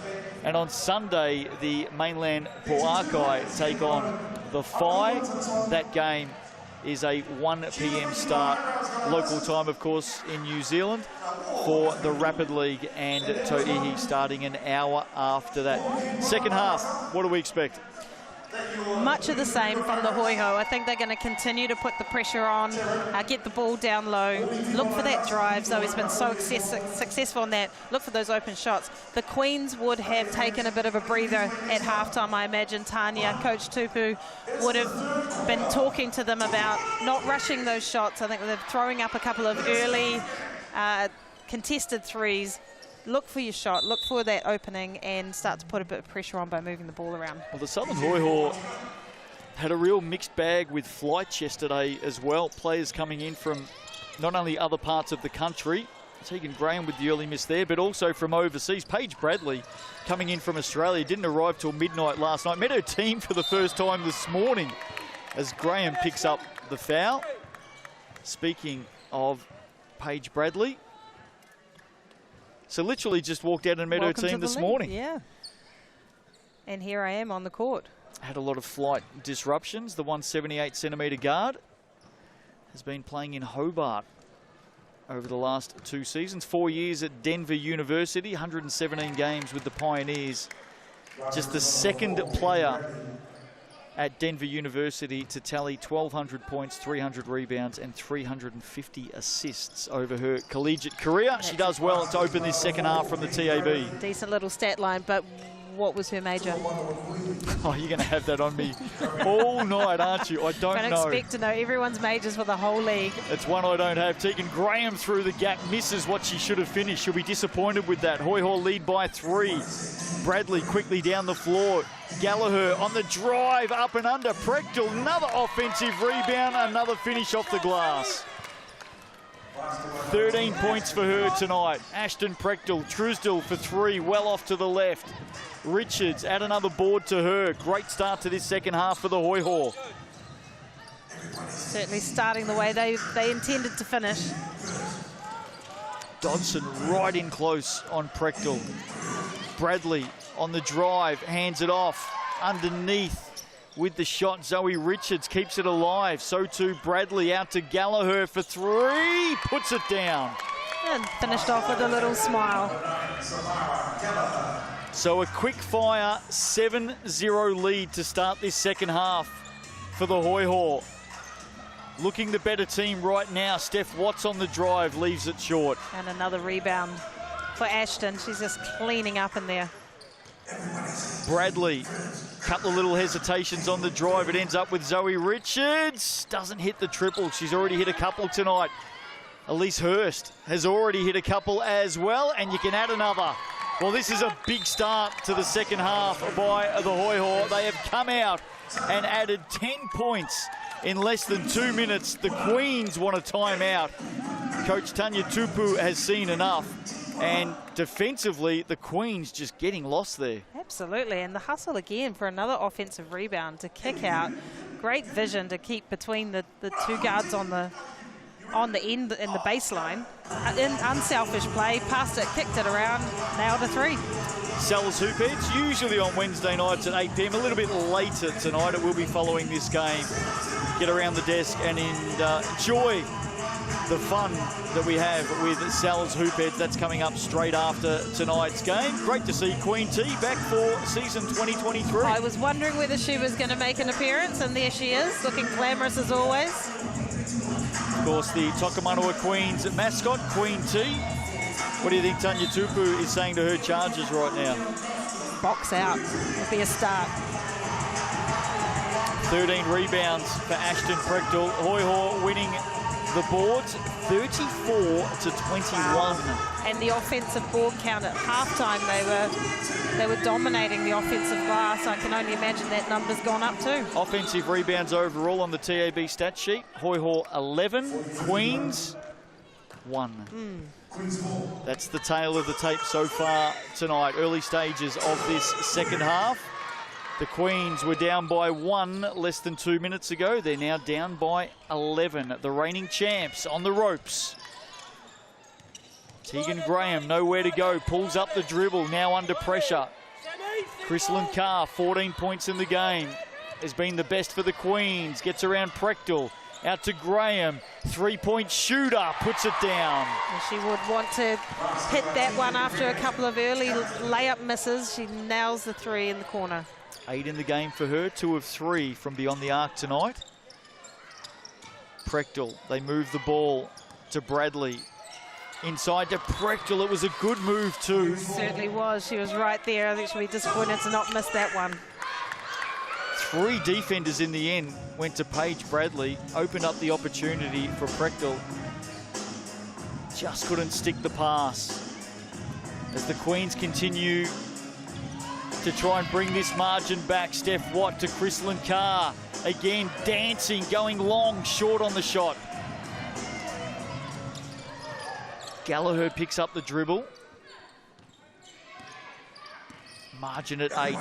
And on Sunday, the mainland Poakai take on the Phi. That game is a 1 p.m. start, local time, of course, in New Zealand, for the Rapid League, and Tauihi starting an hour after that. Second half, what do we expect? Much of the same from the Hoiho. I think they're going to continue to put the pressure on, get the ball down low, look for that drive. Zoe's been so successful in that. Look for those open shots. The Queens would have taken a bit of a breather at halftime, I imagine. Tanya, Coach Tupu, would have been talking to them about not rushing those shots. I think they're throwing up a couple of early contested threes. Look for your shot, look for that opening, and start to put a bit of pressure on by moving the ball around. Well, the Southern Hoiho had a real mixed bag with flights yesterday as well. Players coming in from not only other parts of the country, Tegan Graham with the early miss there, but also from overseas. Paige Bradley coming in from Australia, didn't arrive till midnight last night. Met her team for the first time this morning as Graham picks up the foul. Speaking of Paige Bradley, so literally just walked out and met her team this morning. Yeah. And here I am on the court. Had a lot of flight disruptions. The 178-centimetre guard has been playing in Hobart over the last 2 seasons. 4 years at Denver University, 117 games with the Pioneers. Just the second player at Denver University to tally 1,200 points, 300 rebounds, and 350 assists over her collegiate career. She does well to open this second half from the TAB. Decent little stat line, but what was her major? Oh, you're going to have that on me all night, aren't you? I don't know. Expect to know everyone's majors for the whole league. It's one I don't have. Tegan Graham through the gap, misses what she should have finished. She'll be disappointed with that. Hoiho lead by 3. Bradley quickly down the floor. Gallagher on the drive, up and under. Prechtel, another offensive rebound, another finish off the glass. 13 points for her tonight. Ashton Prechtel, Truesdell for 3, well off to the left. Richards, add another board to her. Great start to this second half for the Hoiho. Certainly starting the way they intended to finish. Dodson right in close on Prechtel. Bradley on the drive, hands it off. Underneath with the shot, Zoe Richards keeps it alive. So too Bradley, out to Gallagher for 3, puts it down. And finished off with a little smile. So a quick fire 7-0 lead to start this second half for the Hoiho. Looking the better team right now. Steph Watts on the drive, leaves it short. And another rebound for Ashton. She's just cleaning up in there. Bradley, couple of little hesitations on the drive. It ends up with Zoe Richards. Doesn't hit the triple. She's already hit a couple tonight. Elise Hurst has already hit a couple as well, and you can add another. Well, this is a big start to the second half by the Hoiho. They have come out and added 10 points in less than 2 minutes. The Queens want a timeout. Coach Tanya Tupu has seen enough. And defensively, the Queens just getting lost there. Absolutely, and the hustle again for another offensive rebound to kick out. Great vision to keep between the two guards on the end in the baseline. Unselfish play, passed it, kicked it around, nailed a 3. Sal's Hoopheads, usually on Wednesday nights at 8 p.m. A little bit later tonight. It will be following this game. Get around the desk and enjoy the fun that we have with Sal's Hoopheads. That's coming up straight after tonight's game. Great to see Queen T back for season 2023. I was wondering whether she was going to make an appearance, and there she is, looking glamorous as always. Of course, the Tokomanawa Queens mascot, Queen T. What do you think Tanya Tupu is saying to her Chargers right now? Box out would be a start. 13 rebounds for Ashton Prechtel. Hoiho winning the boards 34-21. And the offensive board count at halftime, they were dominating the offensive glass. I can only imagine that number's gone up too. Offensive rebounds overall on the TAB stat sheet. Hoiho 11, Queens 1. That's the tail of the tape so far tonight. Early stages of this second half. The Queens were down by 1 less than 2 minutes ago. They're now down by 11. The reigning champs on the ropes. Tegan Graham, nowhere to go. Pulls up the dribble, now under pressure. Chrislyn Carr, 14 points in the game. Has been the best for the Queens. Gets around Prechtel. Out to Graham. 3-point shooter, puts it down. And she would want to hit that one after a couple of early layup misses. She nails the 3 in the corner. 8 in the game for her, 2 of 3 from beyond the arc tonight. Prechtel, they move the ball to Bradley. Inside to Prechtel, it was a good move too. Certainly was, she was right there. I think she'll be disappointed to not miss that one. 3 defenders in the end went to Paige Bradley, opened up the opportunity for Prechtel. Just couldn't stick the pass. As the Queens continue to try and bring this margin back. Steph Watt to Chrislyn Carr. Again, dancing, going long, short on the shot. Gallagher picks up the dribble. Margin at 8.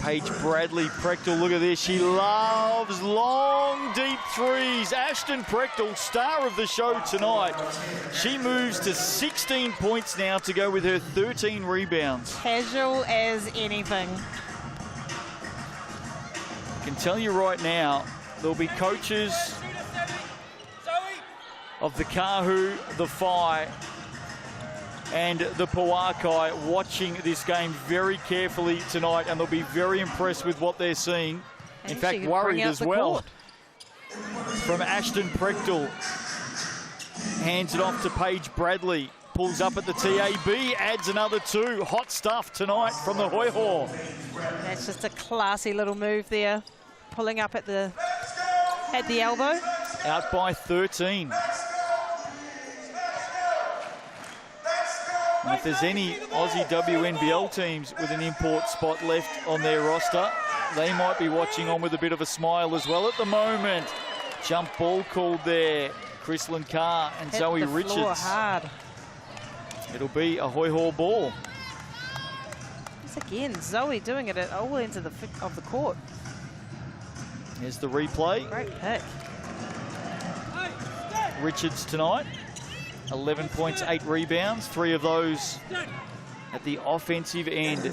Paige Bradley, Prechtel, look at this. She loves long, deep threes. Ashton Prechtel, star of the show tonight. She moves to 16 points now to go with her 13 rebounds. Casual as anything. I can tell you right now, there'll be coaches of the Kahu, the Phi, and the Pauakai watching this game very carefully tonight, and they'll be very impressed with what they're seeing. In fact, worried as well. From Ashton Prechtel. Hands it off to Paige Bradley. pulls up at the TAB, adds another 2. Hot stuff tonight from the Hoiho. That's just a classy little move there, pulling up at the elbow. Out by 13. And if there's any Aussie WNBL teams with an import spot left on their roster, they might be watching on with a bit of a smile as well at the moment. Jump ball called there. Chrislyn Carr and Hit Zoe the Richards. floor hard. It'll be a Hoiho ball. Once again, Zoe doing it at all ends of the court. Here's the replay. Great pick. Richards tonight, 11 points, 8 rebounds, 3 of those at the offensive end.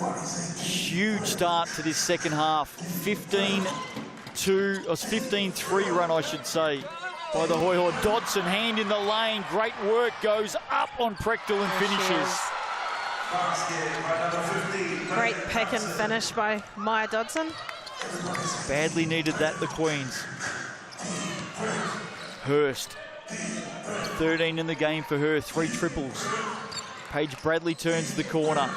Huge start to this second half. 15-3 run, I should say, by the Hoiho. Dodson, hand in the lane. Great work, goes up on Prechtel and finishes. Great pick and finish by Maya Dodson. Badly needed that, the Queens. Hurst, 13 in the game for her, 3 triples. Paige Bradley turns the corner.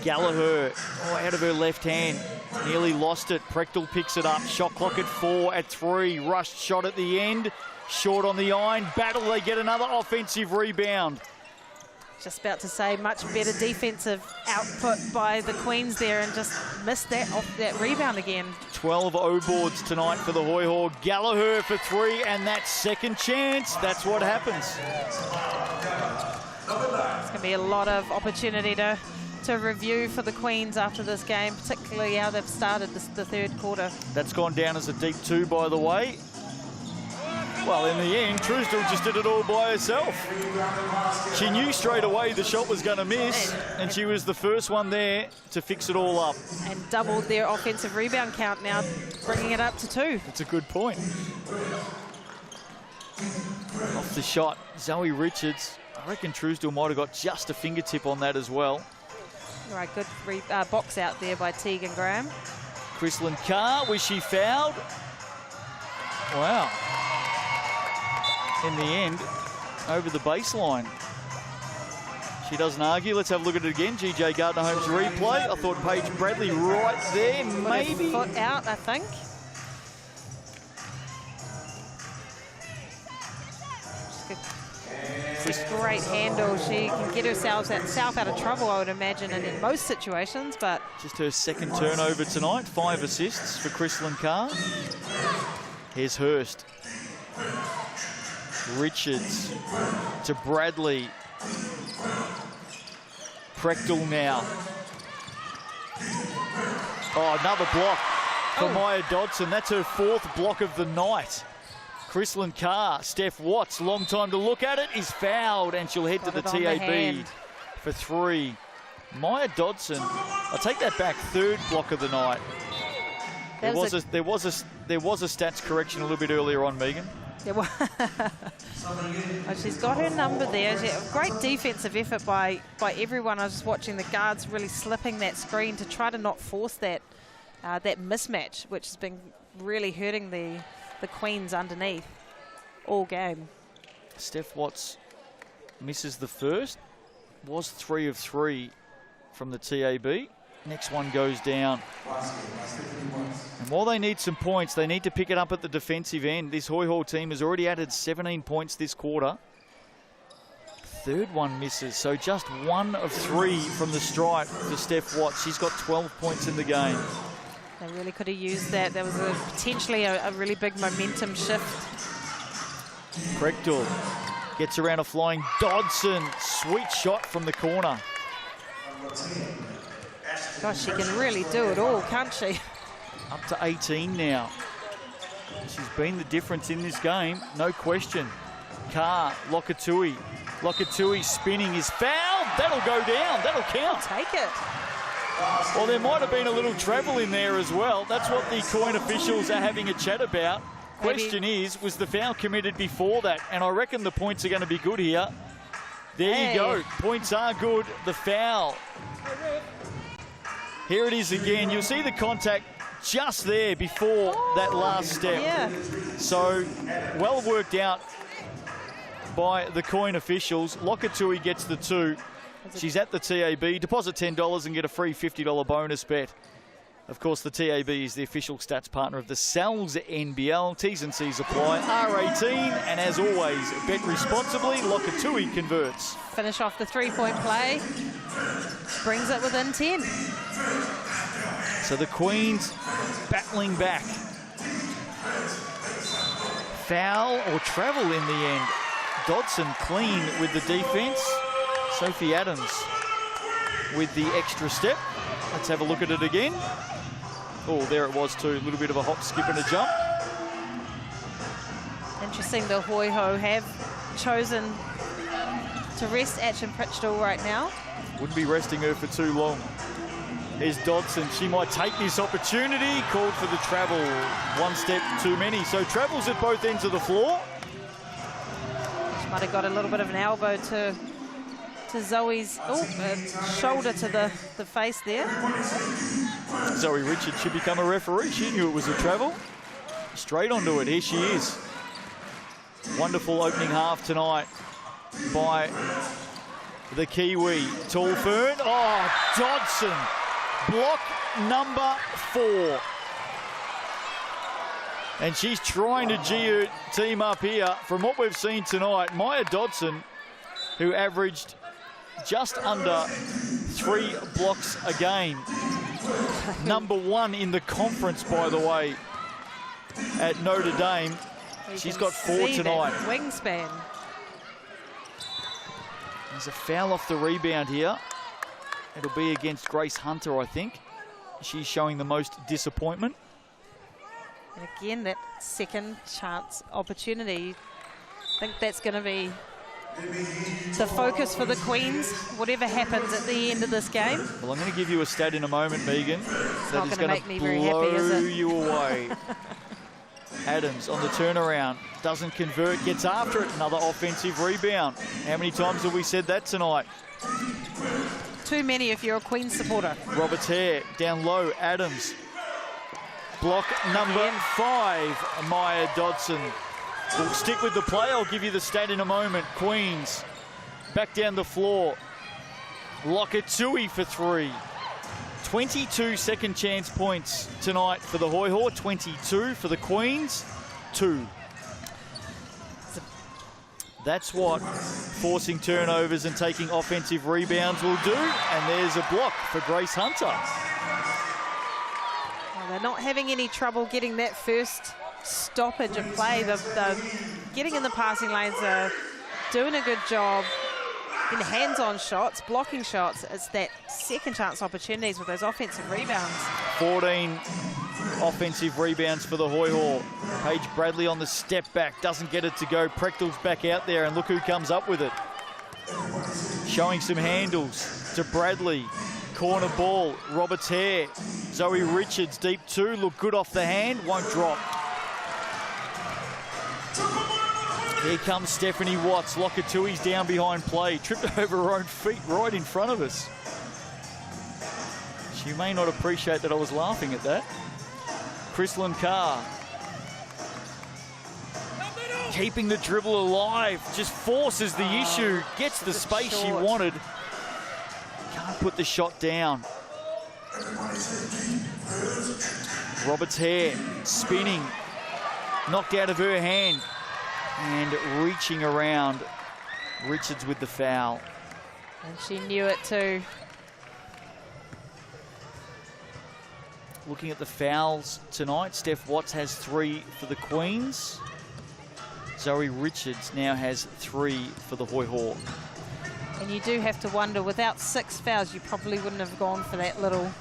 Gallagher, out of her left hand, nearly lost it. Prechtel picks it up. Shot clock at 4, at 3. Rushed shot at the end. Short on the iron. Battle, they get another offensive rebound. Just about to say, much better defensive output by the Queens there, and just missed that rebound again. 12 O-boards tonight for the Hoiho. Gallagher for 3, and that second chance, that's what happens. It's going to be a lot of opportunity to review for the Queens after this game, particularly how they've started the third quarter. That's gone down as a deep 2, by the way. Well, in the end, Truesdale just did it all by herself. She knew straight away the shot was going to miss, and she was the first one there to fix it all up. And doubled their offensive rebound count now, bringing it up to 2. That's a good point. Off the shot, Zoe Richards. I reckon Truesdale might have got just a fingertip on that as well. All right, good box out there by Tegan Graham. Chrislyn Carr, was she fouled? Wow. In the end, over the baseline. She doesn't argue. Let's have a look at it again. GJ Gardner-Holmes replay. I thought Paige Bradley right there, maybe. Foot out, I think. Just a great handle. She can get herself out of trouble, I would imagine, in most situations, but... Just her second turnover tonight. 5 assists for Chrislyn Carr. Here's Hurst. Richards to Bradley. Prechtel now. Oh, another block for Maya Dodson. That's her 4th block of the night. Chrislyn Carr, Steph Watts, long time to look at it, is fouled, and she'll head to the TAB for 3. Maya Dodson, I'll take that back, 3rd block of the night. There was a stats correction a little bit earlier on, Megan. Yeah, well, she's got her number there. Great defensive effort by everyone. I was just watching the guards really slipping that screen to try to not force that mismatch, which has been really hurting the Queens underneath all game. Steph Watts misses the first. Was 3 of 3 from the TAB. Next one goes down. And while they need some points, they need to pick it up at the defensive end. This Hoiho team has already added 17 points this quarter. 3rd one misses, so just 1 of 3 from the stripe for Steph Watts. She's got 12 points in the game. They really could have used that. There was potentially a really big momentum shift. Prechtel gets around a flying Dodson. Sweet shot from the corner. Gosh, she can really do it all, can't she? Up to 18 now. She's been the difference in this game, no question. Carr, Lokatui. Lokatui spinning is fouled. That'll go down. That'll count. Take it. Well, there might have been a little travel in there as well. That's what the coin officials are having a chat about. Question is, was the foul committed before that? And I reckon the points are going to be good here. There you go. Points are good. The foul. Here it is again. You'll see the contact just there before that last step. Yeah. So, well worked out by the coin officials. Lokatui gets the 2. She's at the TAB. Deposit $10 and get a free $50 bonus bet. Of course, the TAB is the official stats partner of the Sal's NBL. T's and C's apply. R18, and as always, bet responsibly. Lokatui converts. Finish off the three-point play. Brings it within 10. So the Queens battling back. Foul or travel in the end. Dodson clean with the defense. Sophie Adams with the extra step. Let's have a look at it again. Oh, there it was too. A little bit of a hop, skip and a jump. Interesting, the Hoiho have chosen to rest Atchin Pritchell right now. Wouldn't be resting her for too long. Here's Dodson. She might take this opportunity. Called for the travel. One step too many. So travels at both ends of the floor. She might have got a little bit of an elbow to Zoe's shoulder to the face there. Zoe Richards should become a referee. She knew it was a travel. Straight onto it. Here she is. Wonderful opening half tonight by the Kiwi. Tall Fern. Oh, Dodson. Block number 4. And she's trying to G her team up here. From what we've seen tonight, Maya Dodson, who averaged just under 3 blocks a game. Number 1 in the conference, by the way, at Notre Dame. She's got 4 tonight. Wingspan. There's a foul off the rebound here. It'll be against Grace Hunter, I think. She's showing the most disappointment. And again, that second chance opportunity. I think that's going to be the focus for the Queens, whatever happens at the end of this game. Well, I'm going to give you a stat in a moment, Megan. That is going to blow you away. Adams on the turnaround, doesn't convert, gets after it. Another offensive rebound. How many times have we said that tonight? Too many if you're a Queens supporter. Roberts Hare down low, Adams. Block number 5, Maya Dodson. We'll stick with the play. I'll give you the stat in a moment. Queens back down the floor. Lokatui for 3. 22 second chance points tonight for the Hoiho. 22 for the Queens. 2. That's what forcing turnovers and taking offensive rebounds will do. And there's a block for Grace Hunter. Well, they're not having any trouble getting that first stoppage of play. They're getting in the passing lanes, they're doing a good job in hands-on shots, blocking shots. It's that second chance opportunities with those offensive rebounds. 14 offensive rebounds for the Hoiho. Paige Bradley on the step back, doesn't get it to go. Prechtel's back out there, and look who comes up with it. Showing some handles to Bradley. Corner ball, Roberts Hare. Zoe Richards, deep 2, look good off the hand, won't drop. Here comes Stephanie Watts. Lokatui's down behind play. Tripped over her own feet right in front of us. She may not appreciate that I was laughing at that. Chrislyn Carr. Keeping the dribble alive. Just forces the issue. Gets the space she wanted. Can't put the shot down. Roberts Hare spinning. Knocked out of her hand. And reaching around. Richards with the foul. And she knew it too. Looking at the fouls tonight, Steph Watts has 3 for the Queens. Zoe Richards now has 3 for the Hoiho. And you do have to wonder, without 6 fouls, you probably wouldn't have gone for that little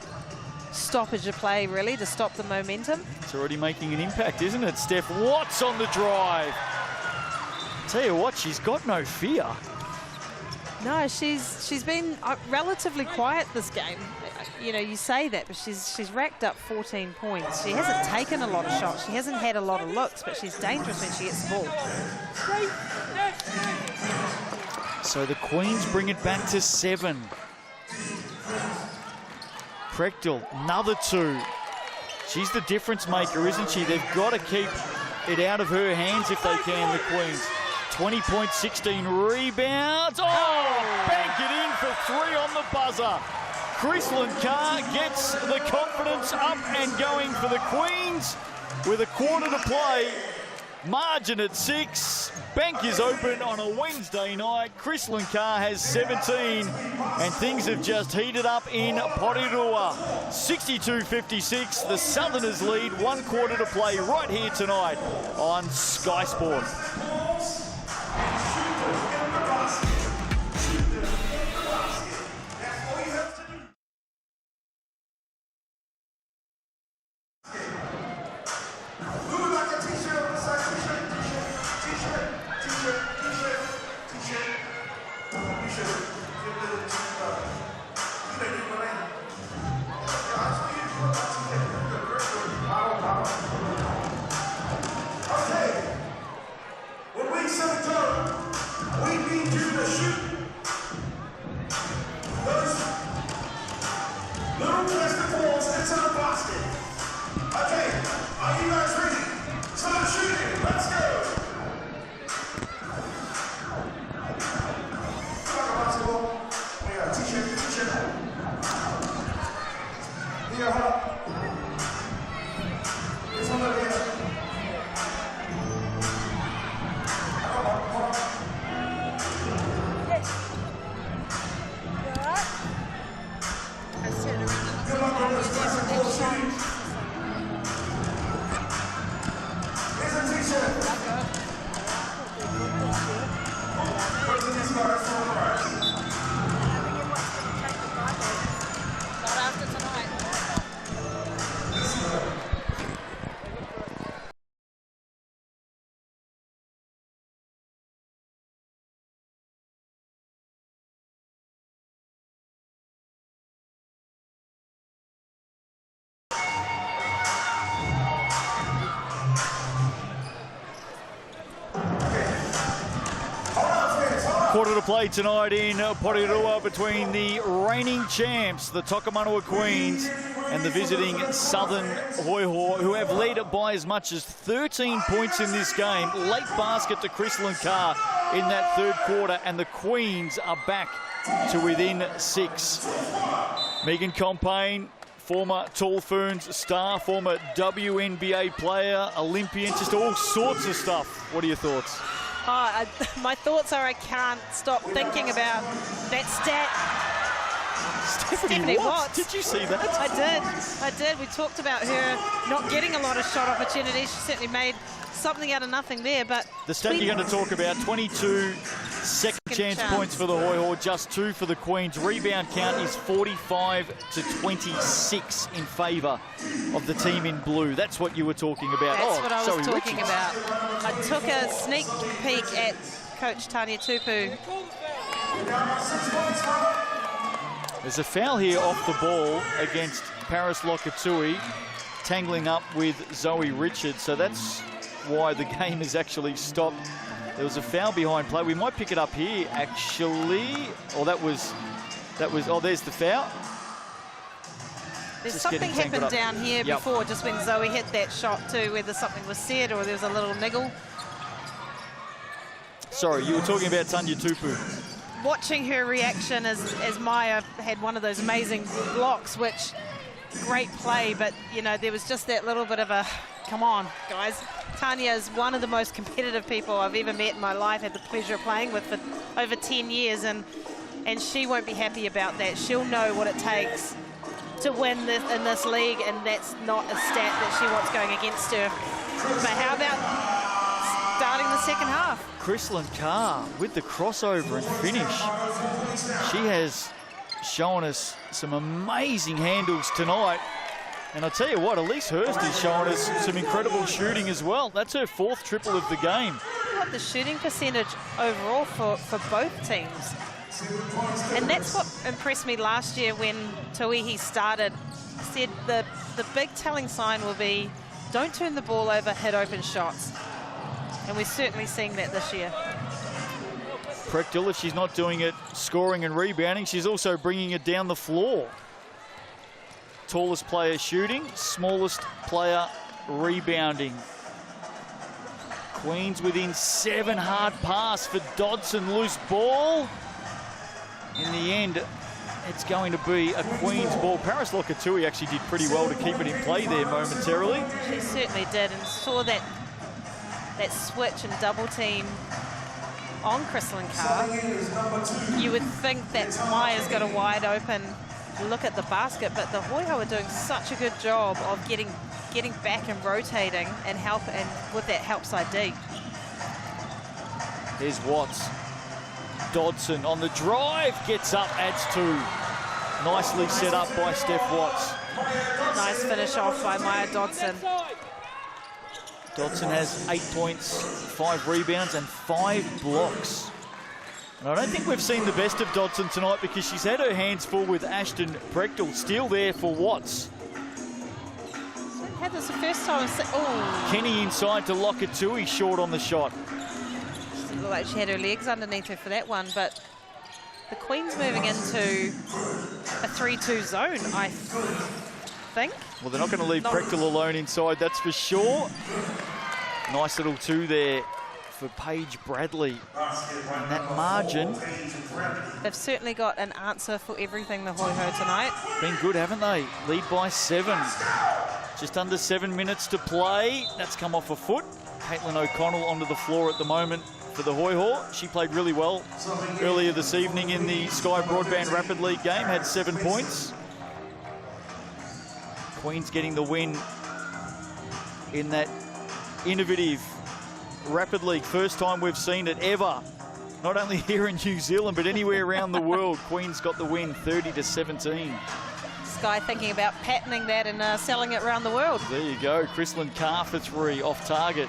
stoppage of play, really, to stop the momentum. It's already making an impact, isn't it? Steph Watts on the drive. Tell you what, she's got no fear. No, she's been relatively quiet this game. You know, you say that, but she's racked up 14 points. She hasn't taken a lot of shots. She hasn't had a lot of looks, but she's dangerous when she gets the ball. So the Queens bring it back to 7. Prechtel, another 2. She's the difference maker, isn't she? They've got to keep it out of her hands if they can, the Queens. 20 points, 16 rebounds. Oh, bank it in for 3 on the buzzer. Chrislyn Carr gets the confidence up and going for the Queens with a quarter to play. Margin at 6. Bank is open on a Wednesday night. Chrislyn Carr has 17, and things have just heated up in Porirua. 62-56. The Southerners lead. 1 quarter to play right here tonight on Sky Sport. Quarter to play tonight in Porirua between the reigning champs, the Tokomanawa Queens, and the visiting Southern Hoiho, who have led by as much as 13 points in this game. Late basket to Chrislyn Carr in that third quarter, and the Queens are back to within 6. Megan Compain, former Tallfoons star, former WNBA player, Olympian, just all sorts of stuff. What are your thoughts? My thoughts are I can't stop thinking about that stat. Stephanie Watts. Did you see that? I did. We talked about her not getting a lot of shot opportunities. She certainly made something out of nothing there. But the stat you're going to talk about, 22 second chance points for the Hoiho, just 2 for the Queens. Rebound count is 45-26 in favour of the team in blue. That's what you were talking about. That's what I was talking about. I took a sneak peek at Coach Tania Tupu. There's a foul here off the ball against Paris Lokatui, tangling up with Zoe Richards. So that's why the game is actually stopped. There was a foul behind play. We might pick it up here, actually. Oh, that was, oh, there's the foul. There's something happened down here before, just when Zoe hit that shot too, whether something was said or there was a little niggle. Sorry, you were talking about Tania Tupu. Watching her reaction as Maya had one of those amazing blocks, which, great play, but, you know, there was just that little bit of a, come on, guys. Tania is one of the most competitive people I've ever met in my life, had the pleasure of playing with for over 10 years, and she won't be happy about that. She'll know what it takes to win this in this league, and that's not a stat that she wants going against her. But how about starting the second half? Chrislyn Carr with the crossover and finish. She has shown us some amazing handles tonight. And I'll tell you what, Elise Hurst is showing us some incredible shooting as well. That's her 4th triple of the game. What the shooting percentage overall for both teams. And that's what impressed me last year when Tauihi started. Said the big telling sign will be, don't turn the ball over, hit open shots. And we're certainly seeing that this year. Prechtel, if she's not doing it scoring and rebounding, she's also bringing it down the floor. Tallest player shooting, smallest player rebounding. Queens within 7, hard pass for Dodson, loose ball. In the end, it's going to be a Queens ball. Paris Lokatui actually did pretty well to keep it in play there momentarily. She certainly did, and saw that switch and double team on Chrislyn Carr. You would think that Maya's got a wide open look at the basket, but the Hoiho are doing such a good job of getting back and rotating and with that help side deep. Here's Watts. Dodson on the drive, gets up, adds 2. Nicely set up by Steph Watts. Nice finish off by Maya Dodson. Dodson has 8 points, 5 rebounds and 5 blocks. And I don't think we've seen the best of Dodson tonight because she's had her hands full with Ashton Prechtel. Still there for Watts. Had this the first time. Oh. Kenny inside to Lokatui, short on the shot. She looked like she had her legs underneath her for that one, but the Queen's moving into a 3-2 zone, I think. Well, they're not going to leave Prechtel alone inside, that's for sure. Nice little 2 there for Paige Bradley. And that margin. They've certainly got an answer for everything, the Hoiho, tonight. Been good, haven't they? Lead by 7. Just under 7 minutes to play. That's come off a foot. Caitlin O'Connell onto the floor at the moment for the Hoiho. She played really well earlier this evening in the Sky Broadband Rapid League game. Had 7 points. Queens getting the win in that innovative Rapid League. First time we've seen it ever. Not only here in New Zealand, but anywhere around the world. Queens got the win, 30-17. Sky thinking about patenting that and selling it around the world. There you go. Chrislyn Carr for 3 off target.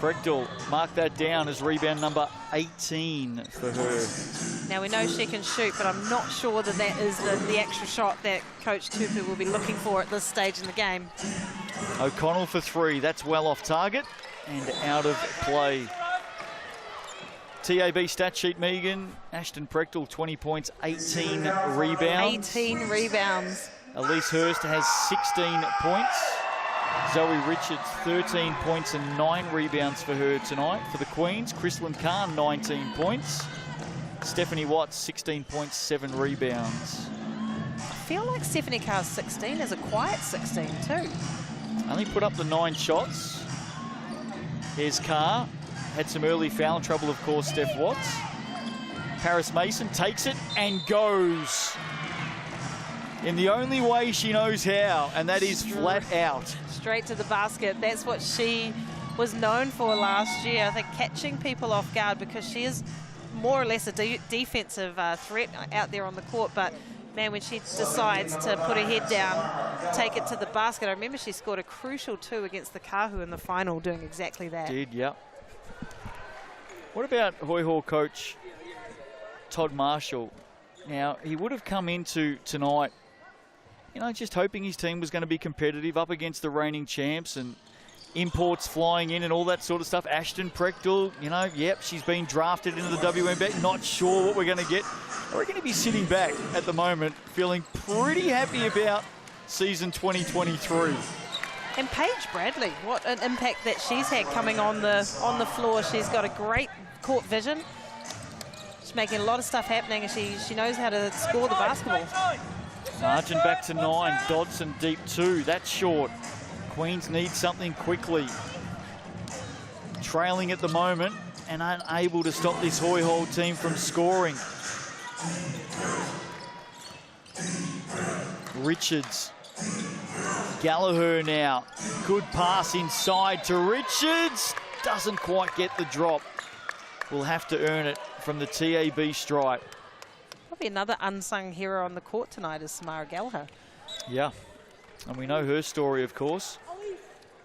Prechtel, mark that down as rebound number 18 for her. Now we know she can shoot, but I'm not sure that that is the extra shot that Coach Tupu will be looking for at this stage in the game. O'Connell for 3. That's well off target and out of play. TAB stat sheet, Megan. Ashton Prechtel, 20 points, 18 rebounds. 18 rebounds. Elise Hurst has 16 points. Zoe Richards, 13 points and 9 rebounds for her tonight. For the Queens, Chrislyn Carr, 19 points. Stephanie Watts, 16 points, 7 rebounds. I feel like Stephanie Carr's 16 is a quiet 16 too. Only put up the 9 shots. Here's Carr. Had some early foul trouble, of course, Steph Watts. Paris Mason takes it and goes in the only way she knows how, and that is flat out. Straight to the basket. That's what she was known for last year. I think catching people off guard, because she is more or less a defensive threat out there on the court. But man, when she decides to put her head down, take it to the basket. I remember she scored a crucial 2 against the Kahu in the final, doing exactly that. Did, yep. What about Hoiho coach Todd Marshall? Now, he would have come into tonight, you know, just hoping his team was going to be competitive up against the reigning champs and imports flying in and all that sort of stuff. Ashton Prechtel, you know, yep, she's been drafted into the WNBA. Not sure what we're going to get. We're going to be sitting back at the moment, feeling pretty happy about season 2023. And Paige Bradley, what an impact that she's had coming on the floor. She's got a great court vision. She's making a lot of stuff happening, and she knows how to score the basketball. Margin back to 9. Dodson deep 2. That's short. Queens need something quickly. Trailing at the moment and unable to stop this Hoiho team from scoring. Richards. Gallagher now. Good pass inside to Richards. Doesn't quite get the drop. Will have to earn it from the TAB stripe. Probably another unsung hero on the court tonight is Samara Gallagher. Yeah, and we know her story, of course.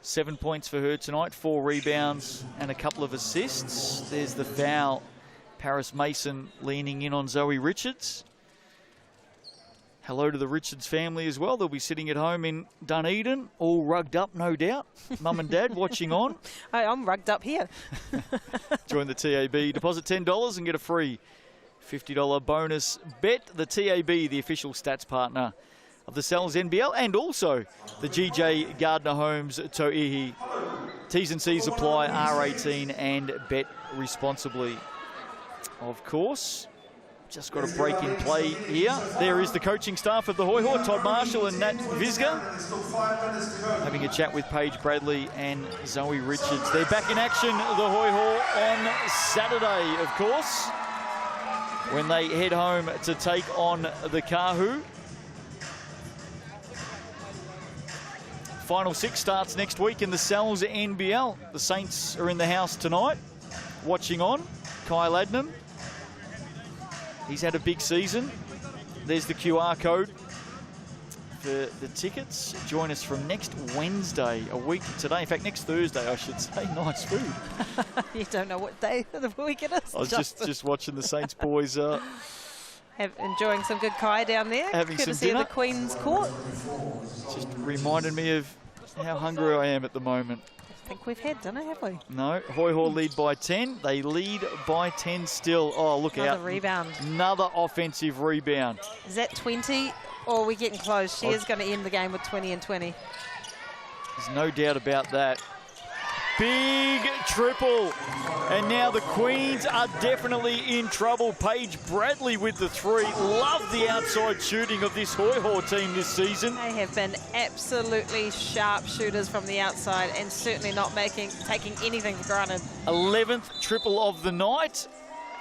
7 points for her tonight, 4 rebounds and a couple of assists. There's the foul. Paris Mason leaning in on Zoe Richards. Hello to the Richards family as well. They'll be sitting at home in Dunedin, all rugged up, no doubt. Mum and Dad watching on. I'm rugged up here. Join the TAB. Deposit $10 and get a free $50 bonus bet. The TAB, the official stats partner of the Sal's NBL, and also the GJ Gardner Homes Tauihi T's and C's apply, R18, and bet responsibly. Of course, just got a break in play here. There is the coaching staff of the Hoiho, Todd Marshall and Nat Visga, having a chat with Paige Bradley and Zoe Richards. They're back in action, the Hoiho, on Saturday, of course, when they head home to take on the Kahu. Final 6 starts next week in the Sal's NBL. The Saints are in the house tonight, watching on. Kyle Adnam, he's had a big season. There's the QR code for the tickets. Join us from next Wednesday, a week today. In fact, next Thursday, I should say. Nice food. You don't know what day of the week it is. I was just watching the Saints boys enjoying some good kai down there. Having some dinner. Courtesy of the Queen's Court. Just reminded me of how hungry I am at the moment. I think we've had dinner, have we? No, Hoiho lead by 10. They lead by 10 still. Oh, look out. Another rebound. Another offensive rebound. Is that 20 or are we getting close? She is going to end the game with 20 and 20. There's no doubt about that. Big triple. And now the Queens are definitely in trouble. Paige Bradley with the 3. Love the outside shooting of this Hoiho team this season. They have been absolutely sharp shooters from the outside and certainly not taking anything for granted. 11th triple of the night.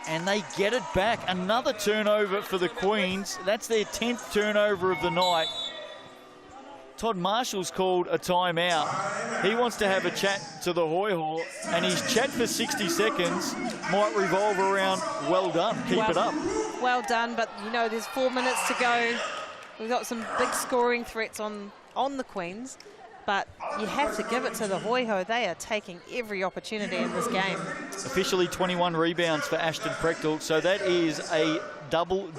And they get it back. Another turnover for the Queens. That's their 10th turnover of the night. Todd Marshall's called a timeout. He wants to have a chat to the Hoiho, and his chat for 60 seconds might revolve around, well done, keep it up. Well done, but you know, there's 4 minutes to go. We've got some big scoring threats on the Queens, but you have to give it to the Hoiho. They are taking every opportunity in this game. Officially 21 rebounds for Ashton Prechtel, so that is a double.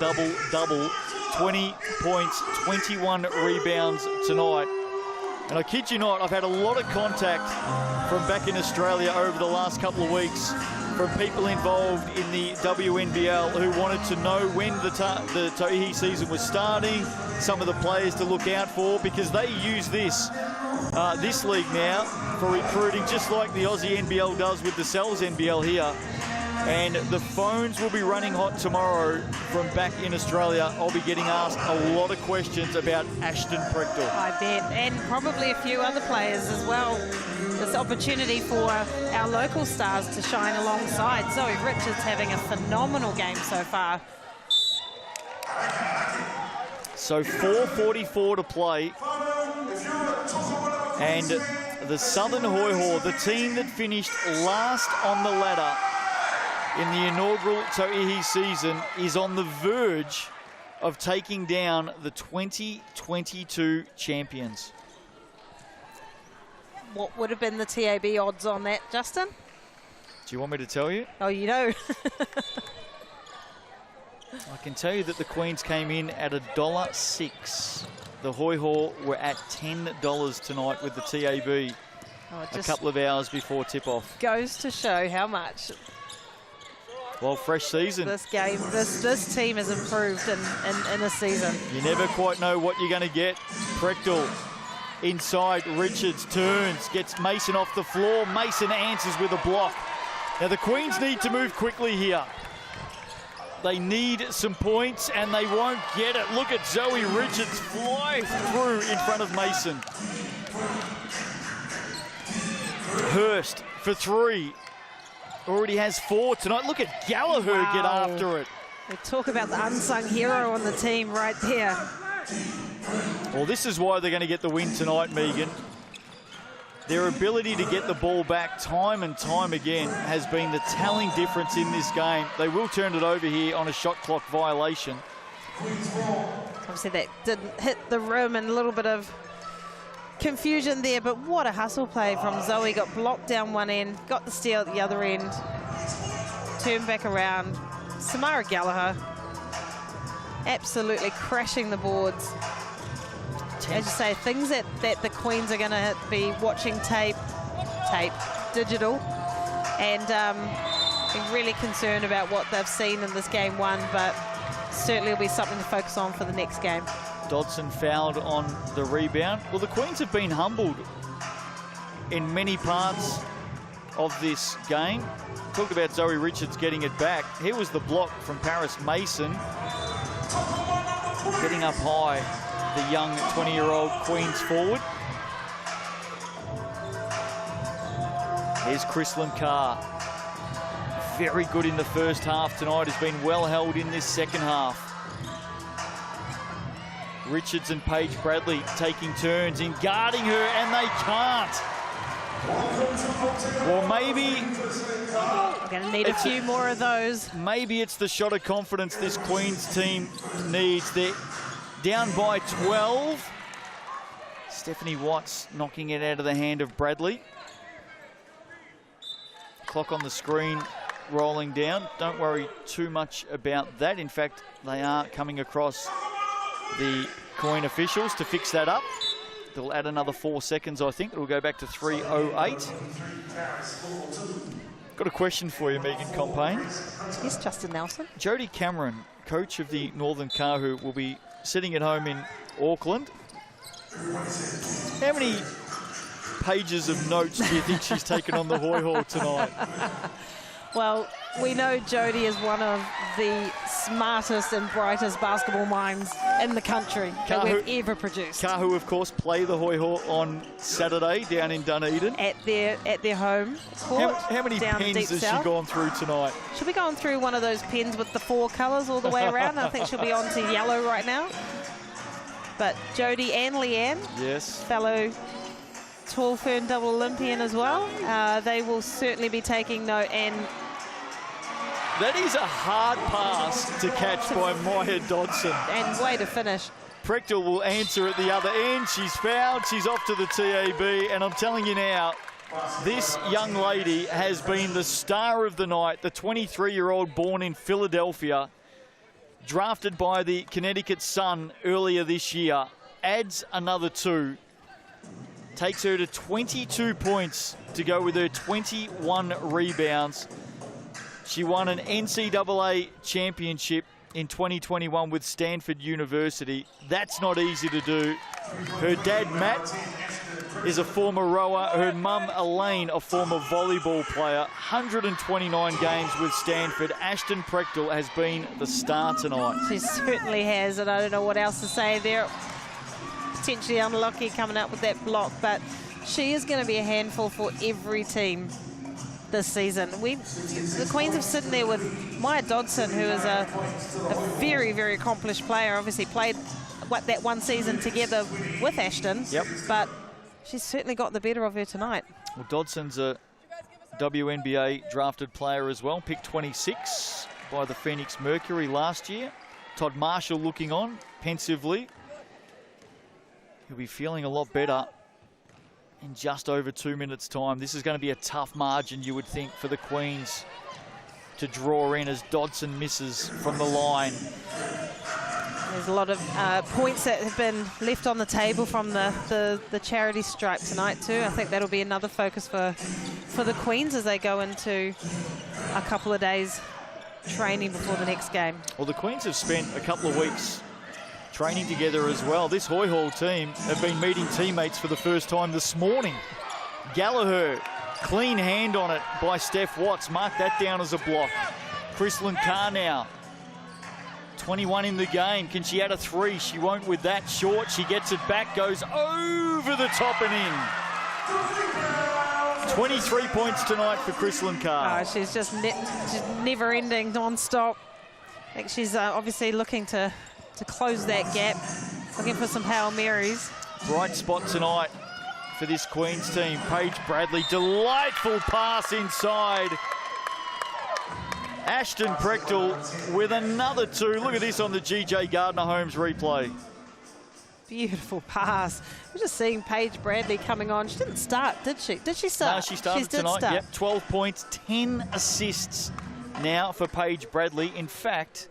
20 points, 21 rebounds tonight. And I kid you not, I've had a lot of contact from back in Australia over the last couple of weeks from people involved in the WNBL who wanted to know when the Tauihi season was starting, some of the players to look out for, because they use this league now for recruiting, just like the Aussie NBL does with the Sal's NBL here. And the phones will be running hot tomorrow from back in Australia. I'll be getting asked a lot of questions about Ashton Prechtel. I bet, and probably a few other players as well. This opportunity for our local stars to shine alongside. Zoe Richards having a phenomenal game so far. So 4:44 to play. And the Southern Hoiho, the team that finished last on the ladder in the inaugural Tauihi season, is on the verge of taking down the 2022 champions. What would have been the TAB odds on that, Justin? Do you want me to tell you? Oh, you know. I can tell you that the Queens came in at $1.06. The Hoiho were at $10 tonight with the TAB a couple of hours before tip-off. Goes to show how much. Well, fresh season. This game, this team has improved in a season. You never quite know what you're going to get. Prechtel inside, Richards turns, gets Mason off the floor. Mason answers with a block. Now the Queens need to move quickly here. They need some points and they won't get it. Look at Zoe Richards fly through in front of Mason. Hurst for 3. Already has 4 tonight. Look at Gallagher get after it. We talk about the unsung hero on the team right there. Well, this is why they're going to get the win tonight, Megan. Their ability to get the ball back time and time again has been the telling difference in this game. They will turn it over here on a shot clock violation. Obviously that didn't hit the rim, and a little bit of confusion there, but what a hustle play from Zoe. Got blocked down one end, got the steal at the other end, turned back around. Samara Gallagher absolutely crashing the boards. As you say, things that the Queens are going to be watching digital, and be really concerned about what they've seen in this game one, but certainly will be something to focus on for the next game. Dodson fouled on the rebound. Well, the Queens have been humbled in many parts of this game. Talked about Zoe Richards getting it back. Here was the block from Paris Mason. Getting up high, the young 20-year-old Queens forward. Here's Chrislyn Carr. Very good in the first half tonight. Has been well held in this second half. Richards and Paige Bradley taking turns in guarding her, and they can't. Or maybe... We're going to need a few more of those. Maybe it's the shot of confidence this Queens team needs. They're down by 12. Stephanie Watts knocking it out of the hand of Bradley. Clock on the screen rolling down. Don't worry too much about that. In fact, they are coming across the Queen officials to fix that up. They'll add another 4 seconds, I think. It'll go back to 3:08. Got a question for you, Megan Compain. Yes, Justin Nelson. Jodie Cameron, coach of the Northern Kahu, will be sitting at home in Auckland. How many pages of notes do you think she's taken on the Hoiho tonight? Well, we know Jodie is one of the smartest and brightest basketball minds in the country that we've ever produced. Kahu, of course, play the Hoiho on Saturday down in Dunedin. At their home court. How many pens has she gone through tonight? She'll be going through one of those pens with the 4 colours all the way around. I think she'll be on to yellow right now. But Jodie and Leanne, yes, fellow Tall Fern double Olympian as well, they will certainly be taking note. And that is a hard pass to catch by Maya Dodson. And way to finish. Prechtel will answer at the other end. She's fouled. She's off to the TAB. And I'm telling you now, this young lady has been the star of the night. The 23-year-old born in Philadelphia, drafted by the Connecticut Sun earlier this year, adds another 2. Takes her to 22 points to go with her 21 rebounds. She won an NCAA championship in 2021 with Stanford University. That's not easy to do. Her dad, Matt, is a former rower. Her mum, Elaine, a former volleyball player. 129 games with Stanford. Ashton Prechtel has been the star tonight. She certainly has, and I don't know what else to say there. Potentially unlucky coming up with that block, but she is going to be a handful for every team this season. The Queens are sitting there with Maya Dodson, who is a very, very accomplished player. Obviously played that one season together with Ashton. Yep. But she's certainly got the better of her tonight. Well, Dodson's a WNBA drafted player as well, picked 26 by the Phoenix Mercury last year. Todd Marshall looking on pensively. He'll be feeling a lot better in just over 2 minutes' time. This is going to be a tough margin, you would think, for the Queens to draw in as Dodson misses from the line. There's a lot of points that have been left on the table from the charity stripe tonight too. I think that'll be another focus for the Queens as they go into a couple of days training before the next game. Well, the Queens have spent a couple of weeks training together as well. This Hoiho team have been meeting teammates for the first time this morning. Gallagher, clean hand on it by Steph Watts. Mark that down as a block. Chrislyn Carr now, 21 in the game. Can she add a 3? She won't with that. Short, she gets it back, goes over the top and in. 23 points tonight for Chrislyn Carr. Oh, she's just never-ending, non-stop. I think she's obviously looking to close that gap, looking for some Hail Marys. Bright spot tonight for this Queens team. Paige Bradley, delightful pass inside. Ashton Prechtel with another 2. Look at this on the GJ Gardner-Holmes replay. Beautiful pass. We're just seeing Paige Bradley coming on. She didn't start, did she? Did she start? No, she started tonight. Yep, 12 points, 10 assists now for Paige Bradley. In fact,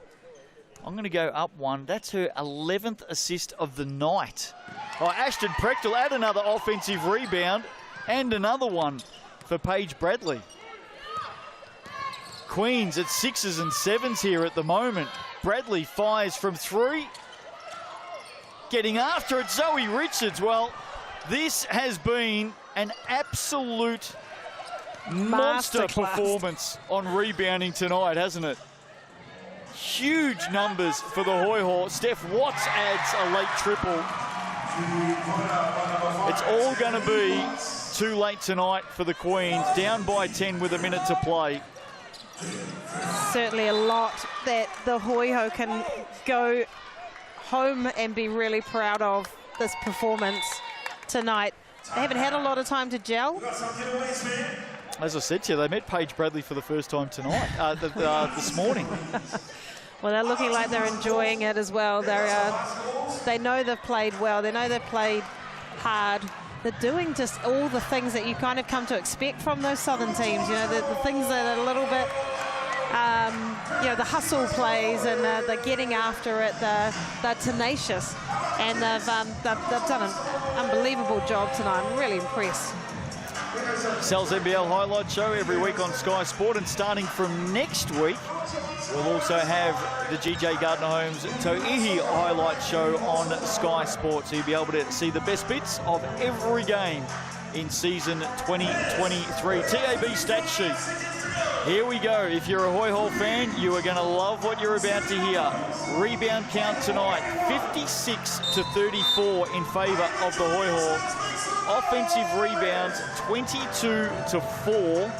I'm going to go up 1. That's her 11th assist of the night. Oh, Ashton Prechtel add another offensive rebound and another one for Paige Bradley. Queens at 6s and 7s here at the moment. Bradley fires from 3. Getting after it, Zoe Richards. Well, this has been an absolute monster performance on rebounding tonight, hasn't it? Huge numbers for the Hoiho. Steph Watts adds a late triple. It's all going to be too late tonight for the Queens, down by 10 with a minute to play. Certainly a lot that the Hoiho can go home and be really proud of this performance tonight. They haven't had a lot of time to gel. As I said to you, they met Paige Bradley for the first time tonight, this morning. Well, they're looking like they're enjoying it as well. They know they've played well. They know they've played hard. They're doing just all the things that you kind of come to expect from those Southern teams. You know, the things that are a little bit, you know, the hustle plays, and they're getting after it. They're tenacious, and they've done an unbelievable job tonight. I'm really impressed. Sal's NBL Highlight Show every week on Sky Sport, and starting from next week, we'll also have the GJ Gardner Homes Tauihi Highlight Show on Sky Sport, so you'll be able to see the best bits of every game in season 2023. TAB stat sheet. Here we go. If you're a Hoiho fan, you are going to love what you're about to hear. Rebound count tonight, 56-34 in favour of the Hoiho. Offensive rebounds, 22-4.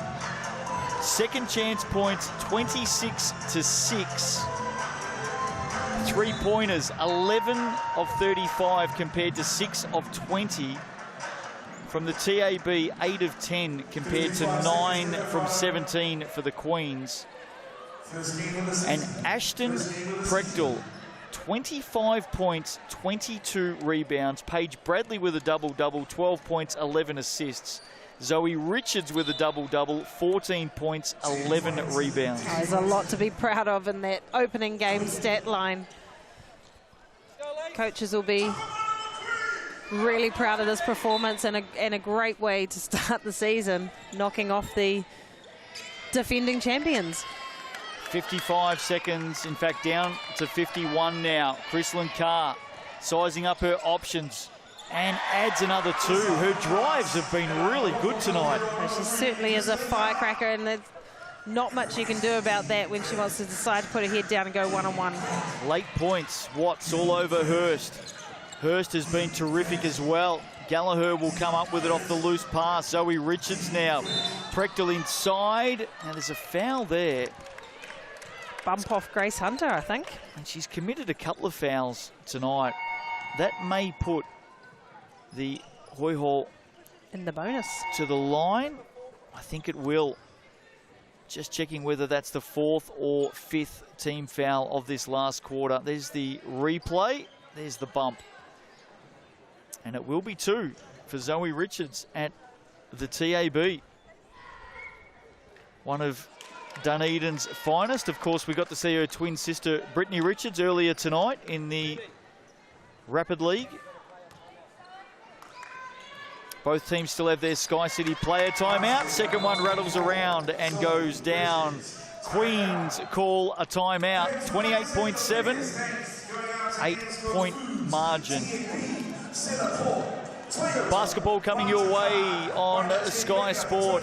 Second chance points, 26-6. Three-pointers, 11 of 35 compared to 6 of 20. From the TAB, 8 of 10 compared to 9 from 17 for the Queens. And Ashton Prechtel, 25 points, 22 rebounds. Paige Bradley with a double-double, 12 points, 11 assists. Zoe Richards with a double-double, 14 points, 11 rebounds. Oh, there's a lot to be proud of in that opening game stat line. Coaches will be really proud of this performance, and a great way to start the season, knocking off the defending champions. 55 seconds, in fact, down to 51 now. Chrislyn Carr sizing up her options and adds another 2. Her drives have been really good tonight. She certainly is a firecracker, and there's not much you can do about that when she wants to decide to put her head down and go one-on-one. Late points, Watts all over Hurst. Hurst has been terrific as well. Gallagher will come up with it off the loose pass. Zoe Richards now. Prechtel inside. Now there's a foul there. Bump off Grace Hunter, I think. And she's committed a couple of fouls tonight. That may put the Hoiho in the bonus to the line. I think it will. Just checking whether that's the 4th or 5th team foul of this last quarter. There's the replay. There's the bump. And it will be 2 for Zoe Richards at the TAB. One of Dunedin's finest. Of course, we got to see her twin sister, Brittany Richards, earlier tonight in the Rapid League. Both teams still have their Sky City player timeout. Second one rattles around and goes down. Queens call a timeout. 28.7, 8-point margin. Basketball coming your way on Sky Sport.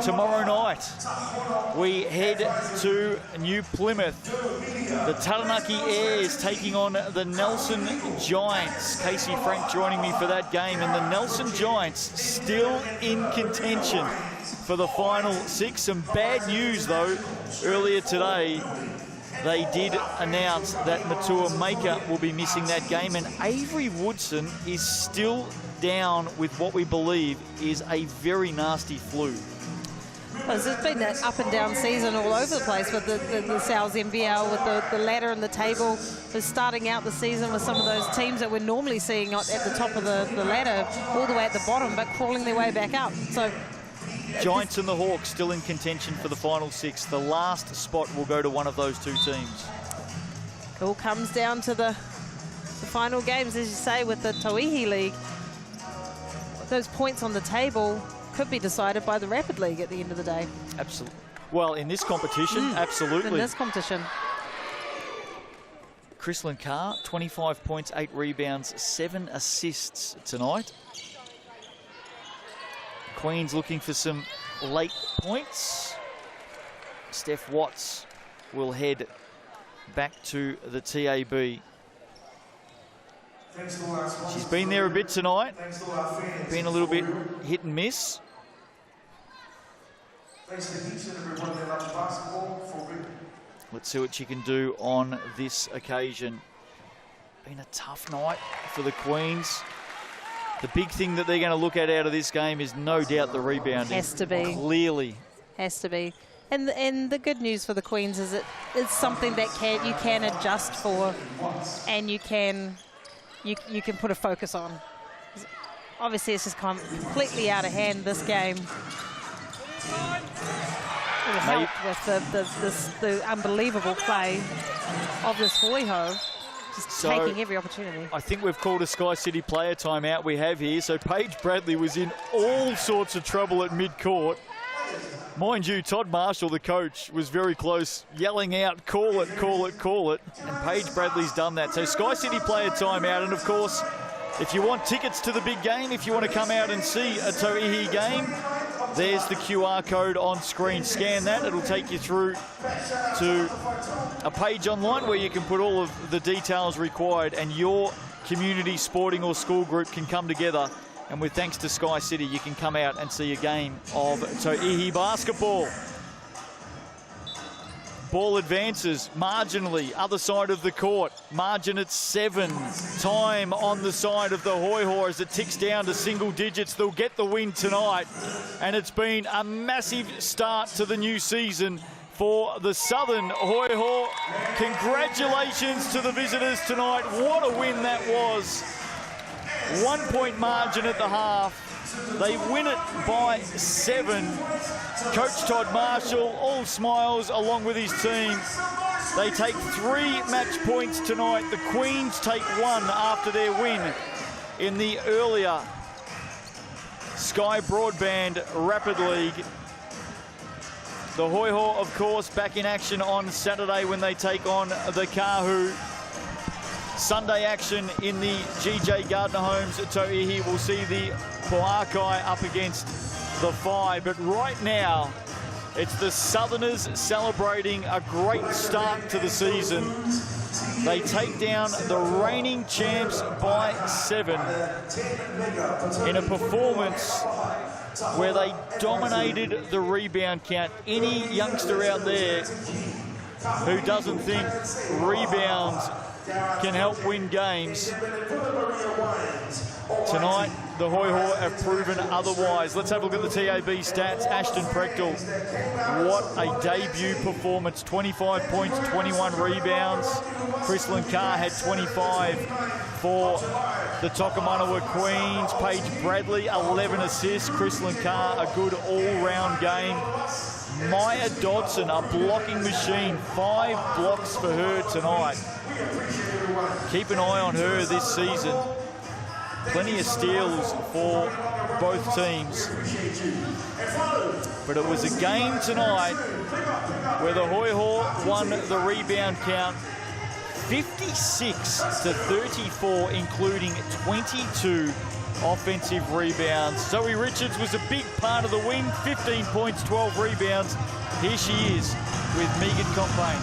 Tomorrow night, we head to New Plymouth. The Taranaki Airs taking on the Nelson Giants. Casey Frank joining me for that game. And the Nelson Giants still in contention for the final 6. Some bad news, though. Earlier today, they did announce that Matua Maker will be missing that game, and Avery Woodson is still down with what we believe is a very nasty flu. Well, it's been an up and down season all over the place with the Sal's NBL, with the ladder and the table. We're starting out the season with some of those teams that we're normally seeing at the top of the ladder, all the way at the bottom, but crawling their way back up. So Giants and the Hawks still in contention for the final 6. The last spot will go to one of those 2 teams. It all comes down to the final games, as you say, with the Tauihi League. Those points on the table could be decided by the Rapid League at the end of the day. Absolutely. Well, in this competition, absolutely. In this competition. Chrislyn Carr, 25 points, 8 rebounds, 7 assists tonight. Queens looking for some late points. Steph Watts will head back to the TAB. She's been there a bit tonight, been a little bit hit and miss. Let's see what she can do on this occasion. Been a tough night for the Queens. The big thing that they're going to look at out of this game is no doubt the rebounding. Has to be. Clearly. Has to be. And the good news for the Queens is it's something that you can adjust for, and you can put a focus on. Obviously, it's just completely out of hand, this game. It will help with the unbelievable play of this Hoiho, just taking every opportunity. I think we've called a Sky City player timeout we have here. So Paige Bradley was in all sorts of trouble at mid-court. Mind you, Todd Marshall, the coach, was very close, yelling out, call it, call it, call it. And Paige Bradley's done that. So Sky City player timeout. And of course, if you want tickets to the big game, if you want to come out and see a Tauihi game, there's the QR code on screen. Scan that. It'll take you through to a page online where you can put all of the details required, and your community, sporting or school group can come together. And with thanks to Sky City, you can come out and see a game of Tauihi basketball. Ball advances marginally, other side of the court. Margin at 7. Time on the side of the Hoiho as it ticks down to single digits. They'll get the win tonight. And it's been a massive start to the new season for the Southern Hoiho. Congratulations to the visitors tonight. What a win that was. 1 point margin at the half. They win it by 7. Coach Todd Marshall, all smiles along with his team. They take 3 match points tonight. The Queens take 1 after their win in the earlier Sky Broadband Rapid League. The Hoiho, of course, back in action on Saturday when they take on the Kahu. Sunday action in the GJ Gardner Homes at Tauihi. We'll see the Poakai up against the Phi. But right now, it's the Southerners celebrating a great start to the season. They take down the reigning champs by 7 in a performance where they dominated the rebound count. Any youngster out there who doesn't think rebounds can help win games, tonight the Hoiho have proven otherwise. Let's have a look at the TAB stats. Ashton Prechtel, what a debut performance. 25 points, 21 rebounds. Chrislyn Carr had 25 for the Tokomanawa Queens. Paige Bradley, 11 assists. Chrislyn Carr, a good all-round game. Maya Dodson, a blocking machine. 5 blocks for her tonight. Keep an eye on her this season. Plenty of steals for both teams. But it was a game tonight where the Hoiho won the rebound count 56-34, including 22 offensive rebounds. Zoe Richards was a big part of the win. 15 points, 12 rebounds. Here she is with Megan Compain.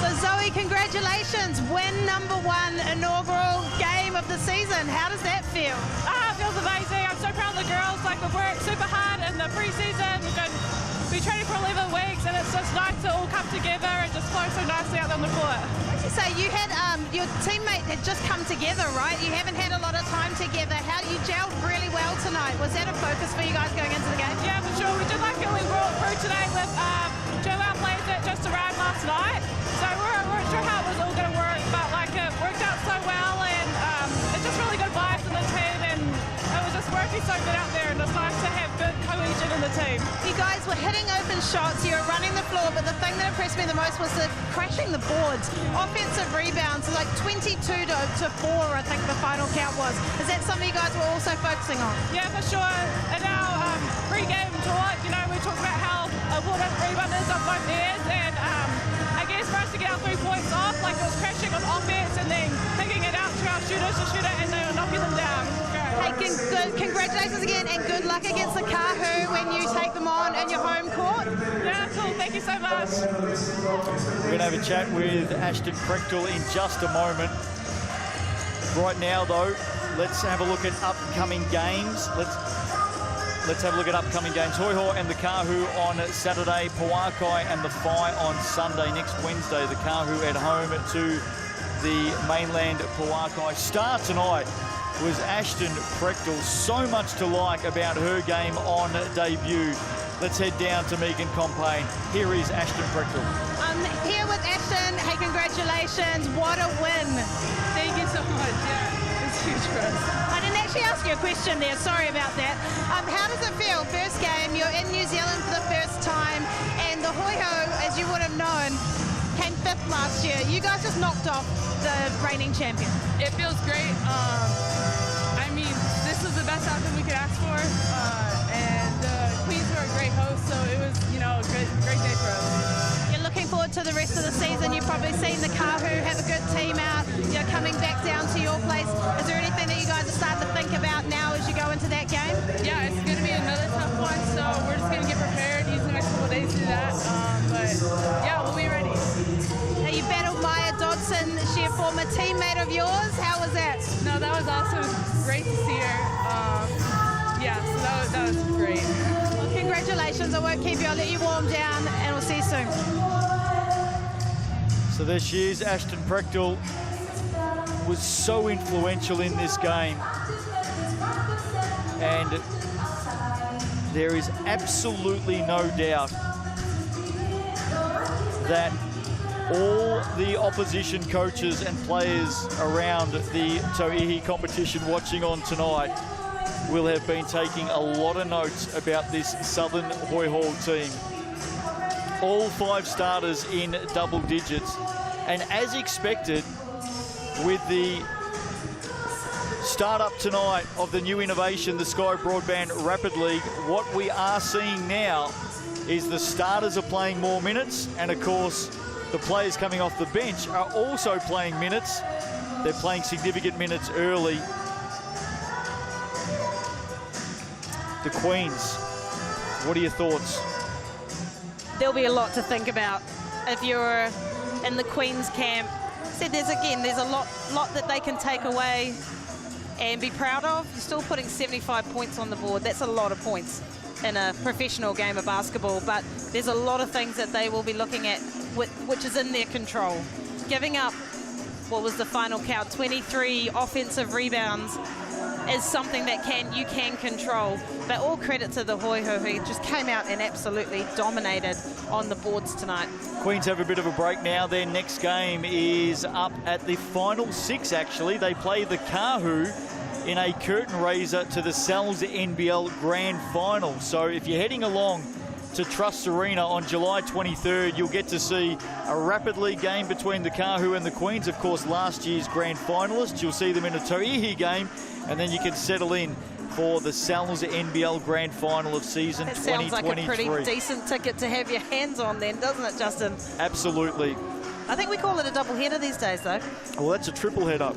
So Zoe, congratulations. Win number 1 inaugural game of the season. How does that feel? It feels amazing. I'm so proud of the girls. Like, we've worked super hard in the pre-season. We've been training for 11 weeks, and it's just nice to all come together and just flow so nicely out on the court. What did you say? You had your teammate had just come together, right? You haven't had a lot of time together. How you gelled really well tonight. Was that a focus for you guys going into the game? Yeah, for sure. We did like it. We brought through today with Joelle players that just arrived last night. So we weren't sure how it was all going to work, but like it worked out so well, and it's just really good vibes in the team, and it was just working so good out there, and it's nice to have good cohesion in the team. You guys were hitting open shots, you were running the floor, but the thing that impressed me the most was the crashing the boards. Offensive rebounds, like 22 to 4, I think the final count was. Is that something you guys were also focusing on? Yeah, for sure. In our pre-game talk, you know, we talked about how important rebound is on both ends, and I guess for us to get our 3 points off, like it was crashing on offense and then picking it out to our shooters to shoot it and then knocking them down. Hey, good congratulations again and good luck against the Kahu when you take them on in your home court. Yeah, cool. Thank you so much. We're going to have a chat with Ashton Prechtel in just a moment. Right now, though, let's have a look at upcoming games. Let's have a look at upcoming games. Hoiho and the Kahu on Saturday, Pauakai and the Phi on Sunday. Next Wednesday, the Kahu at home to the mainland Pauakai. Star tonight was Ashton Prechtel. So much to like about her game on debut. Let's head down to Megan Compain. Here is Ashton Prechtel. I'm here with Ashton. Hey, congratulations. What a win. Thank you so much. Yeah, it's huge for us. I didn't actually ask you a question there. Sorry about that. How does it feel? First game, you're in New Zealand for the first time, and the Hoiho, as you would have known, came 5th last year. You guys just knocked off the reigning champion. It feels great. I mean, this was the best outcome we could ask for, and Queens were a great host, so it was, you know, a great day for us. You're looking forward to the rest of the season. You've probably seen the Kahu have a good team out. You're coming back down to your place. Is there anything that you guys are starting to think about now as you go into that game? Yeah, it's going to be another tough one, so we're just going to get prepared, use the next couple of days to do that. But yeah, we'll be ready. Now you battled Maya Dodson. Is she a former teammate of yours? How was that? No, that was awesome. Great to see her. Yeah, so that was great. Well, congratulations. I won't keep you. I'll let you warm down, and we'll see you soon. So there she is, Ashton Prechtel. Was so influential in this game. And there is absolutely no doubt that all the opposition coaches and players around the Tauihi competition watching on tonight will have been taking a lot of notes about this Southern Hoiho team. All 5 starters in double digits. And as expected, with the start-up tonight of the new innovation, the Sky Broadband Rapid League, what we are seeing now is the starters are playing more minutes, and of course, the players coming off the bench are also playing minutes. They're playing significant minutes early. The Queens, what are your thoughts? There'll be a lot to think about if you're in the Queens camp. There's a lot that they can take away and be proud of. You're still putting 75 points on the board. That's a lot of points in a professional game of basketball, but there's a lot of things that they will be looking at which is in their control. Giving up, what was the final count, 23 offensive rebounds is something that you can control. But all credit to the Hoiho, who just came out and absolutely dominated on the boards tonight. Queens have a bit of a break now. Their next game is up at the final 6, actually. They play the Kahu in a curtain raiser to the Sal's NBL Grand Final. So if you're heading along to Trust Arena on July 23rd, you'll get to see a Rapid League game between the Kahu and the Queens. Of course, last year's grand finalists. You'll see them in a Tauihi game, and then you can settle in for the Sal's NBL Grand Final of season 2023. Sounds like a pretty decent ticket to have your hands on then, doesn't it, Justin? Absolutely. I think we call it a double header these days, though. Well, that's a triple header.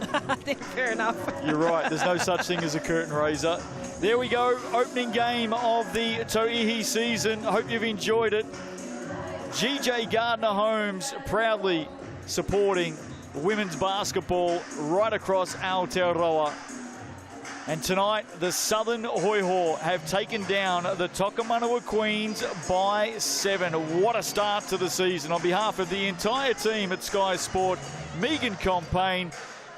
Fair enough. You're right. There's no such thing as a curtain raiser. There we go. Opening game of the Tauihi season. Hope you've enjoyed it. GJ Gardner Homes proudly supporting women's basketball right across Aotearoa. And tonight, the Southern Hoiho have taken down the Tokomanawa Queens by 7. What a start to the season. On behalf of the entire team at Sky Sport, Megan Compain,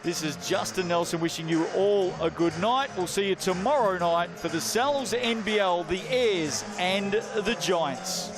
this is Justin Nelson wishing you all a good night. We'll see you tomorrow night for the Sal's NBL, the Airs and the Giants.